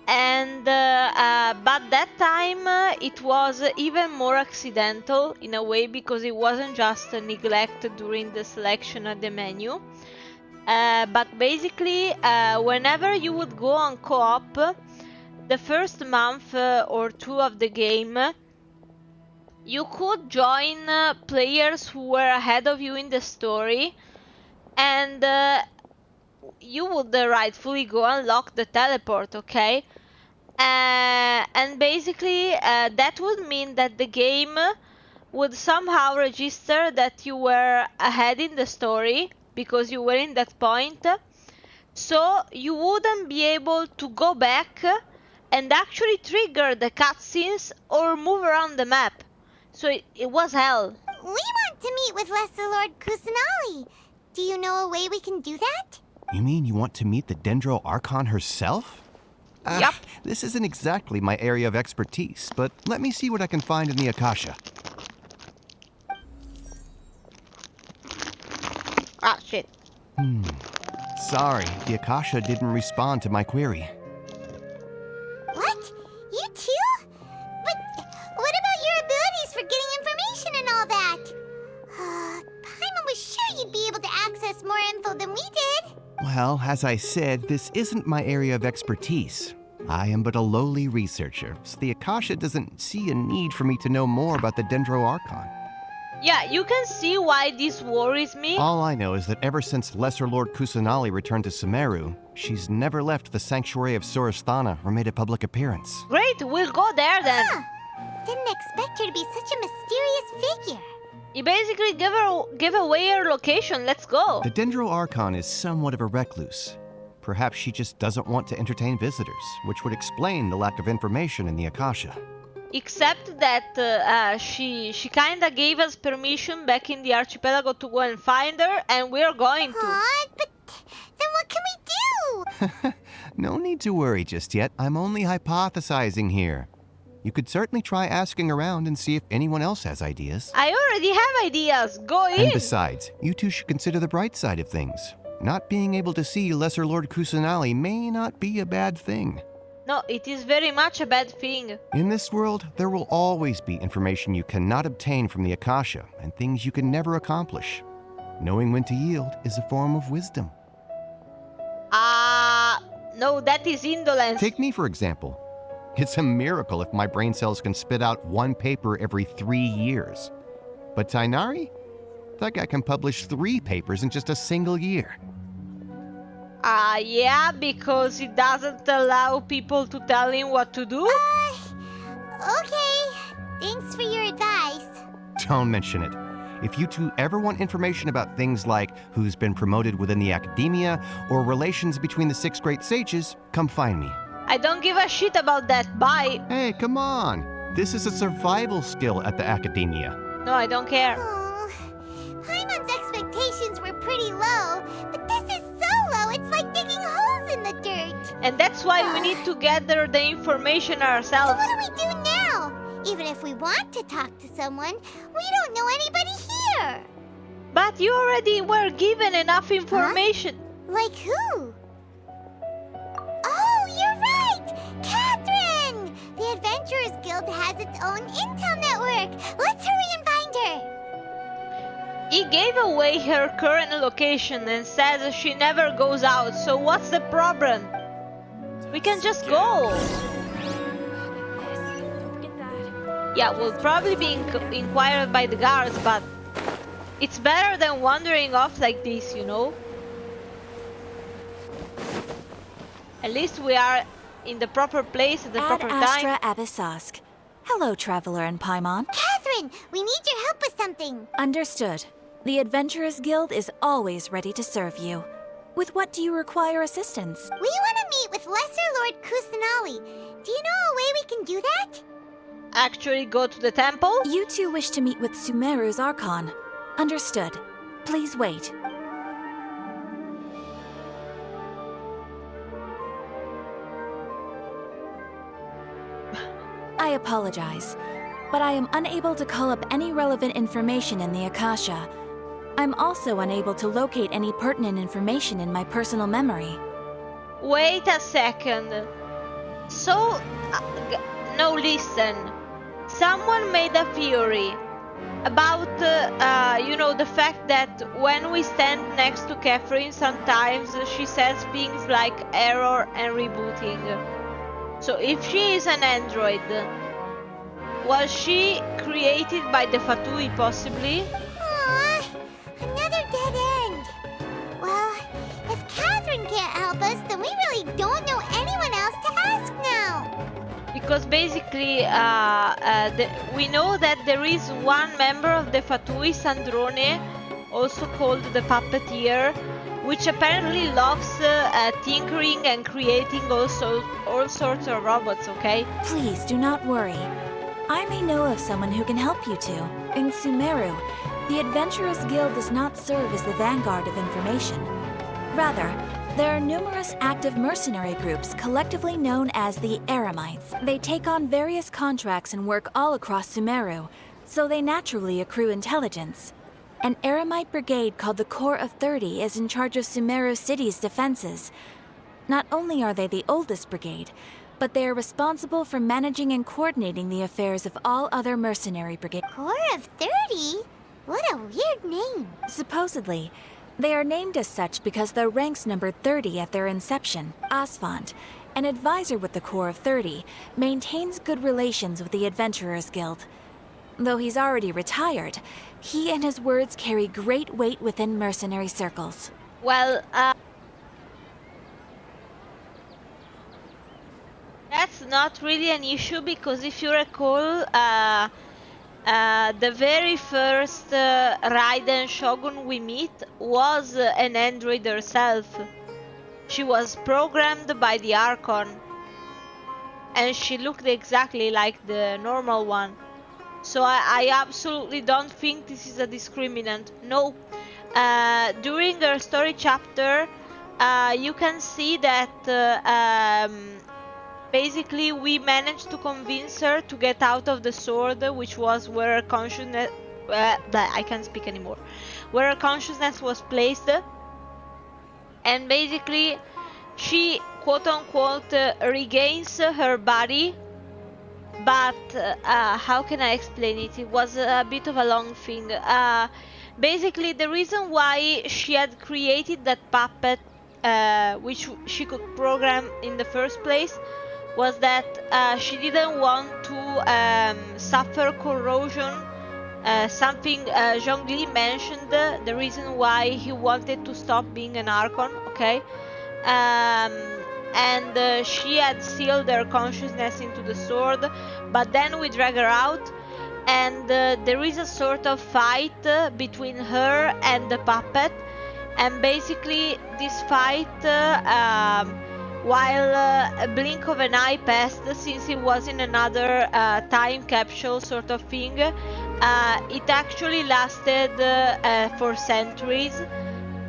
and but that time it was even more accidental in a way because it wasn't just a neglect during the selection at the menu. But basically, whenever you would go on co-op, the first month or two of the game, you could join players who were ahead of you in the story, and you would rightfully go unlock the teleport, okay? And basically, that would mean that the game would somehow register that you were ahead in the story, because you were in that point, so you wouldn't be able to go back and actually trigger the cutscenes or move around the map. So it was hell. We want to meet with Lesser Lord Kusanali. Do you know a way we can do that? You mean you want to meet the Dendro Archon herself? Yep. This isn't exactly my area of expertise, but let me see what I can find in the Akasha. Ah, shit. Sorry, the Akasha didn't respond to my query. What? You too? But what about your abilities for getting information and all that? Paimon was sure you'd be able to access more info than we did. Well, as I said, this isn't my area of expertise. I am but a lowly researcher, so the Akasha doesn't see a need for me to know more about the Dendro Archon. Yeah, you can see why this worries me. All I know is that ever since Lesser Lord Kusanali returned to Sumeru, she's never left the Sanctuary of Sorasthana or made a public appearance. Great, we'll go there then. Didn't expect her to be such a mysterious figure. You basically give away her location. Let's go. The Dendro Archon is somewhat of a recluse. Perhaps she just doesn't want to entertain visitors, which would explain the lack of information in the Akasha. Except that she kinda gave us permission back in the archipelago to go and find her, and we're going to. But then what can we do? No need to worry just yet. I'm only hypothesizing here. You could certainly try asking around and see if anyone else has ideas. I already have ideas. Go in. And besides, you two should consider the bright side of things. Not being able to see Lesser Lord Kusanali may not be a bad thing. No, it is very much a bad thing. In this world, there will always be information you cannot obtain from the Akasha and things you can never accomplish. Knowing when to yield is a form of wisdom. No, that is indolence. Take me, for example. It's a miracle if my brain cells can spit out one paper every 3 years. But Tainari? That guy can publish 3 papers in just a single year. Yeah, because it doesn't allow people to tell him what to do? Okay. Thanks for your advice. Don't mention it. If you two ever want information about things like who's been promoted within the academia or relations between the 6 great sages, come find me. I don't give a shit about that. Bye. Hey, come on. This is a survival skill at the academia. No, I don't care. Paimon's expectations were pretty low, but this is so low, it's like digging holes in the dirt. And that's why we need to gather the information ourselves. So what do we do now? Even if we want to talk to someone, we don't know anybody here. But you already were given enough information. Huh? Like who? Oh, you're right! Catherine! The Adventurers Guild has its own intel network. Let's hurry and find her. He gave away her current location and says she never goes out, so what's the problem? We can just go. Yeah, we'll probably be inquired by the guards, but it's better than wandering off like this, you know? At least we are in the proper place at the proper time. Astra Abyssosk. Hello, Traveler and Paimon. Catherine, we need your help with something. Understood. The Adventurers Guild is always ready to serve you. With what do you require assistance? We want to meet with Lesser Lord Kusanali. Do you know a way we can do that? Actually go to the temple? You two wish to meet with Sumeru's Archon. Understood. Please wait. I apologize, but I am unable to call up any relevant information in the Akasha. I'm also unable to locate any pertinent information in my personal memory. Wait a second. So, no, listen. Someone made a theory about, you know, the fact that when we stand next to Catherine, sometimes she says things like error and rebooting. So if she is an android, was she created by the Fatui possibly? Aww, another dead end. Well, if Catherine can't help us, then we really don't know anyone else to ask now. Because basically, we know that there is one member of the Fatui, Sandrone, also called the Puppeteer, which apparently loves tinkering and creating all sorts of robots, okay? Please do not worry. I may know of someone who can help you two. In Sumeru, the Adventurers Guild does not serve as the vanguard of information. Rather, there are numerous active mercenary groups collectively known as the Eremites. They take on various contracts and work all across Sumeru, so they naturally accrue intelligence. An Eremite brigade called the Corps of 30 is in charge of Sumeru City's defenses. Not only are they the oldest brigade, but they are responsible for managing and coordinating the affairs of all other mercenary brigades. Corps of 30? What a weird name. Supposedly, they are named as such because their ranks numbered 30 at their inception. Asfand, an advisor with the Corps of 30, maintains good relations with the Adventurers Guild. Though he's already retired, he and his words carry great weight within mercenary circles. Well, that's not really an issue, because if you recall, the very first Raiden Shogun we meet was an android herself. She was programmed by the Archon, and she looked exactly like the normal one. So I absolutely don't think this is a discriminant. No. During her story chapter, you can see that basically we managed to convince her to get out of the sword, which was where her consciousness... I can't speak anymore. Where her consciousness was placed. And basically she, quote-unquote, regains her body. But how can I explain it? It was a bit of a long thing. Basically, the reason why she had created that puppet, which she could program in the first place, was that she didn't want to suffer corrosion. Something Zhongli mentioned, the reason why he wanted to stop being an Archon, okay? and she had sealed her consciousness into the sword, but then we drag her out, and there is a sort of fight between her and the puppet, and basically this fight, while a blink of an eye passed, since it was in another time capsule sort of thing, it actually lasted for centuries,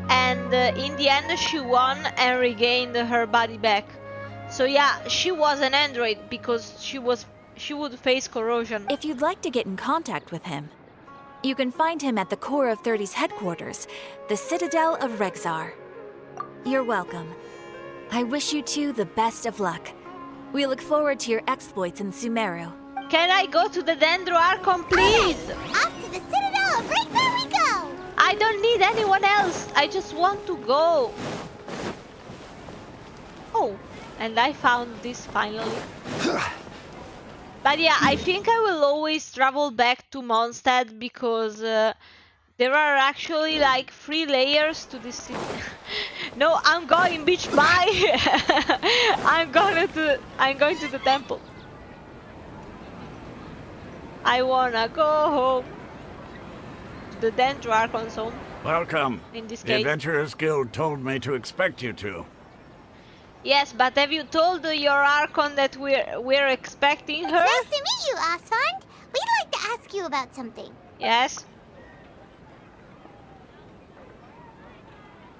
and in the end she won and regained her body back. So yeah, she was an android because she would face corrosion. If you'd like to get in contact with him, you can find him at the Core of 30's headquarters, the Citadel of Rexar. You're welcome. I wish you two the best of luck. We look forward to your exploits in Sumeru. Can I go to the Dendro Archon, please? Off to the Citadel of Rexar we go! I don't need anyone else. I just want to go. Oh, and I found this finally. But yeah, I think I will always travel back to Mondstadt because there are actually like 3 layers to this city. No, I'm going, bitch, bye! I'm going to the temple. I wanna go home. The Dendro Archon's home. Welcome. In this The case. Adventurers Guild told me to expect you to. Yes, but have you told your Archon that we're expecting her? It's nice to meet you, Osfond. We'd like to ask you about something. Yes.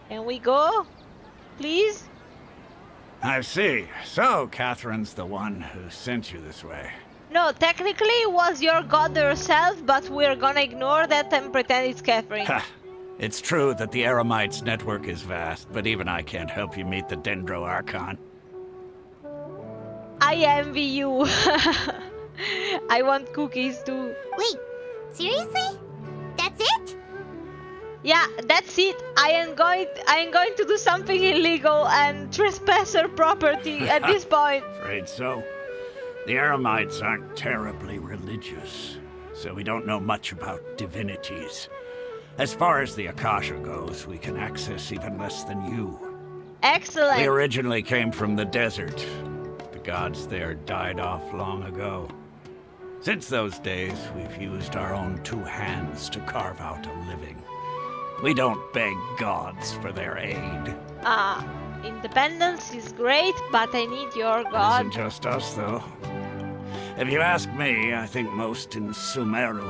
Can we go? Please? I see. So, Catherine's the one who sent you this way. No, technically it was your god herself, but we're gonna ignore that and pretend it's Catherine. Ha! It's true that the Eremites network is vast, but even I can't help you meet the Dendro Archon. I envy you. I want cookies too. Wait, seriously? That's it? Yeah, that's it. I am going to do something illegal and trespass her property at this point. Afraid so. The Eremites aren't terribly religious, so we don't know much about divinities. As far as the Akasha goes, we can access even less than you. Excellent. We originally came from the desert. The gods there died off long ago. Since those days, we've used our own 2 hands to carve out a living. We don't beg gods for their aid. Independence is great, but I need your god. It isn't just us, though. If you ask me, I think most in Sumeru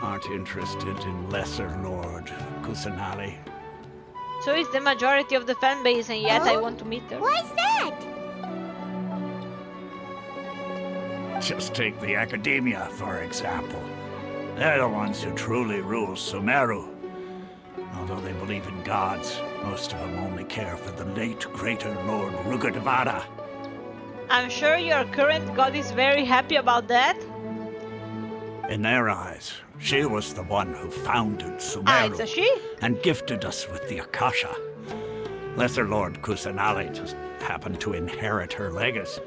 aren't interested in Lesser Lord Kusanali. So is the majority of the fan base, and yet I want to meet her. Why's that? Just take the Academia, for example. They're the ones who truly rule Sumeru. Although they believe in gods, most of them only care for the late Greater Lord Rugadavada. I'm sure your current god is very happy about that. In their eyes, she was the one who founded Sumeru it's a she? and gifted us with the Akasha. Lesser Lord Kusanali just happened to inherit her legacy.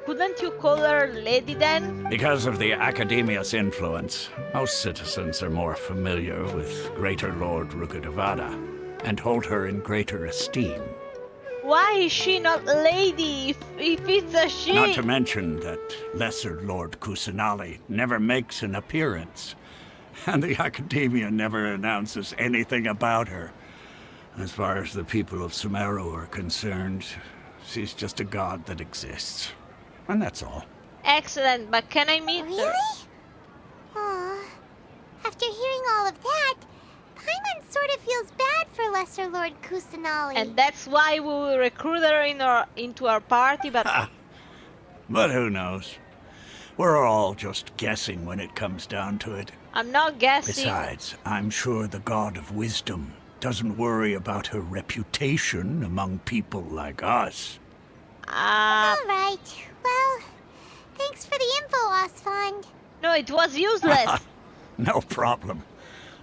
Couldn't you call her Lady then? Because of the Academia's influence, most citizens are more familiar with Greater Lord Rugadavada and hold her in greater esteem. Why is she not Lady if it's a she? Not to mention that Lesser Lord Kusanali never makes an appearance, and the Academia never announces anything about her. As far as the people of Sumeru are concerned, she's just a god that exists. And that's all. Excellent, but can I meet Really? her? Aw. After hearing all of that, Paimon sort of feels bad for Lesser Lord Kusanali. And that's why we will recruit her into our party, but... But who knows? We're all just guessing when it comes down to it. I'm not guessing. Besides, I'm sure the God of Wisdom doesn't worry about her reputation among people like us. All right. Well, thanks for the info, Osfond. No, it was useless. No problem.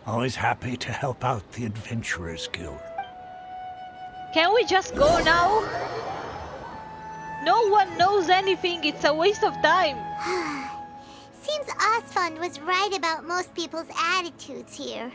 Always happy to help out the Adventurers Guild. Can we just go now? No one knows anything. It's a waste of time. Seems Osfond was right about most people's attitudes here.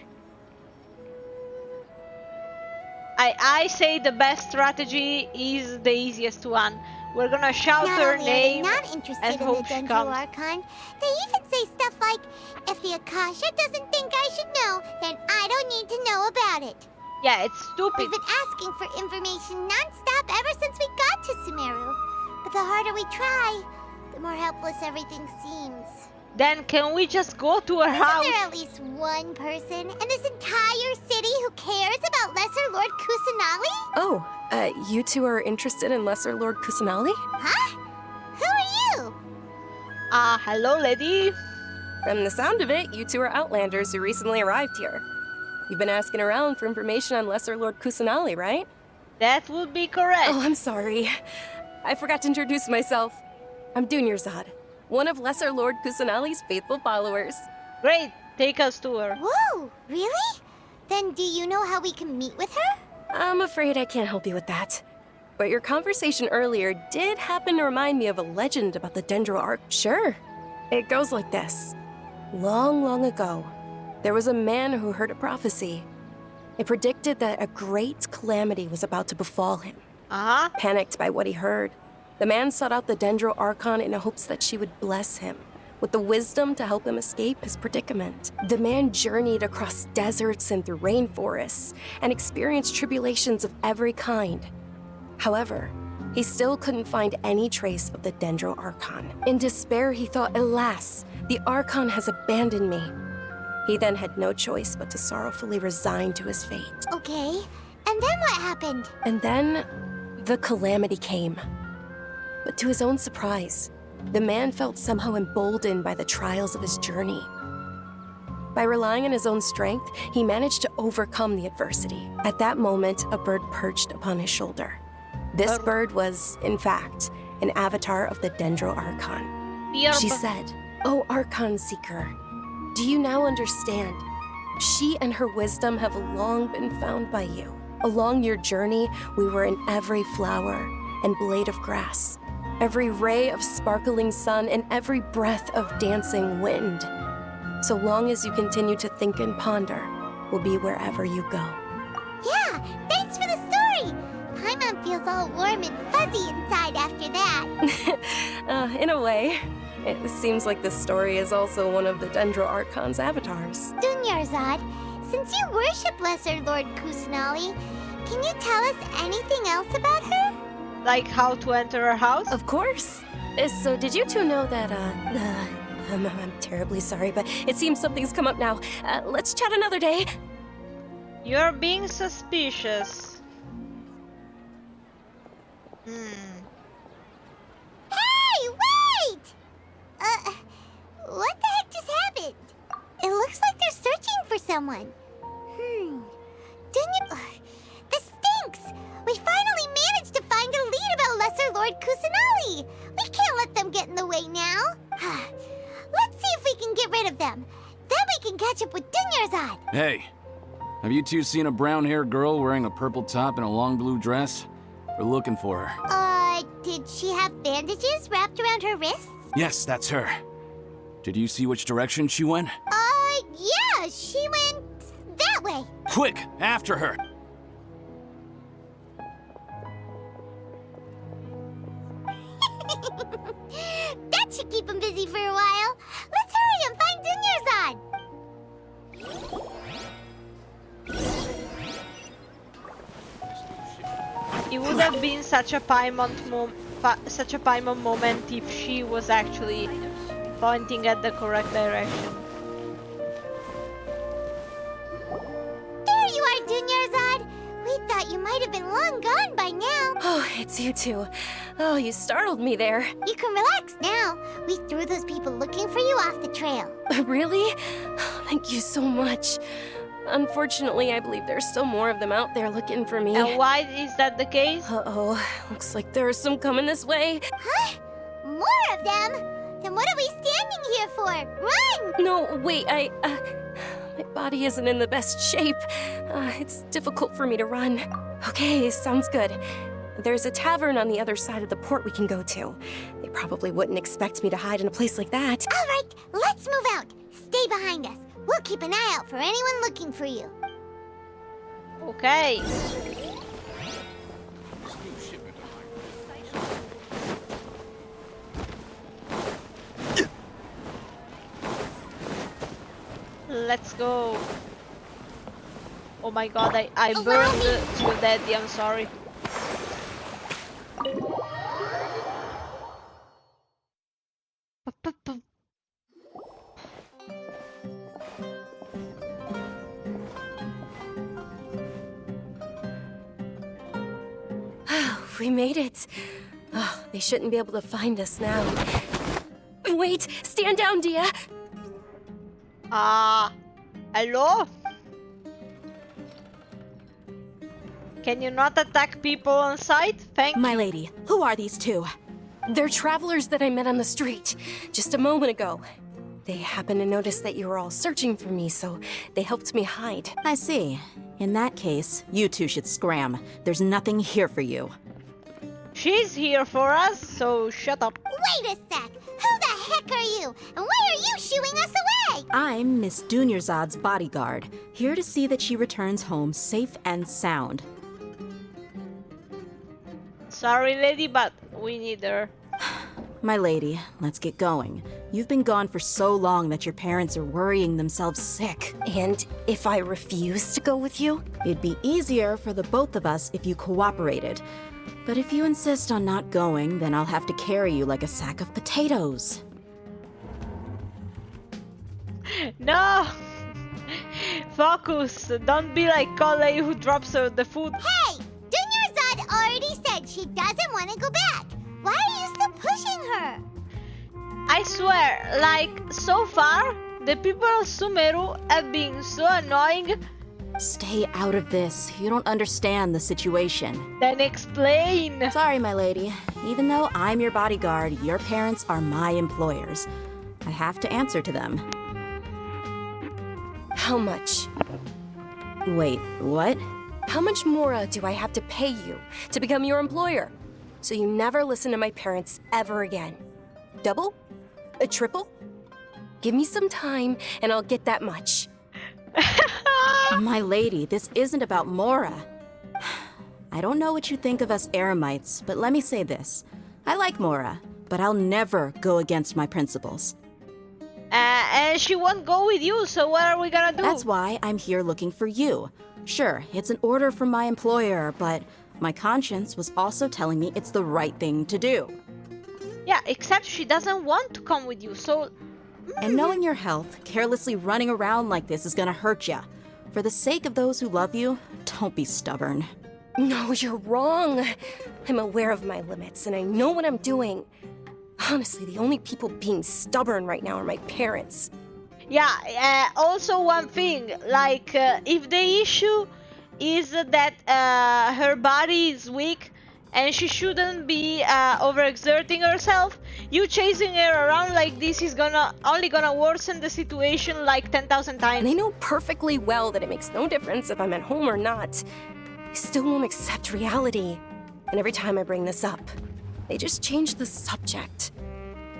I say the best strategy is the easiest one. We're gonna shout Not her only are name they not interested and in hope the she Dendro comes. Archon, they even say stuff like, if the Akasha doesn't think I should know, then I don't need to know about it. Yeah, it's stupid. We've been asking for information non-stop ever since we got to Sumeru. But the harder we try, the more helpless everything seems. Then can we just go to her house? Isn't there at least one person in this entire city who cares about Lesser Lord Kusanali? Oh, you two are interested in Lesser Lord Kusanali? Huh? Who are you? Hello, lady. From the sound of it, you two are Outlanders who recently arrived here. You've been asking around for information on Lesser Lord Kusanali, right? That would be correct. Oh, I'm sorry. I forgot to introduce myself. I'm Dunyarzad, one of Lesser Lord Kusanali's faithful followers. Great, take us to her. Whoa, really? Then do you know how we can meet with her? I'm afraid I can't help you with that. But your conversation earlier did happen to remind me of a legend about the Dendro Arc. Sure. It goes like this. Long, long ago, there was a man who heard a prophecy. It predicted that a great calamity was about to befall him. Panicked by what he heard, the man sought out the Dendro Archon in hopes that she would bless him with the wisdom to help him escape his predicament. The man journeyed across deserts and through rainforests and experienced tribulations of every kind. However, he still couldn't find any trace of the Dendro Archon. In despair, he thought, alas, the Archon has abandoned me. He then had no choice but to sorrowfully resign to his fate. Okay, and then what happened? And then, the calamity came. But to his own surprise, the man felt somehow emboldened by the trials of his journey. By relying on his own strength, he managed to overcome the adversity. At that moment, a bird perched upon his shoulder. This bird was, in fact, an avatar of the Dendro Archon. She said, "O Archon Seeker, do you now understand? She and her wisdom have long been found by you. Along your journey, we were in every flower and blade of grass, every ray of sparkling sun, and every breath of dancing wind. So long as you continue to think and ponder, we'll be wherever you go." Yeah, thanks for the story! Paimon feels all warm and fuzzy inside after that. In a way. It seems like this story is also one of the Dendro Archon's avatars. Dunyarzad, since you worship Lesser Lord Kusanali, can you tell us anything else about her? Like how to enter her house? Of course. So did you two know that, I'm terribly sorry, but it seems something's come up now. Let's chat another day. You're being suspicious. Hey, wait! What the heck just happened? It looks like they're searching for someone. This stinks! We finally managed to find a lead about Lesser Lord Kusanali! We can't let them get in the way now. Let's see if we can get rid of them. Then we can catch up with Dunyarzad. Hey, have you two seen a brown-haired girl wearing a purple top and a long blue dress? We're looking for her. Did she have bandages wrapped around her wrists? Yes, that's her. Did you see which direction she went? Yeah, she went that way. Quick, after her! That should keep him busy for a while. Let's hurry and find Dunyarzad. It would have been such a Paimon moment if she was actually pointing at the correct direction. There you are, Dunyarzad. We thought you might have been long gone by now. Oh, it's you two. Oh, you startled me there. You can relax now. We threw those people looking for you off the trail. Really? Thank you so much. Unfortunately, I believe there's still more of them out there looking for me. And why is that the case? Uh-oh. Looks like there's some coming this way. Huh? More of them? Then what are we standing here for? Run! No, wait, my body isn't in the best shape. It's difficult for me to run. Okay, sounds good. There's a tavern on the other side of the port we can go to. They probably wouldn't expect me to hide in a place like that. All right, let's move out. Stay behind us. We'll keep an eye out for anyone looking for you. Okay. let's go. Oh my god, I burned your daddy, I'm sorry. We made it. Oh, they shouldn't be able to find us now. Wait, stand down, Dia. Hello? Can you not attack people on sight? Thank you. My lady, who are these two? They're travelers that I met on the street just a moment ago. They happened to notice that you were all searching for me, so they helped me hide. I see. In that case, you two should scram. There's nothing here for you. She's here for us, so shut up. Wait a sec! Who the heck are you? And why are you shooing us away? I'm Miss Dunyarzad's bodyguard, here to see that she returns home safe and sound. Sorry, lady, but we need her. My lady, let's get going. You've been gone for so long that your parents are worrying themselves sick. And if I refuse to go with you? It'd be easier for the both of us if you cooperated. But if you insist on not going, then I'll have to carry you like a sack of potatoes. No! Focus! Don't be like Kale who drops her the food. Hey! Dunyarzad already said she doesn't want to go back. Why are you still pushing her? I swear, like, so far, the people of Sumeru have been so annoying. Stay out of this. You don't understand the situation. Then explain. Sorry, my lady. Even though I'm your bodyguard, your parents are my employers. I have to answer to them. How much? Wait, what? How much more do I have to pay you to become your employer? So you never listen to my parents ever again. Double? A triple? Give me some time and I'll get that much. My lady, this isn't about Mora. I don't know what you think of us Eremites, but let me say this. I like Mora, but I'll never go against my principles. And she won't go with you, so what are we gonna do? That's why I'm here looking for you. Sure, it's an order from my employer, but my conscience was also telling me it's the right thing to do. Yeah, except she doesn't want to come with you, so... And knowing your health, carelessly running around like this is gonna hurt ya. For the sake of those who love you, don't be stubborn. No, you're wrong. I'm aware of my limits and I know what I'm doing. Honestly, the only people being stubborn right now are my parents. Yeah, also one thing, like, if the issue is that her body is weak and she shouldn't be overexerting herself, you chasing her around like this is only gonna worsen the situation like 10,000 times. And I know perfectly well that it makes no difference if I'm at home or not. I still won't accept reality. And every time I bring this up, they just change the subject.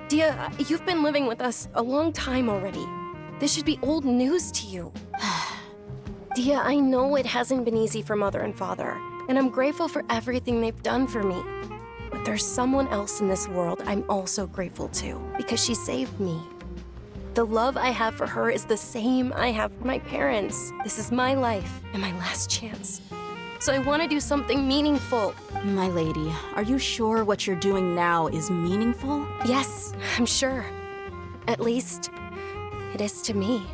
Dia, you've been living with us a long time already. This should be old news to you. Dia, I know it hasn't been easy for Mother and Father, and I'm grateful for everything they've done for me. But there's someone else in this world I'm also grateful to, because she saved me. The love I have for her is the same I have for my parents. This is my life and my last chance. So I want to do something meaningful. My lady, are you sure what you're doing now is meaningful? Yes, I'm sure. At least, it is to me.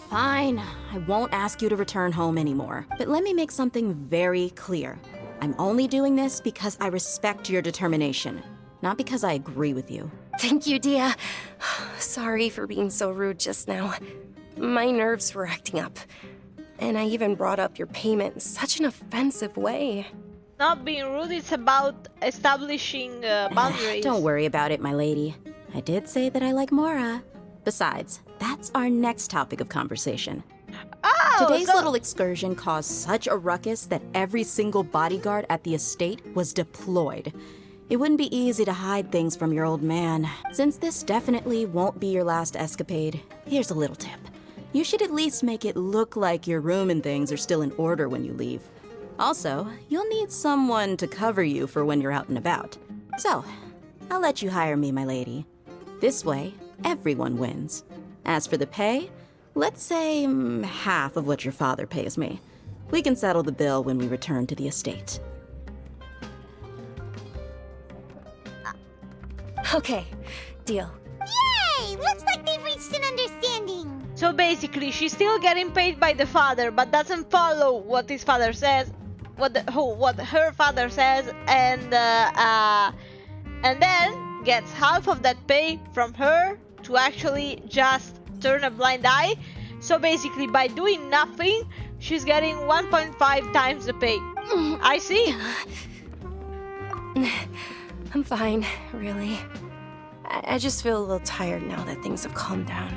Fine, I won't ask you to return home anymore. But let me make something very clear. I'm only doing this because I respect your determination, not because I agree with you. Thank you, Dia. Sorry for being so rude just now. My nerves were acting up. And I even brought up your payment in such an offensive way. Not being rude, it's about establishing boundaries. Don't worry about it, my lady. I did say that I like Mora. Besides, that's our next topic of conversation. Oh, Today's little excursion caused such a ruckus that every single bodyguard at the estate was deployed. It wouldn't be easy to hide things from your old man. Since this definitely won't be your last escapade, here's a little tip. You should at least make it look like your room and things are still in order when you leave. Also, you'll need someone to cover you for when you're out and about. So, I'll let you hire me, my lady. This way, everyone wins. As for the pay, Let's say half of what your father pays me. We can settle the bill when we return to the estate. Okay, deal. Yay! Looks like they've reached an understanding. So basically, she's still getting paid by the father, but doesn't follow what his father says, what her father says, and then gets half of that pay from her to actually just turn a blind eye. So basically, by doing nothing, she's getting 1.5 times the pay. I see. I'm fine, really. I just feel a little tired now that things have calmed down.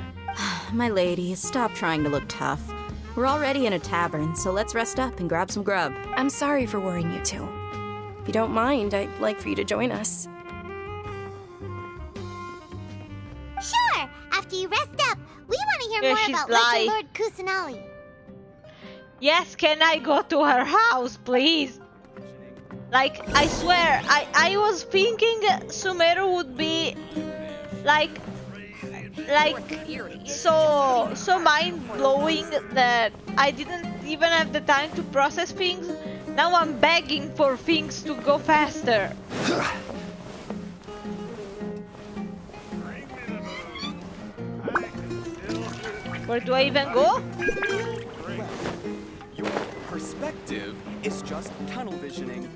My lady, stop trying to look tough. We're already in a tavern, so let's rest up and grab some grub. I'm sorry for worrying you two. If you don't mind, I'd like for you to join us. Sure! After you rest up, we want to hear more about Lesser Lord Kusanali. Yes, can I go to her house, please? Like, I swear, I was thinking Sumeru would be like so mind-blowing that I didn't even have the time to process things. Now I'm begging for things to go faster. Where do I even go? Your perspective is just tunnel visioning.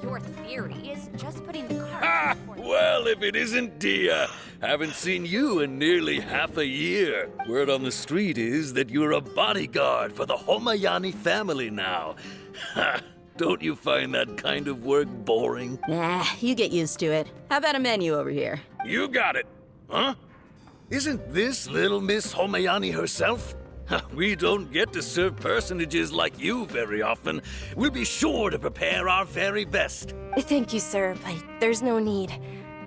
Your theory is just putting the cart Ha! before the Well, if it isn't Dia. Haven't seen you in nearly half a year. Word on the street is that you're a bodyguard for the Homayani family now. Ha! Don't you find that kind of work boring? Nah, you get used to it. How about a menu over here? You got it. Huh? Isn't this little Miss Homayani herself? We don't get to serve personages like you very often. We'll be sure to prepare our very best. Thank you, sir, but there's no need.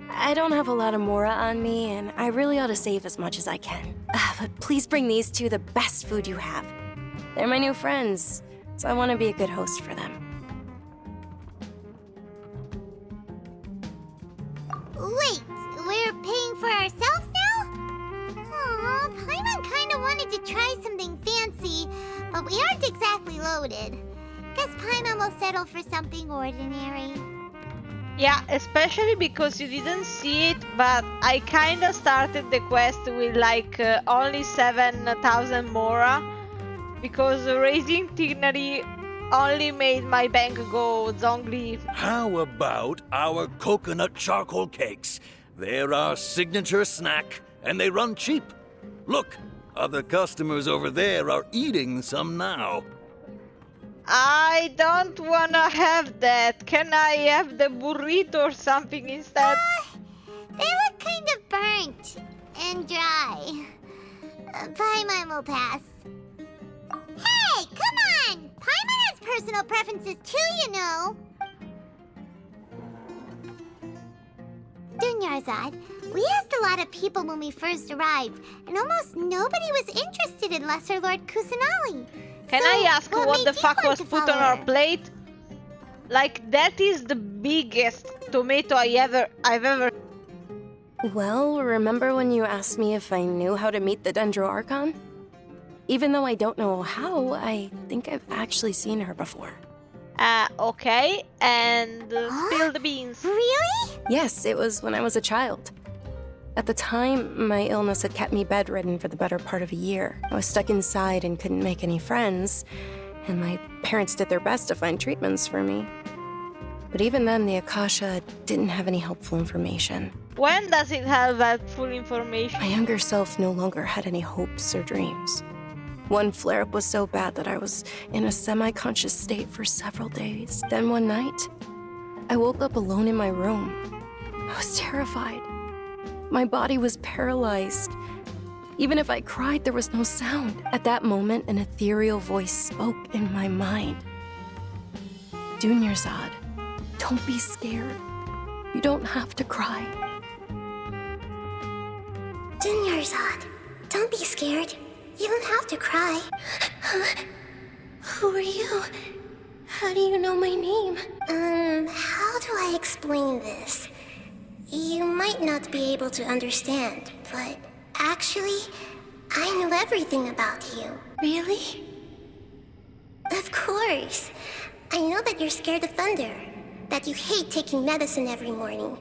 I don't have a lot of Mora on me, and I really ought to save as much as I can. But please bring these two the best food you have. They're my new friends, so I want to be a good host for them. Wait, we're paying for ourselves now? Aw, Paimon kinda wanted to try something fancy, but we aren't exactly loaded. Guess Paimon will settle for something ordinary. Yeah, especially because you didn't see it, but I kinda started the quest with like only 7,000 Mora, because raising Tignari only made my bank go zongli. How about our coconut charcoal cakes? They're our signature snack, and they run cheap. Look, other customers over there are eating some now. I don't wanna have that. Can I have the burrito or something instead? They look kind of burnt and dry. Paimon will pass. Hey, come on! Paimon has personal preferences too, you know. Dunyarzad, we asked a lot of people when we first arrived, and almost nobody was interested in Lesser Lord Kusanali. Can I ask what the fuck was put on our plate? Like, that is the biggest tomato I've ever... Well, remember when you asked me if I knew how to meet the Dendro Archon? Even though I don't know how, I think I've actually seen her before. Okay, and spill the beans. Really? Yes, it was when I was a child. At the time, my illness had kept me bedridden for the better part of a year. I was stuck inside and couldn't make any friends, and my parents did their best to find treatments for me. But even then, the Akasha didn't have any helpful information. When does it have helpful information? My younger self no longer had any hopes or dreams. One flare-up was so bad that I was in a semi-conscious state for several days. Then one night, I woke up alone in my room. I was terrified. My body was paralyzed. Even if I cried, there was no sound. At that moment, an ethereal voice spoke in my mind. Dunyarzad, don't be scared. You don't have to cry. Dunyarzad, don't be scared. You don't have to cry. Who are you? How do you know my name? How do I explain this? You might not be able to understand, but actually, I know everything about you. Really? Of course. I know that you're scared of thunder, that you hate taking medicine every morning,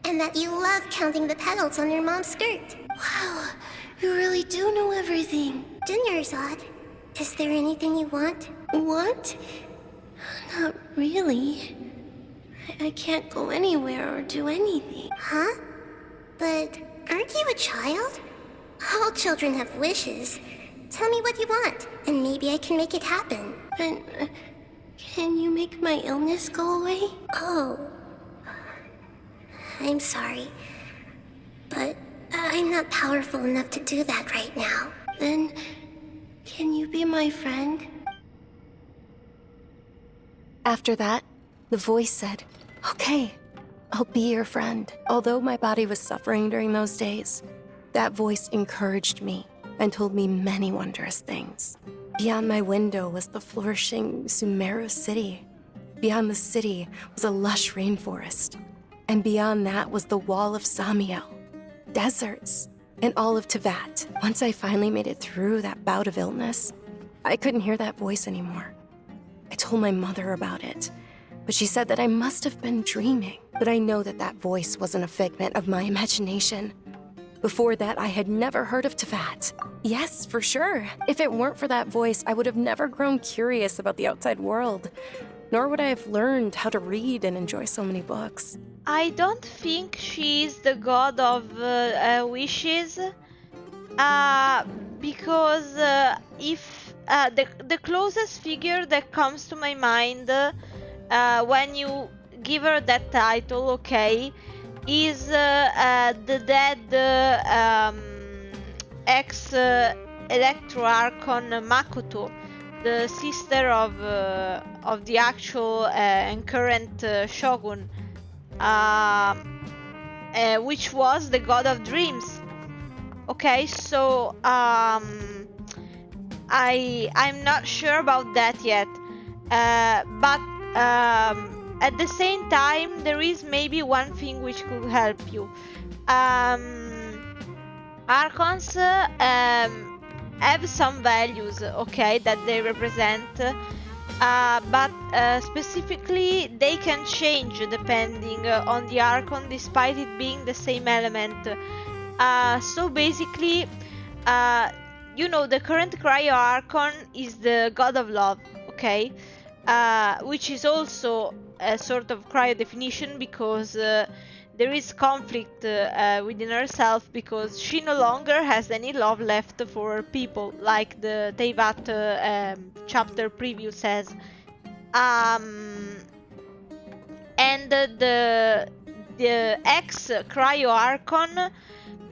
and that you love counting the petals on your mom's skirt. Wow, you really do know everything. Dinnerzad, is there anything you want? What? Not really. I can't go anywhere or do anything. Huh? But aren't you a child? All children have wishes. Tell me what you want, and maybe I can make it happen. But can you make my illness go away? Oh. I'm sorry. But I'm not powerful enough to do that right now. Then, can you be my friend? After that, the voice said, "Okay, I'll be your friend." Although my body was suffering during those days, that voice encouraged me and told me many wondrous things. Beyond my window was the flourishing Sumeru city. Beyond the city was a lush rainforest. And beyond that was the wall of Samiel, deserts, and all of Teyvat. Once I finally made it through that bout of illness, I couldn't hear that voice anymore. I told my mother about it, but she said that I must have been dreaming. But I know that that voice wasn't a figment of my imagination. Before that, I had never heard of Teyvat. Yes, for sure. If it weren't for that voice, I would have never grown curious about the outside world, nor would I have learned how to read and enjoy so many books. I don't think she is the god of wishes, because if the closest figure that comes to my mind when you give her that title, okay, is the dead ex-Electro Archon Makoto, the sister of the actual and current shogun, which was the god of dreams. Okay, so I'm not sure about that yet, but at the same time, there is maybe one thing which could help you. Archons have some values, okay, that they represent, but specifically they can change depending on the Archon, despite it being the same element. So basically, you know, the current Cryo Archon is the god of love, okay, which is also a sort of cryo definition, because there is conflict within herself, because she no longer has any love left for people, like the Teyvat chapter preview says. And the ex-Cryo Archon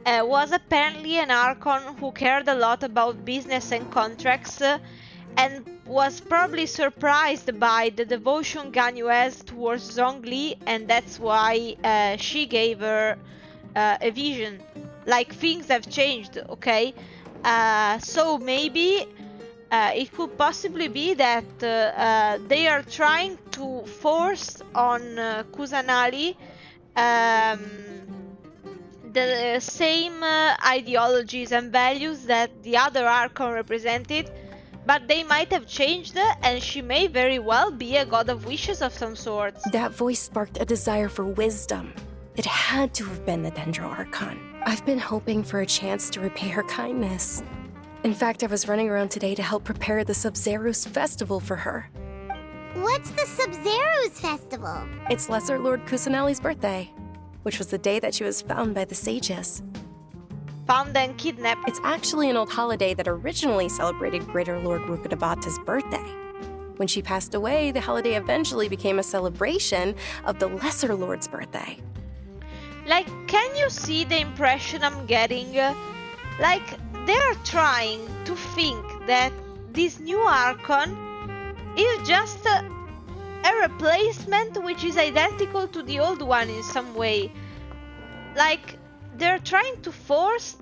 was apparently an Archon who cared a lot about business and contracts, and was probably surprised by the devotion Ganyu has towards Zhongli, and that's why she gave her a vision. Like, things have changed, okay? So maybe it could possibly be that they are trying to force on Kusanali the same ideologies and values that the other Archon represented, but they might have changed, and she may very well be a god of wishes of some sort. That voice sparked a desire for wisdom. It had to have been the Dendro Archon. I've been hoping for a chance to repay her kindness. In fact, I was running around today to help prepare the Sub-Zerus festival for her. What's the Sub-Zerus festival? It's Lesser Lord Kusanali's birthday, which was the day that she was found by the sages. Found and kidnapped. It's actually an old holiday that originally celebrated Greater Lord Rukkhadevata's birthday. When she passed away, the holiday eventually became a celebration of the Lesser Lord's birthday. Like, can you see the impression I'm getting? Like, they're trying to think that this new Archon is just a replacement which is identical to the old one in some way. Like, they're trying to force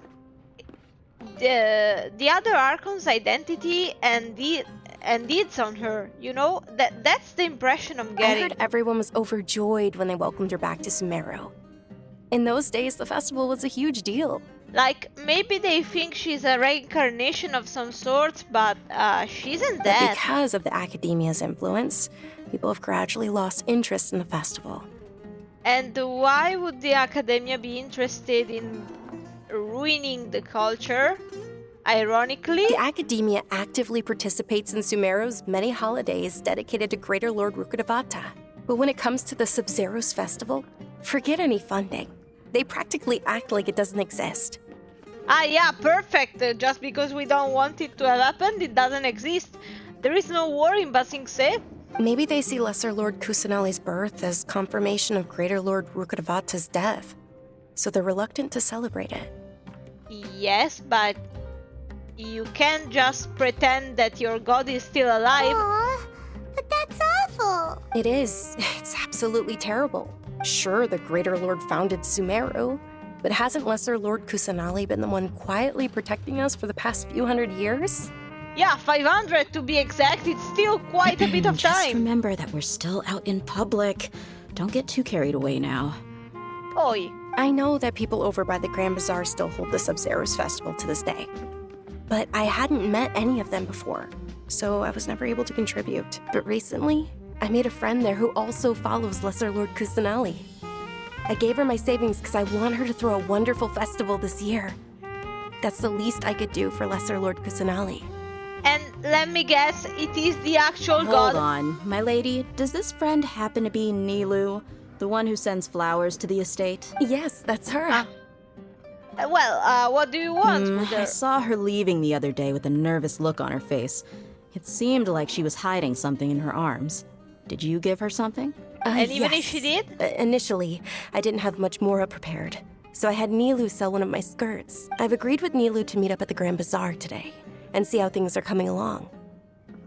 the other Archon's identity and deeds on her, you know? That's the impression I'm getting. I heard everyone was overjoyed when they welcomed her back to Sumeru. In those days, the festival was a huge deal. Like, maybe they think she's a reincarnation of some sort, but she isn't But that. because of the Academia's influence, people have gradually lost interest in the festival. And why would the Academia be interested in ruining the culture? Ironically, the Academia actively participates in Sumeru's many holidays dedicated to Greater Lord Rukkhadevata. But when it comes to the Sub-Zero's festival, forget any funding. They practically act like it doesn't exist. Ah, yeah, perfect. Just because we don't want it to have happened, it doesn't exist. There is no war in Ba Sing Se. Maybe they see Lesser Lord Kusanali's birth as confirmation of Greater Lord Rukkhadevata's death, so they're reluctant to celebrate it. Yes, but you can't just pretend that your god is still alive. Aww, but that's awful. It is. It's absolutely terrible. Sure, the Greater Lord founded Sumeru, but hasn't Lesser Lord Kusanali been the one quietly protecting us for the past few hundred years? Yeah, 500 to be exact. It's still quite a bit of time. Just remember that we're still out in public. Don't get too carried away now. Oi. I know that people over by the Grand Bazaar still hold the Sub-Zero's festival to this day. But I hadn't met any of them before, so I was never able to contribute. But recently, I made a friend there who also follows Lesser Lord Kusanali. I gave her my savings because I want her to throw a wonderful festival this year. That's the least I could do for Lesser Lord Kusanali. And let me guess, it is the actual god. Hold on, my lady. Does this friend happen to be Nilu, the one who sends flowers to the estate? Yes, that's her. What do you want? I saw her leaving the other day with a nervous look on her face. It seemed like she was hiding something in her arms. Did you give her something? And even yes. if she did? Initially, I didn't have much more prepared, so I had Nilu sell one of my skirts. I've agreed with Nilu to meet up at the Grand Bazaar today and see how things are coming along.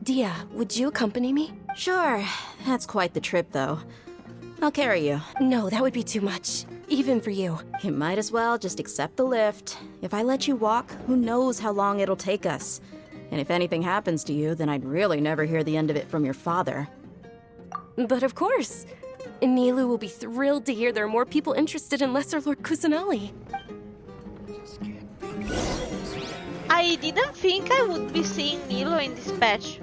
Dia, would you accompany me? Sure. That's quite the trip, though. I'll carry you. No, that would be too much. Even for you. You might as well just accept the lift. If I let you walk, who knows how long it'll take us. And if anything happens to you, then I'd really never hear the end of it from your father. But of course. Nilu will be thrilled to hear there are more people interested in Lesser Lord Kusanali. I didn't think I would be seeing Nilo in this patch.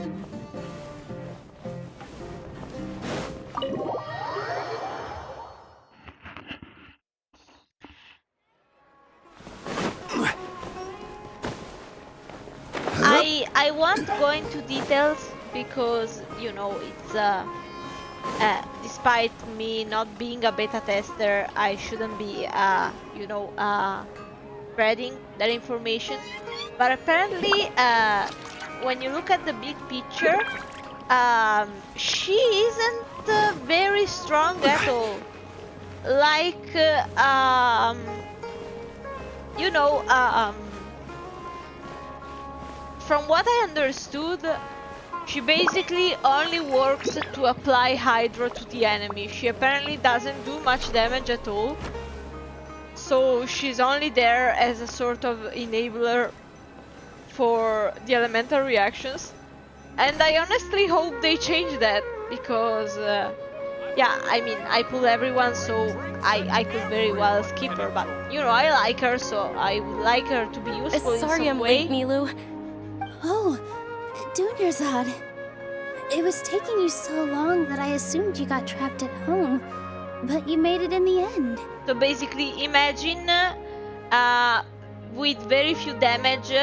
I won't go into details because, you know, it's despite me not being a beta tester, I shouldn't be spreading that information. But apparently, when you look at the big picture, she isn't very strong at all. Like, from what I understood, she basically only works to apply Hydro to the enemy. She apparently doesn't do much damage at all. So she's only there as a sort of enabler for the elemental reactions. And I honestly hope they change that, because yeah, I mean, I pull everyone, so I could very well skip her, but you know, I like her, so I would like her to be useful in some way. Sorry I'm late, Nilu. Oh, Dunyarzad. It was taking you so long that I assumed you got trapped at home, but you made it in the end. So basically, imagine with very few damage,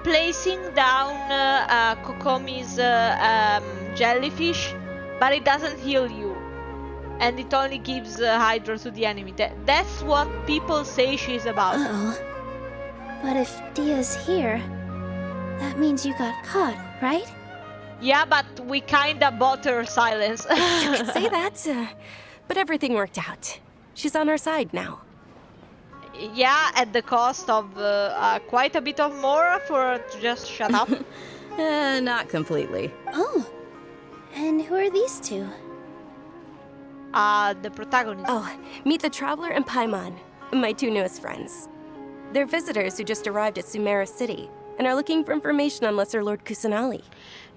placing down Kokomi's jellyfish, but it doesn't heal you, and it only gives Hydro to the enemy. That's what people say she's about. Uh-oh. But if Dia's here, that means you got caught, right? Yeah, but we kinda bought her silence. You could say that, but everything worked out. She's on our side now. Yeah, at the cost of quite a bit of more for her to just shut up. Not completely. Oh, and who are these two? The protagonists. Oh, meet the Traveler and Paimon, my two newest friends. They're visitors who just arrived at Sumeru City and are looking for information on Lesser Lord Kusanali.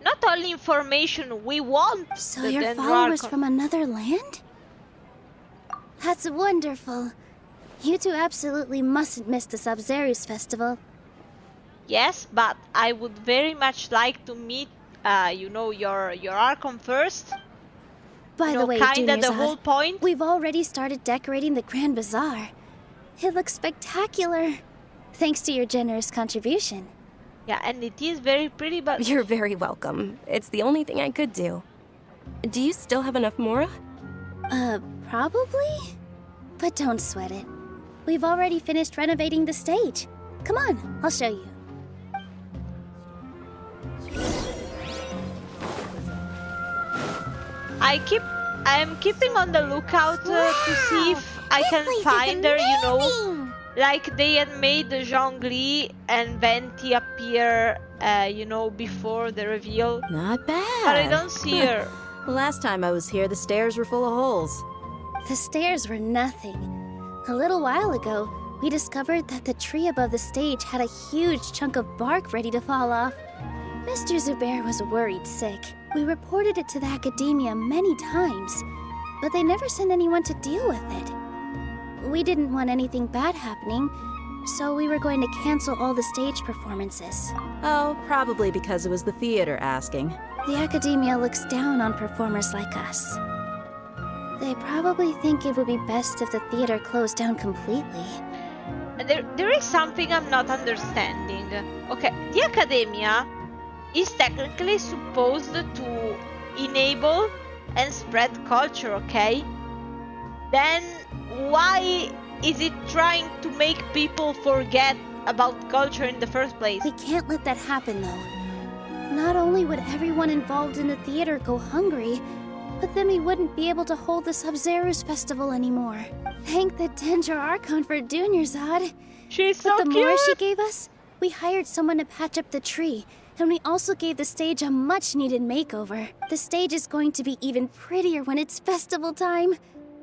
Not only information, we want. So you're followers from another land? That's wonderful. You two absolutely mustn't miss the Sub-Zero's festival. Yes, but I would very much like to meet, you know, your Archon first. By the way, kinda Junior the whole point. We've already started decorating the Grand Bazaar. It looks spectacular, thanks to your generous contribution. Yeah, and it is very pretty, but... You're very welcome. It's the only thing I could do. Do you still have enough Mora? Probably? But don't sweat it. We've already finished renovating the stage. Come on, I'll show you. I'm keeping on the lookout to see if I can find her, you know. Like they had made Zhongli and Venti appear, you know, before the reveal. Not bad. But I don't see her. Last time I was here, the stairs were full of holes. The stairs were nothing. A little while ago, we discovered that the tree above the stage had a huge chunk of bark ready to fall off. Mr. Zubair was worried sick. We reported it to the academia many times, but they never sent anyone to deal with it. We didn't want anything bad happening, so we were going to cancel all the stage performances. Oh, probably because it was the theater asking. The academia looks down on performers like us. They probably think it would be best if the theater closed down completely. There is something I'm not understanding. Okay, the academia is technically supposed to enable and spread culture, okay? Then why is it trying to make people forget about culture in the first place? We can't let that happen, though. Not only would everyone involved in the theater go hungry, but then we wouldn't be able to hold the Sub-Zero's festival anymore. Thank the Dendra Archon for Dunyarzad. She's so With the cute. Mora she gave us, we hired someone to patch up the tree, and we also gave the stage a much-needed makeover. The stage is going to be even prettier when it's festival time.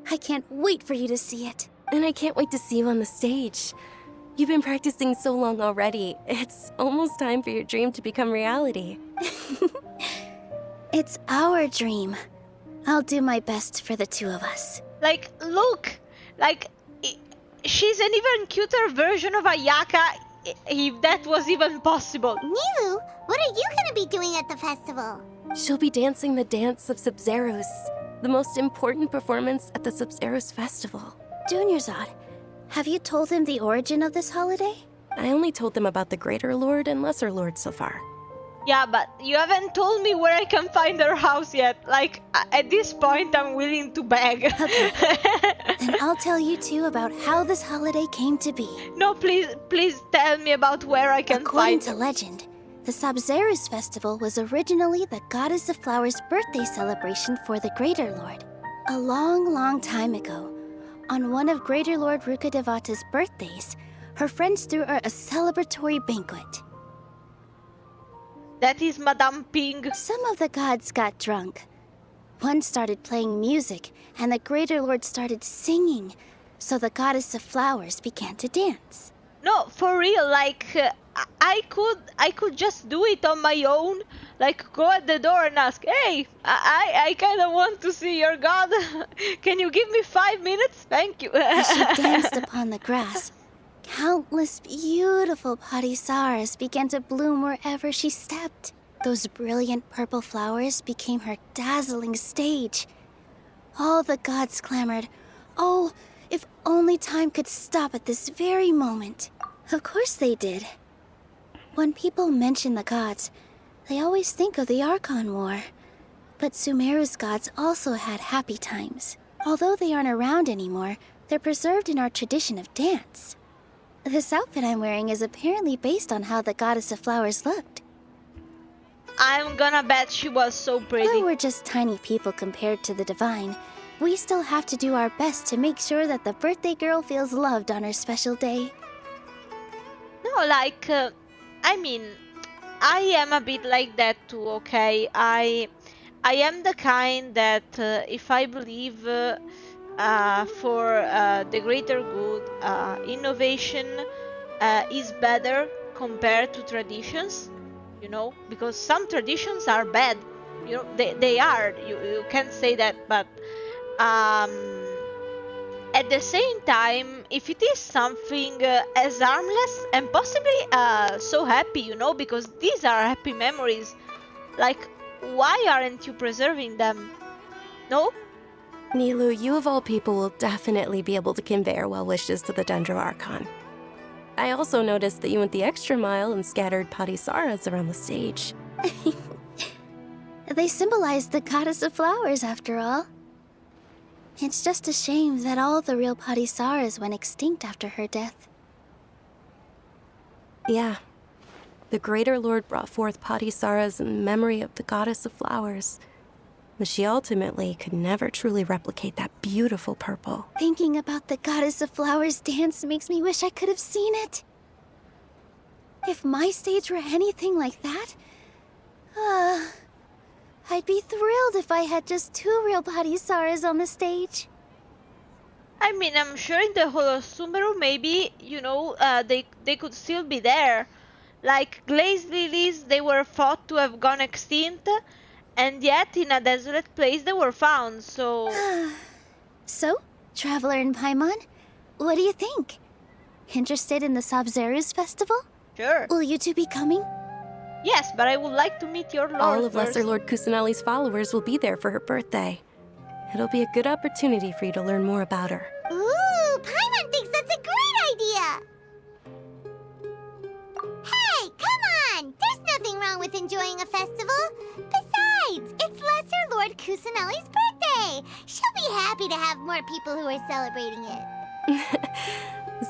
I can't wait for you to see it. And I can't wait to see you on the stage. You've been practicing so long already. It's almost time for your dream to become reality. It's our dream. I'll do my best for the two of us. Like, look! Like, she's an even cuter version of Ayaka, if that was even possible. Nilu, what are you gonna be doing at the festival? She'll be dancing the dance of Sub-Zeros, the most important performance at the Sub-Zeros festival. Dunyarzad, have you told them the origin of this holiday? I only told them about the Greater Lord and Lesser Lord so far. Yeah, but you haven't told me where I can find her house yet. Like, at this point, I'm willing to beg. Okay. Then I'll tell you two about how this holiday came to be. No, please tell me about where I can According find to legend, the Sub-Zero's festival was originally the Goddess of Flowers' birthday celebration for the Greater Lord. A long, long time ago, on one of Greater Lord Rukkhadevata's birthdays, her friends threw her a celebratory banquet. That is Madame Ping. Some of the gods got drunk. One started playing music, and the Greater Lord started singing, so the Goddess of Flowers began to dance. No, for real, like, I could just do it on my own. Like, go at the door and ask, hey, I kind of want to see your god. Can you give me 5 minutes? Thank you. As she danced upon the grass, countless beautiful parisaras began to bloom wherever she stepped. Those brilliant purple flowers became her dazzling stage. All the gods clamored, oh, if only time could stop at this very moment. Of course they did. When people mention the gods, they always think of the Archon War. But Sumeru's gods also had happy times. Although they aren't around anymore, they're preserved in our tradition of dance. This outfit I'm wearing is apparently based on how the Goddess of Flowers looked. I'm gonna bet she was so pretty. Though we're just tiny people compared to the Divine, we still have to do our best to make sure that the birthday girl feels loved on her special day. No, like, I mean, I am a bit like that too, okay? I am the kind that if I believe for the greater good, innovation is better compared to traditions, you know? Because some traditions are bad, you know, they are, you can't say that, but at the same time, if it is something as harmless and possibly so happy, you know, because these are happy memories, like, why aren't you preserving them? No? Nilu, you of all people will definitely be able to convey our well wishes to the Dendro Archon. I also noticed that you went the extra mile and scattered Patisaras around the stage. They symbolize the goddess of flowers, after all. It's just a shame that all the real Patisaras went extinct after her death. Yeah. The Greater Lord brought forth Patisaras in memory of the goddess of flowers. But she ultimately could never truly replicate that beautiful purple. Thinking about the goddess of flowers dance makes me wish I could have seen it. If my stage were anything like that, I'd be thrilled if I had just 2 real Patisaras on the stage. I mean, I'm sure in the whole of Sumeru, maybe, you know, they could still be there. Like, glazed lilies, they were thought to have gone extinct, and yet in a desolate place they were found, so... So, Traveler and Paimon, what do you think? Interested in the Sabzeruz festival? Sure. Will you two be coming? Yes, but I would like to meet your lord All of first. Lesser Lord Kusanali's followers will be there for her birthday. It'll be a good opportunity for you to learn more about her. Ooh, Paimon thinks that's a great idea! Hey, come on! There's nothing wrong with enjoying a festival. Besides, it's Lesser Lord Kusanali's birthday! She'll be happy to have more people who are celebrating it.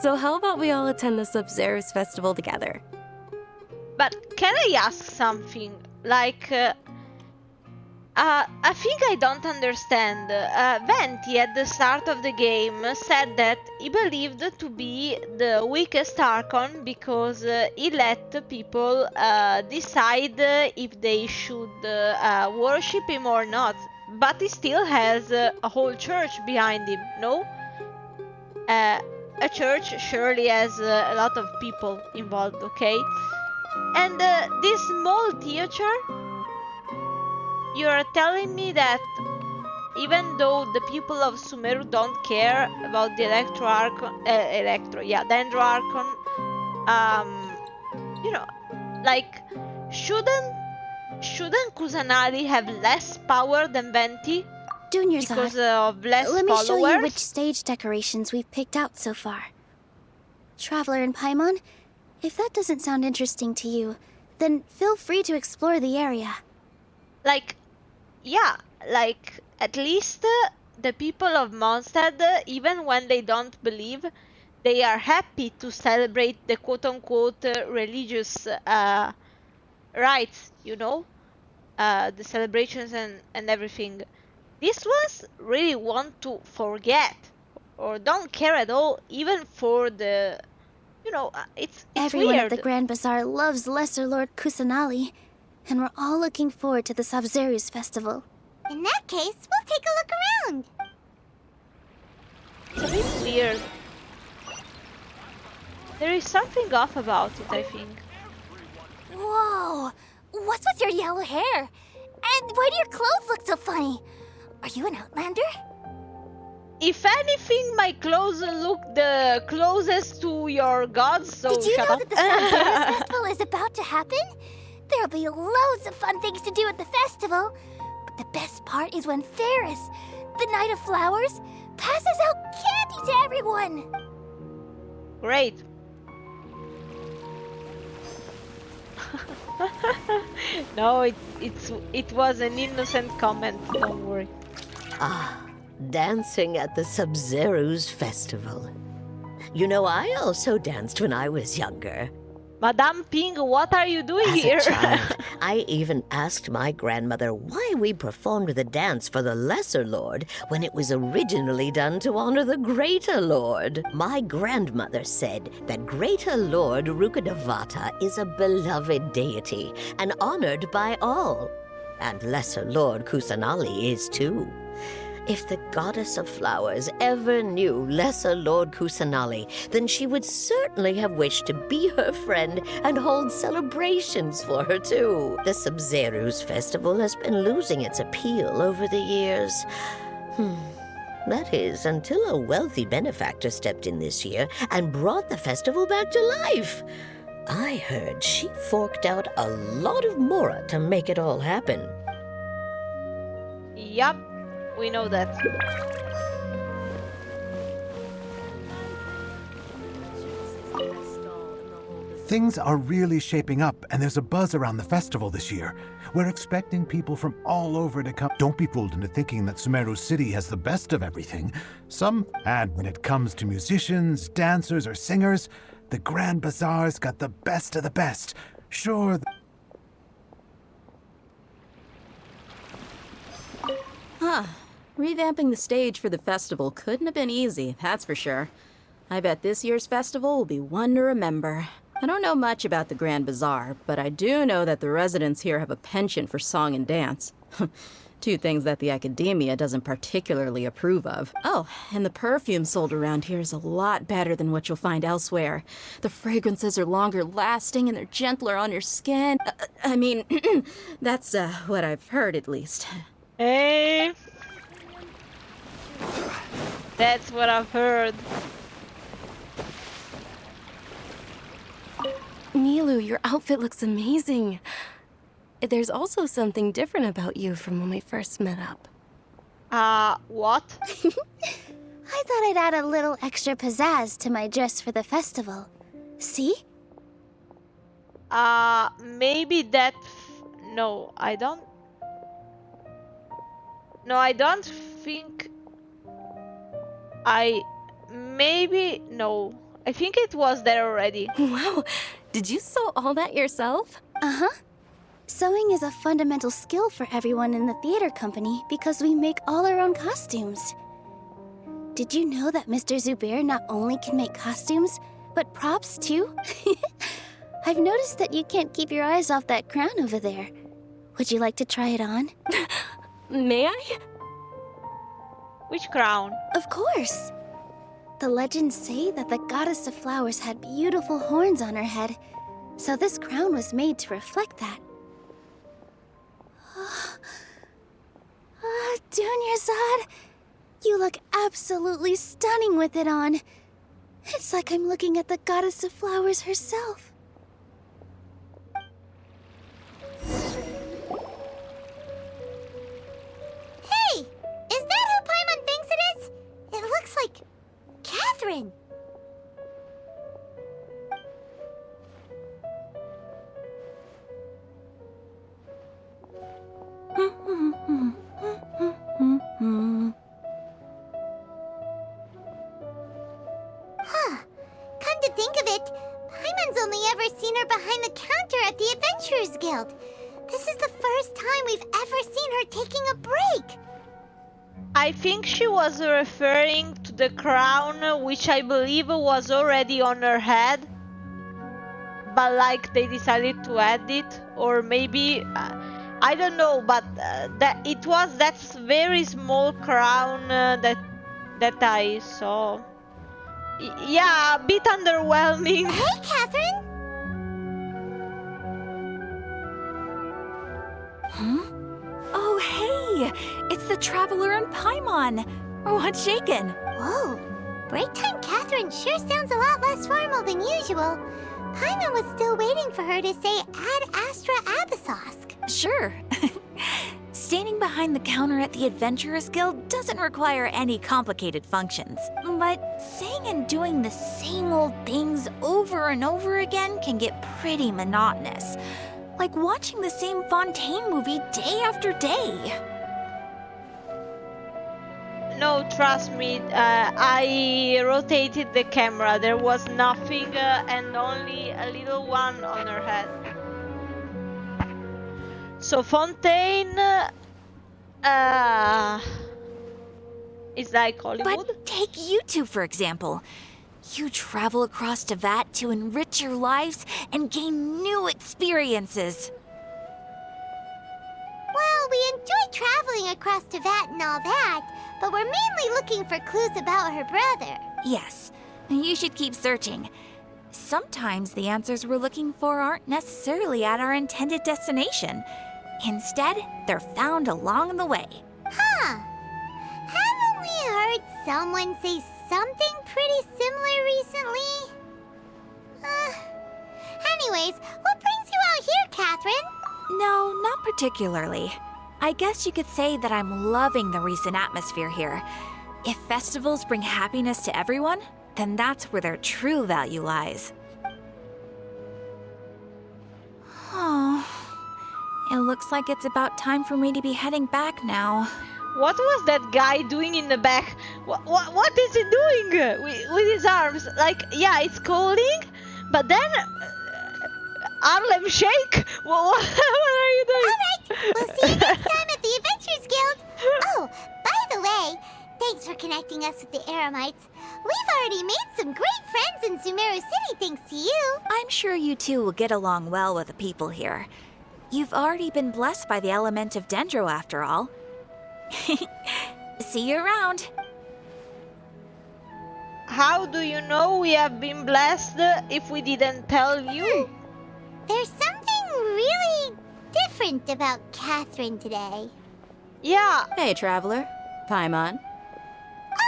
So how about we all attend the Sabzeruz festival together? But can I ask something? Like, I think I don't understand. Venti at the start of the game said that he believed to be the weakest Archon because he let people decide if they should worship him or not. But he still has a whole church behind him, no? A church surely has a lot of people involved, okay? And this small theater, you're telling me that even though the people of Sumeru don't care about the Dendro Archon, you know, like, shouldn't Kusanali have less power than Venti? Junior's because of less Let me followers? show you which stage decorations we've picked out so far. Traveler and Paimon, if that doesn't sound interesting to you, then feel free to explore the area. Like, yeah, like, at least the people of Mondstadt, even when they don't believe, they are happy to celebrate the quote-unquote religious rites, you know? The celebrations and everything. These ones really want to forget, or don't care at all, even for the... You know, it's Everyone weird. at the Grand Bazaar loves Lesser Lord Kusanali, and we're all looking forward to the Sabzeruz festival. In that case, we'll take a look around. It's a bit weird. There is something off about it, I think. Whoa! What's with your yellow hair? And why do your clothes look so funny? Are you an outlander? If anything, my clothes look the closest to your gods, so Did you shut know up. that the Sabzeruz festival is about to happen? There'll be loads of fun things to do at the festival. But the best part is when Ferris, the Knight of Flowers, passes out candy to everyone. Great. No, it was an innocent comment, don't worry. Ah, dancing at the Sabzeruz festival. You know, I also danced when I was younger. Madame Ping, what are you doing here? As a child, I even asked my grandmother why we performed the dance for the Lesser Lord when it was originally done to honor the Greater Lord. My grandmother said that Greater Lord Rukkhadevata is a beloved deity and honored by all. And Lesser Lord Kusanali is too. If the Goddess of Flowers ever knew Lesser Lord Kusanali, then she would certainly have wished to be her friend and hold celebrations for her too. The Sabzeruz festival has been losing its appeal over the years. That is, until a wealthy benefactor stepped in this year and brought the festival back to life. I heard she forked out a lot of mora to make it all happen. Yup, we know that. Things are really shaping up, and there's a buzz around the festival this year. We're expecting people from all over to come. Don't be fooled into thinking that Sumeru City has the best of everything. And when it comes to musicians, dancers, or singers, the Grand Bazaar's got the best of the best. Sure. Huh. Revamping the stage for the festival couldn't have been easy, that's for sure. I bet this year's festival will be one to remember. I don't know much about the Grand Bazaar, but I do know that the residents here have a penchant for song and dance. Two things that the academia doesn't particularly approve of. Oh, and the perfume sold around here is a lot better than what you'll find elsewhere. The fragrances are longer lasting and they're gentler on your skin. I mean, that's what I've heard at least. Hey. That's what I've heard. Nilu, your outfit looks amazing. There's also something different about you from when we first met up. What? I thought I'd add a little extra pizzazz to my dress for the festival. See? Maybe that... No, I don't... No, I don't think... Maybe... No. I think it was there already. Wow. Did you sew all that yourself? Uh-huh. Sewing is a fundamental skill for everyone in the theater company because we make all our own costumes. Did you know that Mr. Zubair not only can make costumes, but props too? I've noticed that you can't keep your eyes off that crown over there. Would you like to try it on? May I? Which crown? Of course. The legends say that the goddess of flowers had beautiful horns on her head, so this crown was made to reflect that. Dunyarzad, you look absolutely stunning with it on. It's like I'm looking at the goddess of flowers herself. Hey! Is that who Paimon thinks it is? It looks like... Catherine! Huh. Come to think of it, Paimon's only ever seen her behind the counter at the Adventurers Guild. This is the first time we've ever seen her taking a break. I think she was referring to the crown, which I believe was already on her head, but like they decided to add it, or maybe I don't know. But that's very small crown that I saw. Yeah, a bit underwhelming. Hey, Catherine. Huh? Oh, hey! It's the Traveler and Paimon! What's shaken? Whoa! Break time Catherine sure sounds a lot less formal than usual. Paimon was still waiting for her to say Ad Astra Abyssosque. Sure. Standing behind the counter at the Adventurers Guild doesn't require any complicated functions. But saying and doing the same old things over and over again can get pretty monotonous. Like watching the same Fontaine movie day after day. No, trust me, I rotated the camera. There was nothing and only a little one on her head. So Fontaine is like Hollywood. But take you two, for example. You travel across Tevat to enrich your lives and gain new experiences. Well, we enjoy traveling across Tevat and all that, but we're mainly looking for clues about her brother. Yes, you should keep searching. Sometimes the answers we're looking for aren't necessarily at our intended destination. Instead, they're found along the way. Huh. Haven't we heard heard someone say something pretty similar recently. Anyways, what brings you out here, Catherine? No, not particularly. I guess you could say that I'm loving the recent atmosphere here. If festivals bring happiness to everyone, then that's where their true value lies. Oh, it looks like it's about time for me to be heading back now. What was that guy doing in the back? What is he doing with his arms? Like, yeah, it's calling, but then Harlem Shake? What are you doing? Alright, we'll see you next time at the Adventurers Guild. Oh, by the way, thanks for connecting us with the Eremites. We've already made some great friends in Sumeru City thanks to you. I'm sure you two will get along well with the people here. You've already been blessed by the element of Dendro after all. See you around. How do you know we have been blessed if we didn't tell you? There's something really different about Catherine today. Yeah. Hey, traveler. Paimon.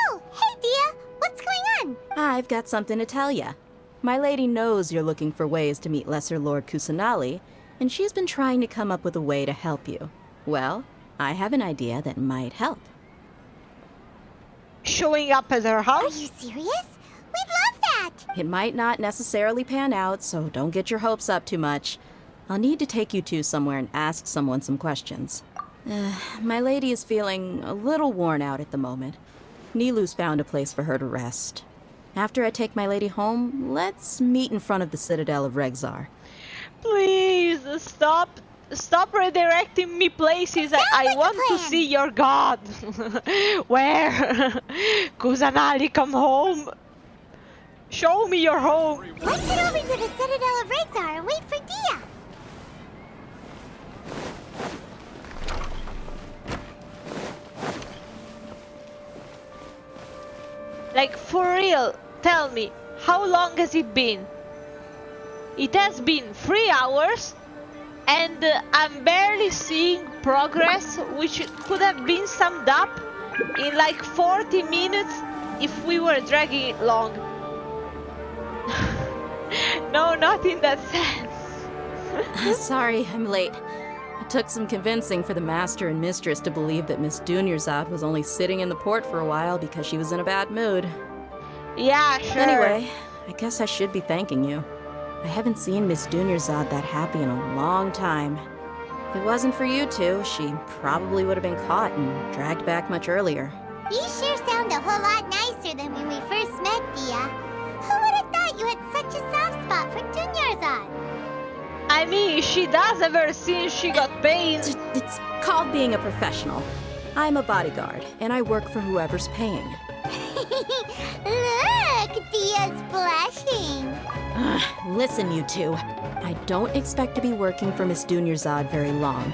Oh, hey, Dia. What's going on? I've got something to tell ya. My lady knows you're looking for ways to meet Lesser Lord Kusanali, and she's been trying to come up with a way to help you. Well, I have an idea that might help. Showing up at her house? Are you serious? We'd love that! It might not necessarily pan out, so don't get your hopes up too much. I'll need to take you two somewhere and ask someone some questions. My lady is feeling a little worn out at the moment. Nilu's found a place for her to rest. After I take my lady home, let's meet in front of the Citadel of Regzar. Please, stop redirecting me places. I want to see your god. Where? Kusanali, come home. Show me your home. Let's head over to the Citadel of Regzar and wait for Dia. Like, for real, tell me, how long has it been? It has been 3 hours, and I'm barely seeing progress, which could have been summed up in like 40 minutes if we were dragging it long. No, not in that sense. Sorry, I'm late. It took some convincing for the master and mistress to believe that Miss Dunyarzad was only sitting in the port for a while because she was in a bad mood. Yeah, sure. Anyway, I guess I should be thanking you. I haven't seen Miss Dunyarzad that happy in a long time. If it wasn't for you two, she probably would have been caught and dragged back much earlier. You sure sound a whole lot nicer than when we first met, Dia. Who would have thought you had such a soft spot for Dunyarzad? I mean, she does ever since she got paid. It's called being a professional. I'm a bodyguard, and I work for whoever's paying. Look, Dia's blushing. Listen, you two. I don't expect to be working for Miss Dunyarzad very long,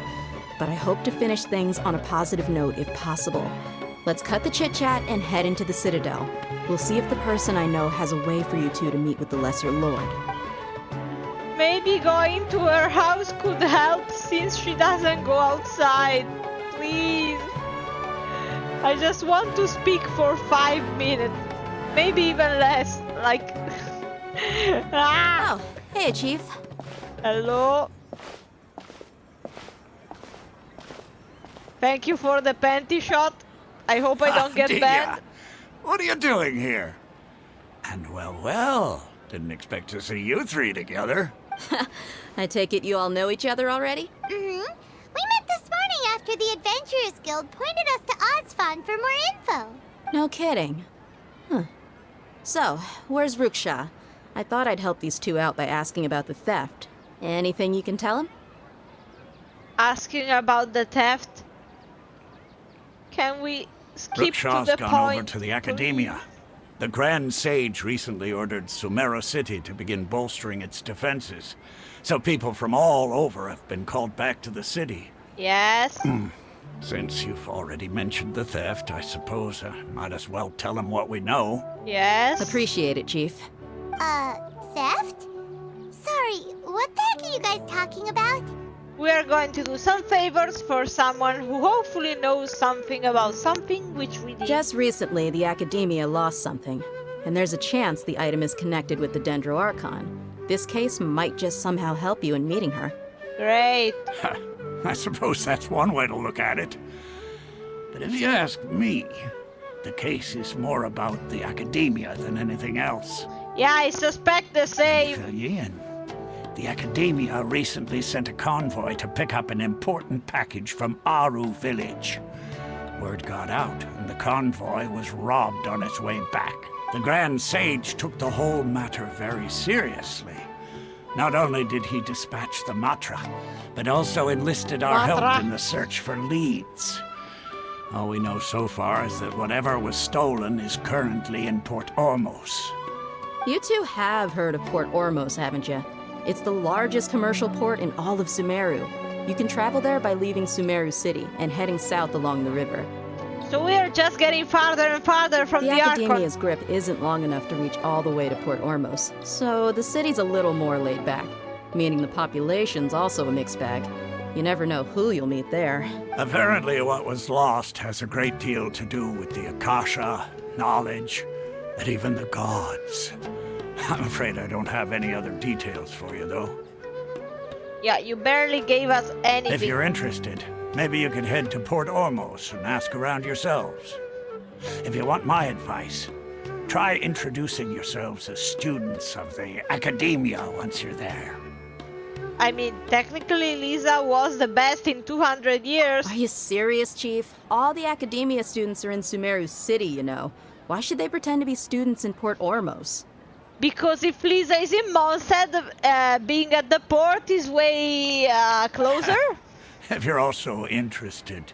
but I hope to finish things on a positive note if possible. Let's cut the chit-chat and head into the Citadel. We'll see if the person I know has a way for you two to meet with the Lesser Lord. Maybe going to her house could help since she doesn't go outside. Please. I just want to speak for 5 minutes. Maybe even less. Like... Oh, hey, Chief. Hello. Thank you for the panty shot. I hope I don't get banned. What are you doing here? And well, didn't expect to see you three together. I take it you all know each other already? Mm-hmm. We met this morning after the Adventurers Guild pointed us to Ozfon for more info. No kidding. Huh. So, where's Ruksha? I thought I'd help these two out by asking about the theft. Anything you can tell him? Asking about the theft? Can we skip Ruksha's to the gone point? over to the Academia. The Grand Sage recently ordered Sumeru City to begin bolstering its defenses. So people from all over have been called back to the city. Yes. Since you've already mentioned the theft, I suppose I might as well tell them what we know. Yes. Appreciate it, Chief. Theft? Sorry, what the heck are you guys talking about? We are going to do some favors for someone who hopefully knows something about something which we did. Just recently, the Academia lost something, and there's a chance the item is connected with the Dendro Archon. This case might just somehow help you in meeting her. Great. I suppose that's one way to look at it. But if you ask me, the case is more about the Academia than anything else. Yeah, I suspect the same. Fill you in. The Academia recently sent a convoy to pick up an important package from Aru village. Word got out, and the convoy was robbed on its way back. The Grand Sage took the whole matter very seriously. Not only did he dispatch the Matra, but also enlisted our help in the search for leads. All we know so far is that whatever was stolen is currently in Port Ormos. You two have heard of Port Ormos, haven't you? It's the largest commercial port in all of Sumeru. You can travel there by leaving Sumeru City and heading south along the river. So we are just getting farther and farther from the Archon. The Academia's grip isn't long enough to reach all the way to Port Ormos, so the city's a little more laid back, meaning the population's also a mixed bag. You never know who you'll meet there. Apparently what was lost has a great deal to do with the Akasha, knowledge, and even the gods. I'm afraid I don't have any other details for you, though. Yeah, you barely gave us anything. If you're interested, maybe you could head to Port Ormos and ask around yourselves. If you want my advice, try introducing yourselves as students of the Academia once you're there. I mean, technically Lisa was the best in 200 years. Are you serious, Chief? All the Academia students are in Sumeru City, you know. Why should they pretend to be students in Port Ormos? Because if Lisa is in Mondstadt, being at the port is way closer. If you're also interested,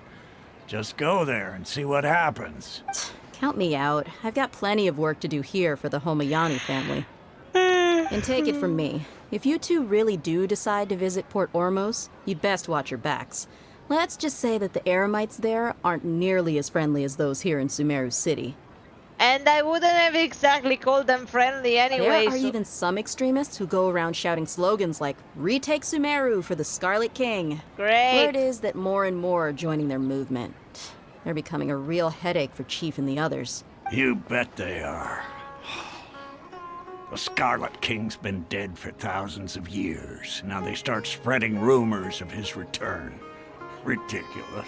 just go there and see what happens. Count me out. I've got plenty of work to do here for the Homayani family. And take it from me, if you two really do decide to visit Port Ormos, you'd best watch your backs. Let's just say that the Eremites there aren't nearly as friendly as those here in Sumeru City. And I wouldn't have exactly called them friendly anyway. There are even some extremists who go around shouting slogans like, "Retake Sumeru for the Scarlet King." Great. Word is that more and more are joining their movement. They're becoming a real headache for Chief and the others. You bet they are. The Scarlet King's been dead for thousands of years. Now they start spreading rumors of his return. Ridiculous.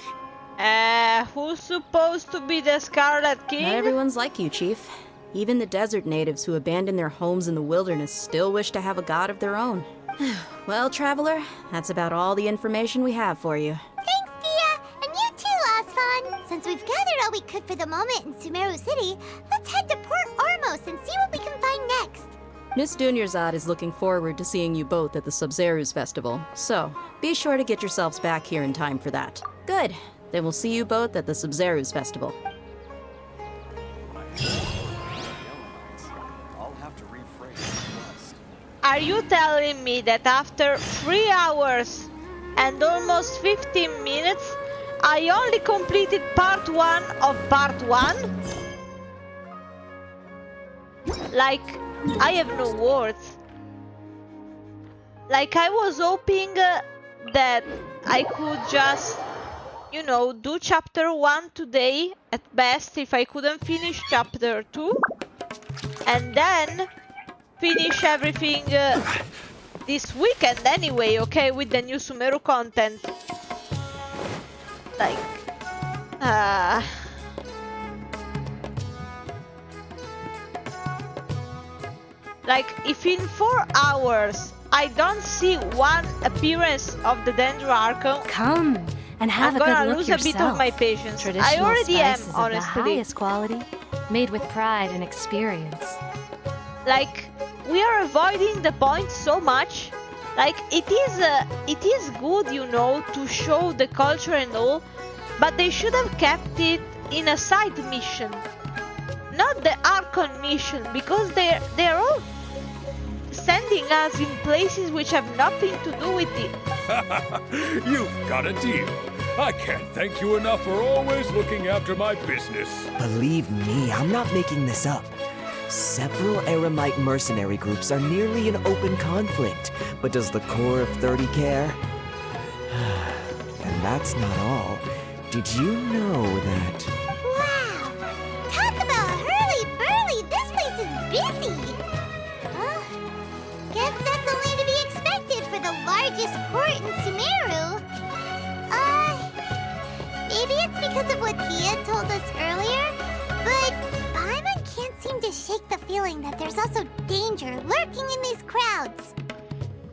Who's supposed to be the Scarlet King? Not everyone's like you, Chief. Even the desert natives who abandoned their homes in the wilderness still wish to have a god of their own. Well, Traveler, that's about all the information we have for you. Thanks, Dia! And you too, Osfon! Since we've gathered all we could for the moment in Sumeru City, let's head to Port Ormos and see what we can find next. Miss Dunyarzad is looking forward to seeing you both at the Sub-Zerus Festival, so be sure to get yourselves back here in time for that. Good. Then we'll see you both at the Sub-Zerus Festival. Are you telling me that after 3 hours and almost 15 minutes, I only completed part 1 of part 1? Like, I have no words. Like, I was hoping that I could just, you know, do chapter 1 today at best if I couldn't finish chapter 2. And then finish everything this weekend anyway, okay, with the new Sumeru content. Like, like, if in 4 hours I don't see one appearance of the Dendro Archon, come and have I'm a good gonna look lose yourself. a bit of my patience. Traditional I already am, spices honestly. of the highest quality, made with pride and experience. Like, we are avoiding the point so much. Like, it is good, you know, to show the culture and all, but they should have kept it in a side mission, not the Archon mission, because they're all sending us in places which have nothing to do with it. You've got a deal. I can't thank you enough for always looking after my business. Believe me, I'm not making this up. Several Eremite mercenary groups are nearly in open conflict, but does the core of 30 care? that's not all. Did you know that... Wow! Talk about hurly-burly! This place is busy! Guess that's only to be expected for the largest port in Sumeru. Maybe it's because of what Dia told us earlier, but Paimon can't seem to shake the feeling that there's also danger lurking in these crowds.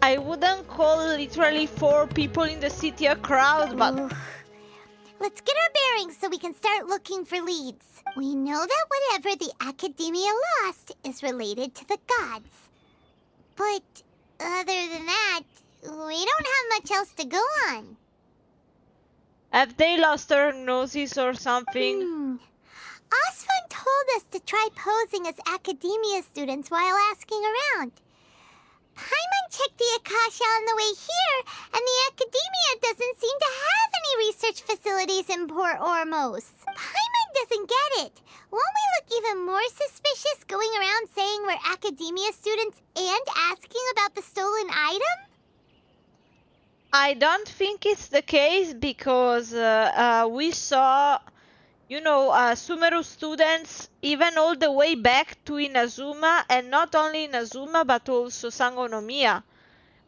I wouldn't call literally 4 people in the city a crowd, but... Let's get our bearings so we can start looking for leads. We know that whatever the Academia lost is related to the gods. But other than that, we don't have much else to go on. Have they lost their noses or something? Osfun told us to try posing as Academia students while asking around. Paimon checked the Akasha on the way here, and the Academia doesn't seem to have any research facilities in Port Ormos. Paimon doesn't get it. Won't we look even more suspicious going around saying we're Academia students and asking about the stolen item? I don't think it's the case because we saw, Sumeru students even all the way back to Inazuma, and not only Inazuma but also Sangonomiya,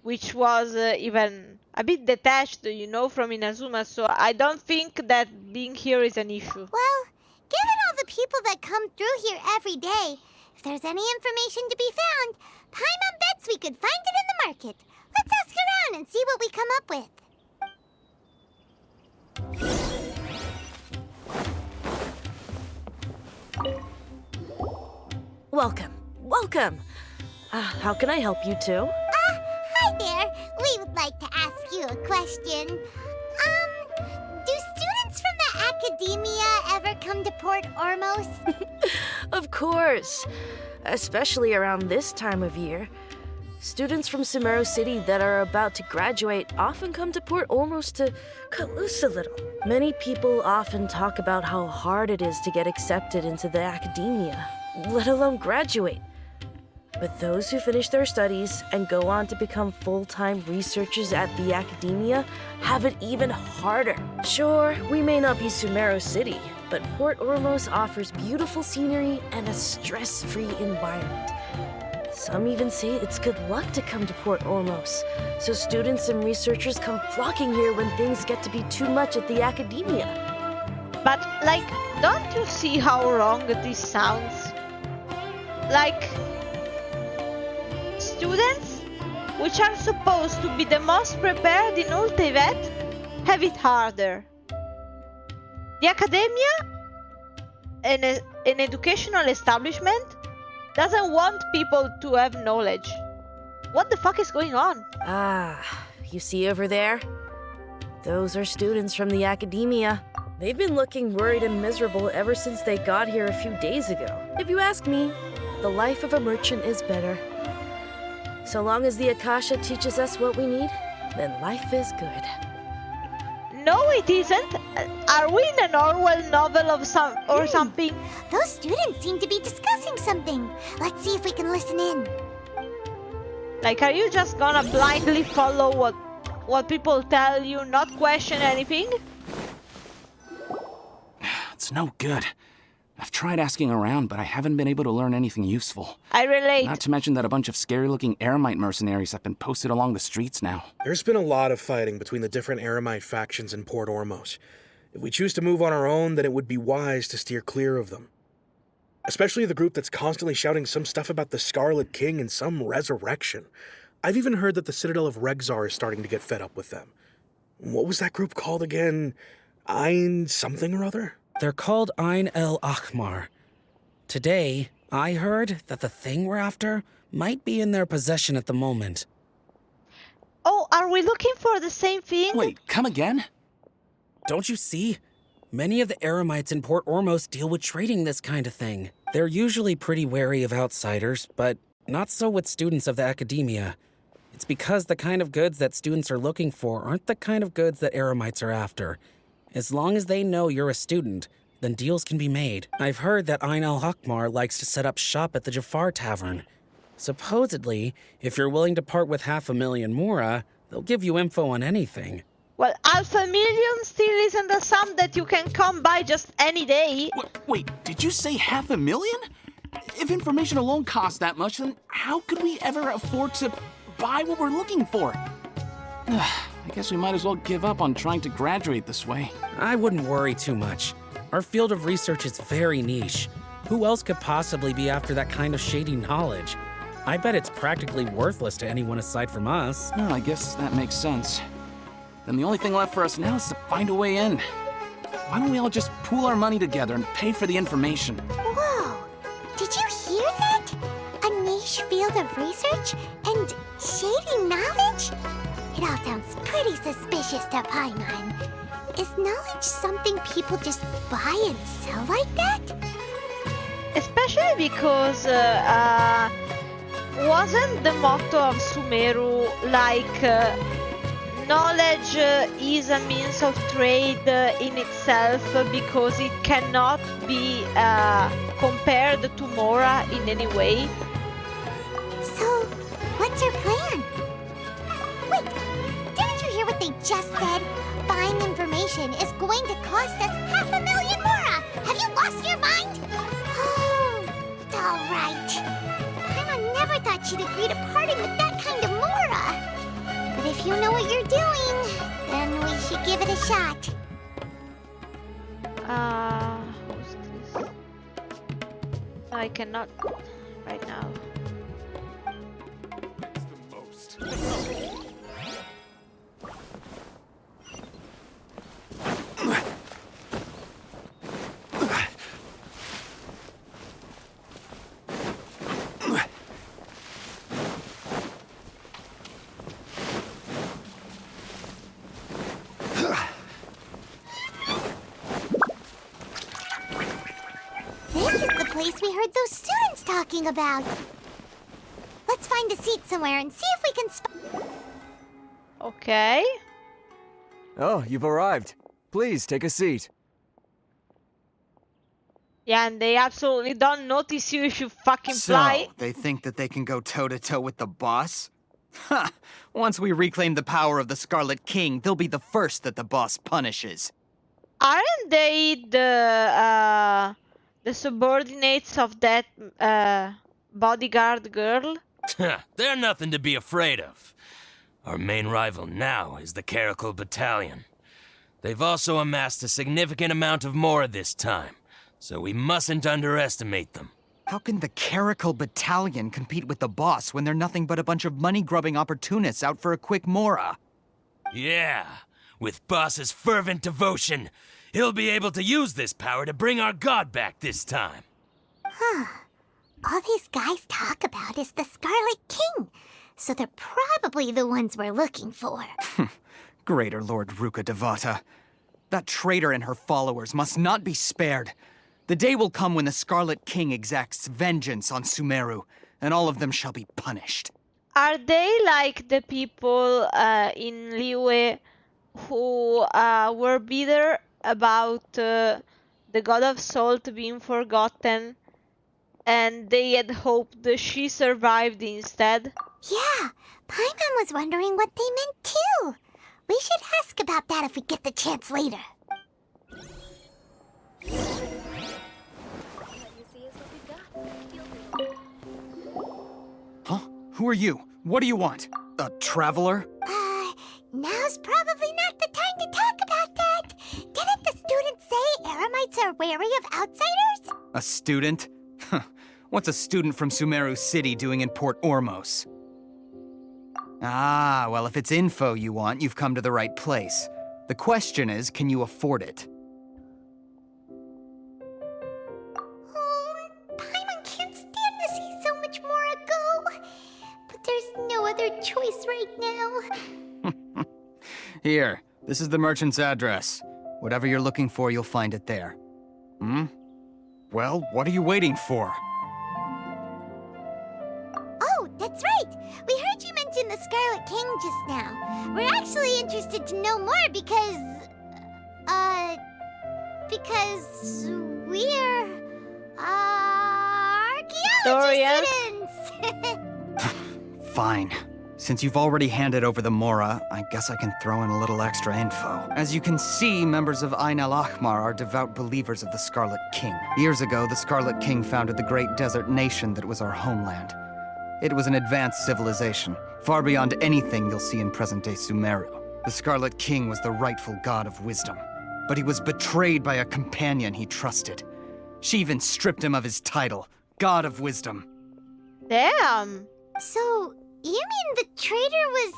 which was even a bit detached, from Inazuma, so I don't think that being here is an issue. Well, given all the people that come through here every day, if there's any information to be found, Paimon bets we could find it in the market. Let's ask around and see what we come up with. Welcome. How can I help you two? Hi there. We would like to ask you a question. Do students from the Academia ever come to Port Ormos? Of course. Especially around this time of year. Students from Sumeru City that are about to graduate often come to Port Ormos to cut loose a little. Many people often talk about how hard it is to get accepted into the Academia, let alone graduate. But those who finish their studies and go on to become full-time researchers at the Academia have it even harder. Sure, we may not be Sumeru City, but Port Ormos offers beautiful scenery and a stress-free environment. Some even say it's good luck to come to Port Ormos, so students and researchers come flocking here when things get to be too much at the Academia. But, don't you see how wrong this sounds? Students, which are supposed to be the most prepared in Ultivet, have it harder. The Academia, an educational establishment, doesn't want people to have knowledge. What the fuck is going on? You see over there? Those are students from the Academia. They've been looking worried and miserable ever since they got here a few days ago. If you ask me, the life of a merchant is better. So long as the Akasha teaches us what we need, then life is good. No, it isn't. Are we in an Orwell novel of something? Those students seem to be discussing something. Let's see if we can listen in. Are you just gonna blindly follow what people tell you, not question anything? It's no good. I've tried asking around, but I haven't been able to learn anything useful. I relate. Not to mention that a bunch of scary-looking Eremite mercenaries have been posted along the streets now. There's been a lot of fighting between the different Eremite factions in Port Ormos. If we choose to move on our own, then it would be wise to steer clear of them. Especially the group that's constantly shouting some stuff about the Scarlet King and some resurrection. I've even heard that the Citadel of Regzar is starting to get fed up with them. What was that group called again? Ein something or other? They're called Ein El Akhmar. Today, I heard that the thing we're after might be in their possession at the moment. Oh, are we looking for the same thing? Wait, come again? Don't you see? Many of the Eremites in Port Ormos deal with trading this kind of thing. They're usually pretty wary of outsiders, but not so with students of the Academia. It's because the kind of goods that students are looking for aren't the kind of goods that Eremites are after. As long as they know you're a student, then deals can be made. I've heard that Ein al-Hakmar likes to set up shop at the Jafar Tavern. Supposedly, if you're willing to part with 500,000 Mora, they'll give you info on anything. Well, 500,000 still isn't a sum that you can come by just any day. Wait, did you say 500,000? If information alone costs that much, then how could we ever afford to buy what we're looking for? I guess we might as well give up on trying to graduate this way. I wouldn't worry too much. Our field of research is very niche. Who else could possibly be after that kind of shady knowledge? I bet it's practically worthless to anyone aside from us. Oh, I guess that makes sense. Then the only thing left for us now is to find a way in. Why don't we all just pool our money together and pay for the information? Whoa! Did you hear that? A niche field of research and shady knowledge? It all sounds pretty suspicious to Paimon. Is knowledge something people just buy and sell like that? Especially because wasn't the motto of Sumeru like knowledge is a means of trade in itself because it cannot be compared to Mora in any way? So, what's your plan? Wait, didn't you hear what they just said? Buying information is going to cost us 500,000 Mora! Have you lost your mind? Oh, alright. Paimon never thought she'd agree to parting with that kind of Mora. But if you know what you're doing, then we should give it a shot. Who's this? I cannot right now. This is the place we heard those students talking about. Let's find a seat somewhere and see if we can Okay. Oh, you've arrived. Please, take a seat. Yeah, and they absolutely don't notice you if you fucking fly. So, they think that they can go toe-to-toe with the boss? Ha! Once we reclaim the power of the Scarlet King, they'll be the first that the boss punishes. Aren't they the subordinates of that bodyguard girl? They're nothing to be afraid of. Our main rival now is the Caracal Battalion. They've also amassed a significant amount of Mora this time, so we mustn't underestimate them. How can the Caracal Battalion compete with the boss when they're nothing but a bunch of money-grubbing opportunists out for a quick Mora? Yeah, with Boss's fervent devotion, he'll be able to use this power to bring our god back this time. Huh. All these guys talk about is the Scarlet King, so they're probably the ones we're looking for. Greater Lord Ruka Devata. That traitor and her followers must not be spared. The day will come when the Scarlet King exacts vengeance on Sumeru, and all of them shall be punished. Are they like the people in Liyue who were bitter about the God of Salt being forgotten, and they had hoped she survived instead? Yeah, Paimon was wondering what they meant too. We should ask about that if we get the chance later. Huh? Who are you? What do you want? A traveler? Now's probably not the time to talk about that. Didn't the students say Eremites are wary of outsiders? A student? What's a student from Sumeru City doing in Port Ormos? Ah, well, if it's info you want, you've come to the right place. The question is, can you afford it? Oh, Paimon can't stand to see so much more go. But there's no other choice right now. Here, this is the merchant's address. Whatever you're looking for, you'll find it there. Hmm? Well, what are you waiting for? Oh, that's right. We heard you mention the Scarlet King just now. We're actually interested to know more because we're archaeology students. Fine. Since you've already handed over the Mora, I guess I can throw in a little extra info. As you can see, members of Ain al-Ahmar are devout believers of the Scarlet King. Years ago, the Scarlet King founded the great desert nation that was our homeland. It was an advanced civilization, far beyond anything you'll see in present-day Sumeru. The Scarlet King was the rightful god of wisdom, but he was betrayed by a companion he trusted. She even stripped him of his title, God of Wisdom. Damn. So, you mean the traitor was...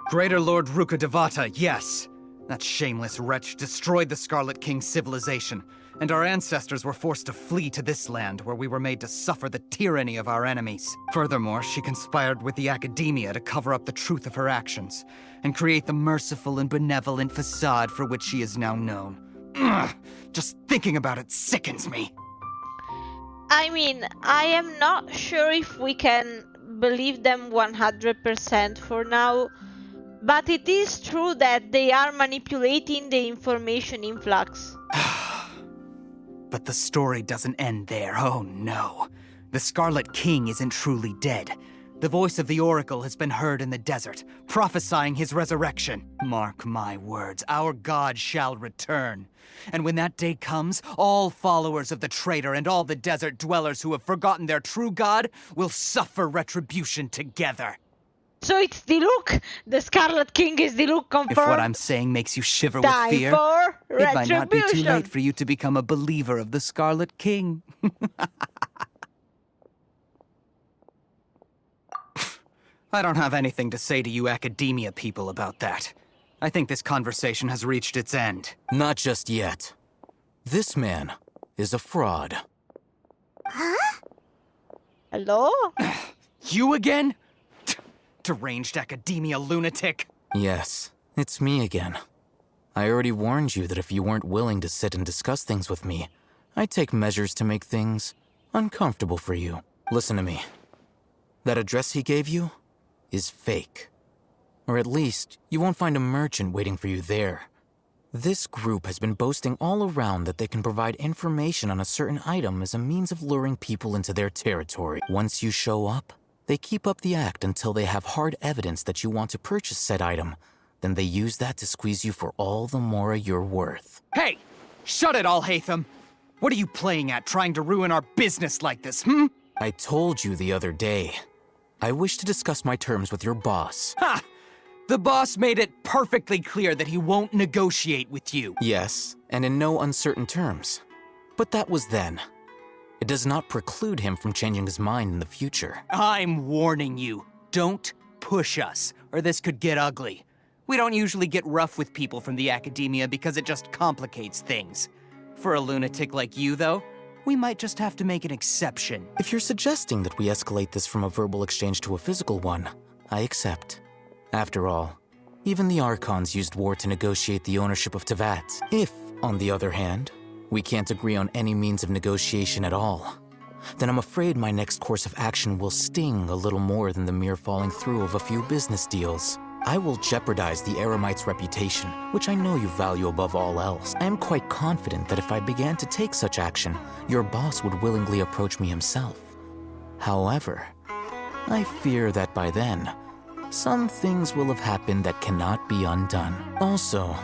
Greater Lord Ruka Devata, yes. That shameless wretch destroyed the Scarlet King's civilization, and our ancestors were forced to flee to this land where we were made to suffer the tyranny of our enemies. Furthermore, she conspired with the Academia to cover up the truth of her actions, and create the merciful and benevolent facade for which she is now known. Ugh, just thinking about it sickens me. I mean, I am not sure if we can believe them 100% for now, but it is true that they are manipulating the information influx. But the story doesn't end there, oh no. The Scarlet King isn't truly dead. The voice of the Oracle has been heard in the desert, prophesying his resurrection. Mark my words, our god shall return. And when that day comes, all followers of the traitor and all the desert dwellers who have forgotten their true god will suffer retribution together. So it's Diluc! The Scarlet King is Diluc confirmed! If what I'm saying makes you shiver with fear, it might not be too late for you to become a believer of the Scarlet King. I don't have anything to say to you Academia people about that. I think this conversation has reached its end. Not just yet. This man is a fraud. Huh? Hello? You again? Deranged Academia lunatic. Yes, it's me again. I already warned you that if you weren't willing to sit and discuss things with me, I'd take measures to make things uncomfortable for you. Listen to me. That address he gave you is fake. Or at least, you won't find a merchant waiting for you there. This group has been boasting all around that they can provide information on a certain item as a means of luring people into their territory. Once you show up, they keep up the act until they have hard evidence that you want to purchase said item. Then they use that to squeeze you for all the Mora you're worth. Hey! Shut it, Alhaitham! What are you playing at, trying to ruin our business like this, hmm? I told you the other day. I wish to discuss my terms with your boss. Ha! The boss made it perfectly clear that he won't negotiate with you. Yes, and in no uncertain terms. But that was then. It does not preclude him from changing his mind in the future. I'm warning you. Don't push us, or this could get ugly. We don't usually get rough with people from the Academia because it just complicates things. For a lunatic like you, though, we might just have to make an exception. If you're suggesting that we escalate this from a verbal exchange to a physical one, I accept. After all, even the Archons used war to negotiate the ownership of Tevat. If, on the other hand, we can't agree on any means of negotiation at all, then I'm afraid my next course of action will sting a little more than the mere falling through of a few business deals. I will jeopardize the Eremite's reputation, which I know you value above all else. I am quite confident that if I began to take such action, your boss would willingly approach me himself. However, I fear that by then, some things will have happened that cannot be undone. Also,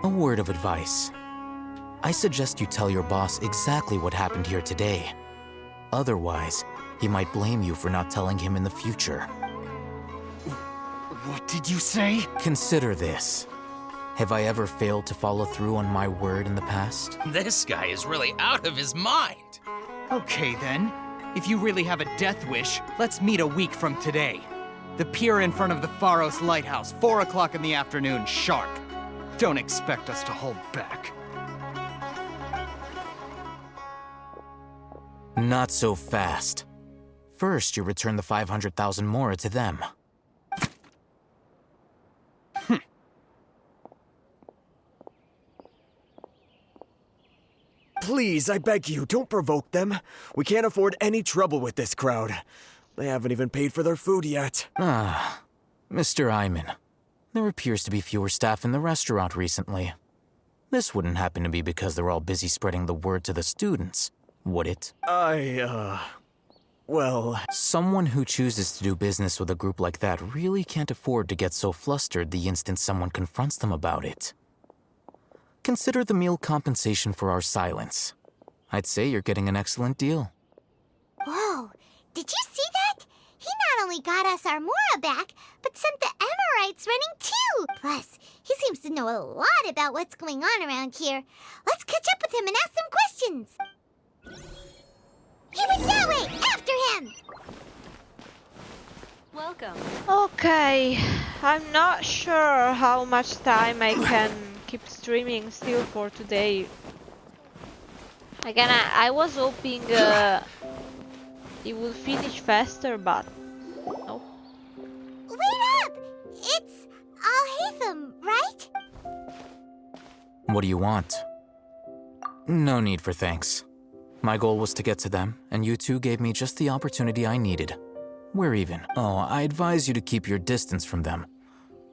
a word of advice. I suggest you tell your boss exactly what happened here today. Otherwise, he might blame you for not telling him in the future. What did you say? Consider this. Have I ever failed to follow through on my word in the past? This guy is really out of his mind. Okay then. If you really have a death wish, let's meet a week from today. The pier in front of the Pharos Lighthouse, 4 o'clock in the afternoon, sharp. Don't expect us to hold back. Not so fast. First, you return the 500,000 Mora to them. Please, I beg you, don't provoke them. We can't afford any trouble with this crowd. They haven't even paid for their food yet. Ah, Mr. Iman. There appears to be fewer staff in the restaurant recently. This wouldn't happen to be because they're all busy spreading the word to the students, would it? Well... Someone who chooses to do business with a group like that really can't afford to get so flustered the instant someone confronts them about it. Consider the meal compensation for our silence. I'd say you're getting an excellent deal. Whoa, did you see that? He not only got us our Mora back, but sent the Amorites running too! Plus, he seems to know a lot about what's going on around here. Let's catch up with him and ask some questions. He went that way! After him! Welcome. Okay, I'm not sure how much time I can keep streaming still for today. Again, I was hoping it would finish faster, but no. Wait up! It's Al-Haytham, right? What do you want? No need for thanks. My goal was to get to them, and you two gave me just the opportunity I needed. We're even. Oh, I advise you to keep your distance from them.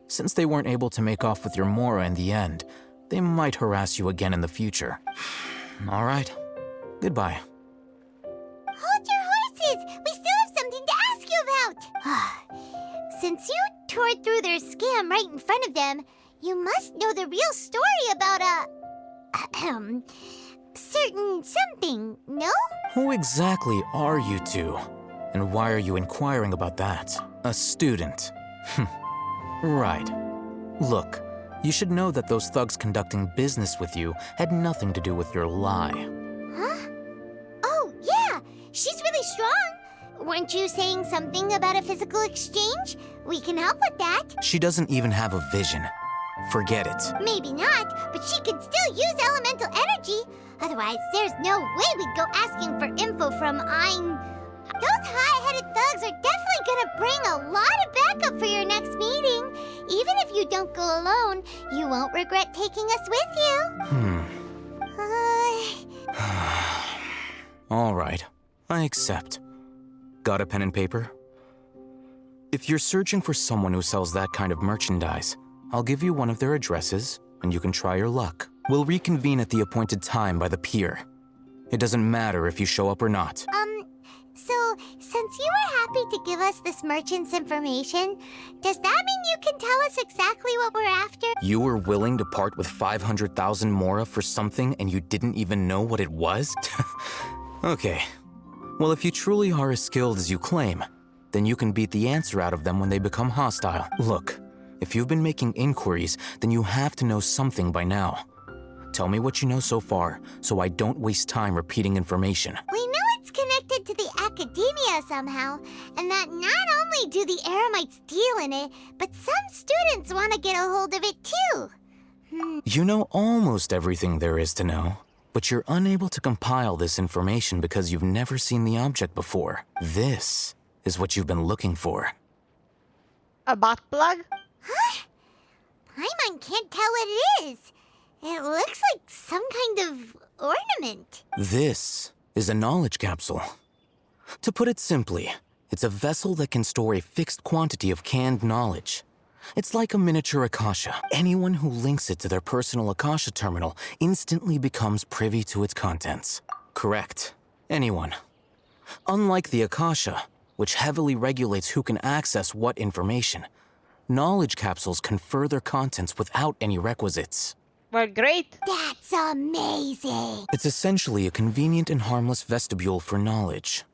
Since they weren't able to make off with your Mora in the end, they might harass you again in the future. All right. Goodbye. Hold your horses! We still have something to ask you about! Since you tore through their scam right in front of them, you must know the real story about certain something, no? Who exactly are you two? And why are you inquiring about that? A student. Right. Look, you should know that those thugs conducting business with you had nothing to do with your lie. Huh? Oh, yeah! She's really strong! Weren't you saying something about a physical exchange? We can help with that. She doesn't even have a vision. Forget it. Maybe not, but she can still use elemental energy. Otherwise, there's no way we'd go asking for info from Those high-headed thugs are definitely gonna bring a lot of backup for your next meeting. Even if you don't go alone, you won't regret taking us with you. All right, I accept. Got a pen and paper? If you're searching for someone who sells that kind of merchandise, I'll give you one of their addresses, and you can try your luck. We'll reconvene at the appointed time by the pier. It doesn't matter if you show up or not. So, since you were happy to give us this merchant's information, does that mean you can tell us exactly what we're after? You were willing to part with 500,000 Mora for something and you didn't even know what it was? Okay. Well, if you truly are as skilled as you claim, then you can beat the answer out of them when they become hostile. Look, if you've been making inquiries, then you have to know something by now. Tell me what you know so far, so I don't waste time repeating information. We know it's connected to the academia somehow, and that not only do the Eremites deal in it, but some students want to get a hold of it too. You know almost everything there is to know, but you're unable to compile this information because you've never seen the object before. This is what you've been looking for. A butt plug? Huh? Paimon can't tell what it is. It looks like some kind of ornament. This is a knowledge capsule. To put it simply, it's a vessel that can store a fixed quantity of canned knowledge. It's like a miniature Akasha. Anyone who links it to their personal Akasha terminal instantly becomes privy to its contents. Correct. Anyone. Unlike the Akasha, which heavily regulates who can access what information, knowledge capsules confer their contents without any requisites. Well, great. That's amazing. It's essentially a convenient and harmless vestibule for knowledge.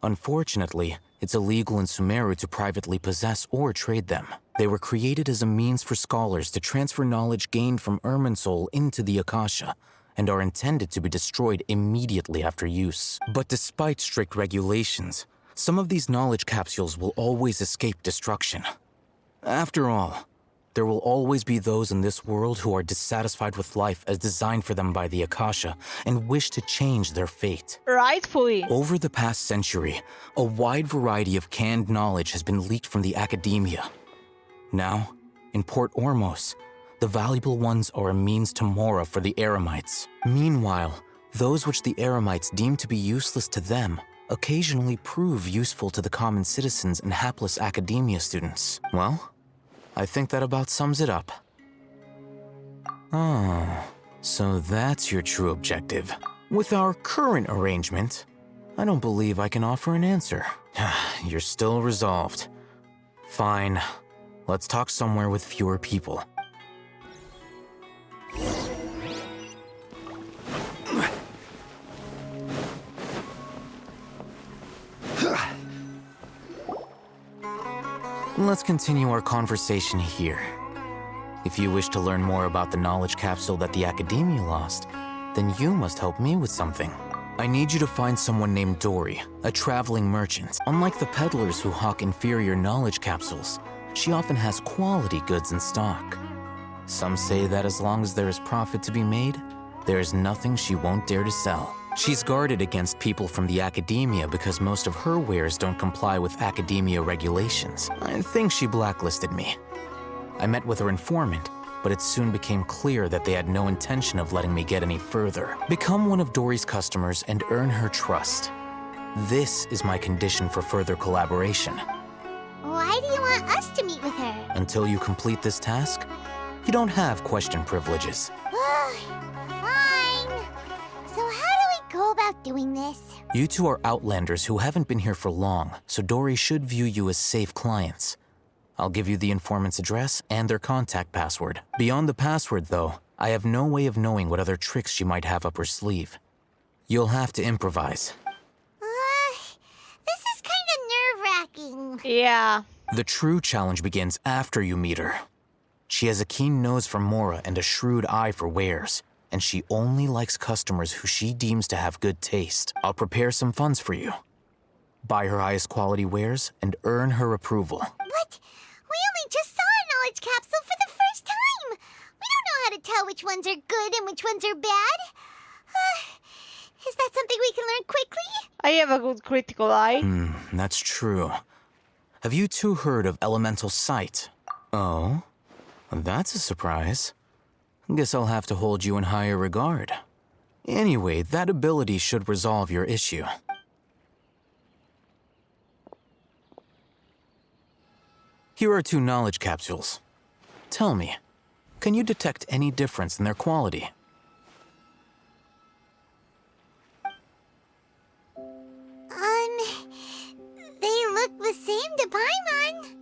Unfortunately, it's illegal in Sumeru to privately possess or trade them. They were created as a means for scholars to transfer knowledge gained from Irminsul into the Akasha, and are intended to be destroyed immediately after use. But despite strict regulations, some of these knowledge capsules will always escape destruction. After all, there will always be those in this world who are dissatisfied with life as designed for them by the Akasha and wish to change their fate. Rightfully. Over the past century, a wide variety of canned knowledge has been leaked from the academia. Now, in Port Ormos, the valuable ones are a means to Mora for the Eremites. Meanwhile, those which the Eremites deem to be useless to them occasionally prove useful to the common citizens and hapless academia students. Well, I think that about sums it up. Oh, so that's your true objective. With our current arrangement, I don't believe I can offer an answer. You're still resolved. Fine. Let's talk somewhere with fewer people. Let's continue our conversation here. If you wish to learn more about the knowledge capsule that the Academia lost, then you must help me with something. I need you to find someone named Dory, a traveling merchant. Unlike the peddlers who hawk inferior knowledge capsules, she often has quality goods in stock. Some say that as long as there is profit to be made, there is nothing she won't dare to sell. She's guarded against people from the Academia because most of her wares don't comply with Academia regulations. I think she blacklisted me. I met with her informant, but it soon became clear that they had no intention of letting me get any further. Become one of Dory's customers and earn her trust. This is my condition for further collaboration. Why do you want us to meet with her? Until you complete this task, you don't have question privileges. Fine. So how do we go about doing this? You two are outlanders who haven't been here for long, so Dory should view you as safe clients. I'll give you the informant's address and their contact password. Beyond the password, though, I have no way of knowing what other tricks she might have up her sleeve. You'll have to improvise. This is kind of nerve-wracking. Yeah. The true challenge begins after you meet her. She has a keen nose for Mora and a shrewd eye for wares, and she only likes customers who she deems to have good taste. I'll prepare some funds for you. Buy her highest quality wares and earn her approval. But we only just saw a knowledge capsule for the first time. We don't know how to tell which ones are good and which ones are bad. Is that something we can learn quickly? I have a good critical eye. That's true. Have you two heard of elemental sight? Oh? That's a surprise. Guess I'll have to hold you in higher regard. Anyway, that ability should resolve your issue. Here are 2 knowledge capsules. Tell me, can you detect any difference in their quality? They look the same to Paimon.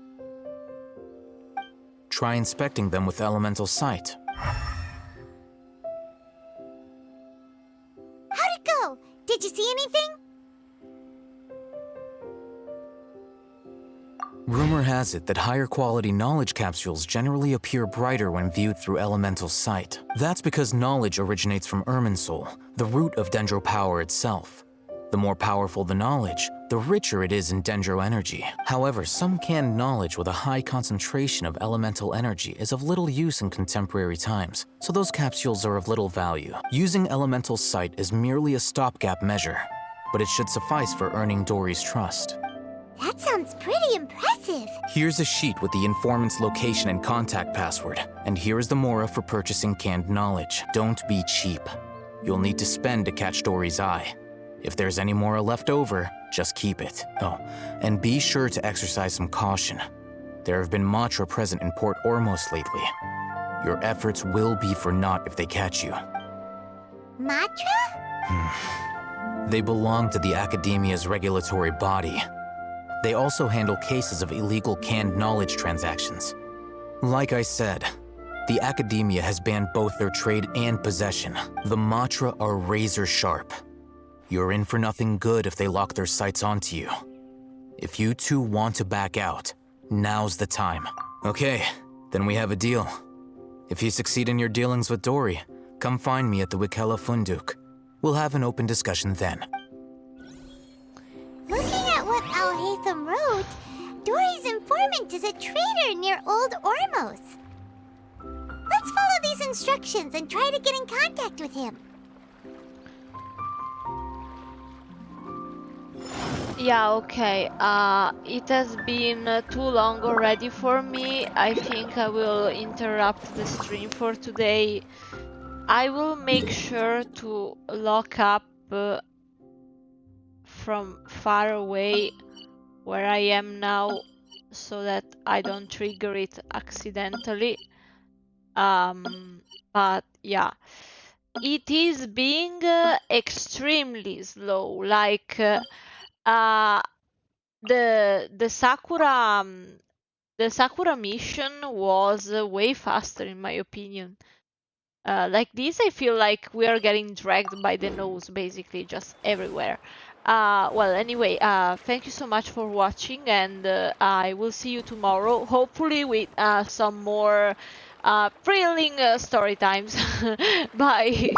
Try inspecting them with elemental sight. How'd it go? Did you see anything? Rumor has it that higher quality knowledge capsules generally appear brighter when viewed through elemental sight. That's because knowledge originates from Irminsul, the root of Dendro power itself. The more powerful the knowledge, the richer it is in Dendro energy. However, some canned knowledge with a high concentration of elemental energy is of little use in contemporary times, so those capsules are of little value. Using elemental sight is merely a stopgap measure, but it should suffice for earning Dory's trust. That sounds pretty impressive. Here's a sheet with the informant's location and contact password, and here is the Mora for purchasing canned knowledge. Don't be cheap. You'll need to spend to catch Dory's eye. If there's any Mora left over, just keep it. Oh, and be sure to exercise some caution. There have been Matra present in Port Ormos lately. Your efforts will be for naught if they catch you. Matra? They belong to the Academia's regulatory body. They also handle cases of illegal canned knowledge transactions. Like I said, the Academia has banned both their trade and possession. The Matra are razor sharp. You're in for nothing good if they lock their sights onto you. If you two want to back out, now's the time. Okay, then we have a deal. If you succeed in your dealings with Dory, come find me at the Wikela Funduk. We'll have an open discussion then. Looking at what Alhaitham wrote, Dory's informant is a trader near Old Ormos. Let's follow these instructions and try to get in contact with him. Yeah, okay. It has been too long already for me. I think I will interrupt the stream for today. I will make sure to lock up from far away where I am now so that I don't trigger it accidentally. But yeah. it is being extremely slow. Like the Sakura mission was way faster in my opinion. Like this, I feel like we are getting dragged by the nose, basically, just everywhere. Well, anyway, thank you so much for watching, and I will see you tomorrow, hopefully with some more thrilling story times. Bye!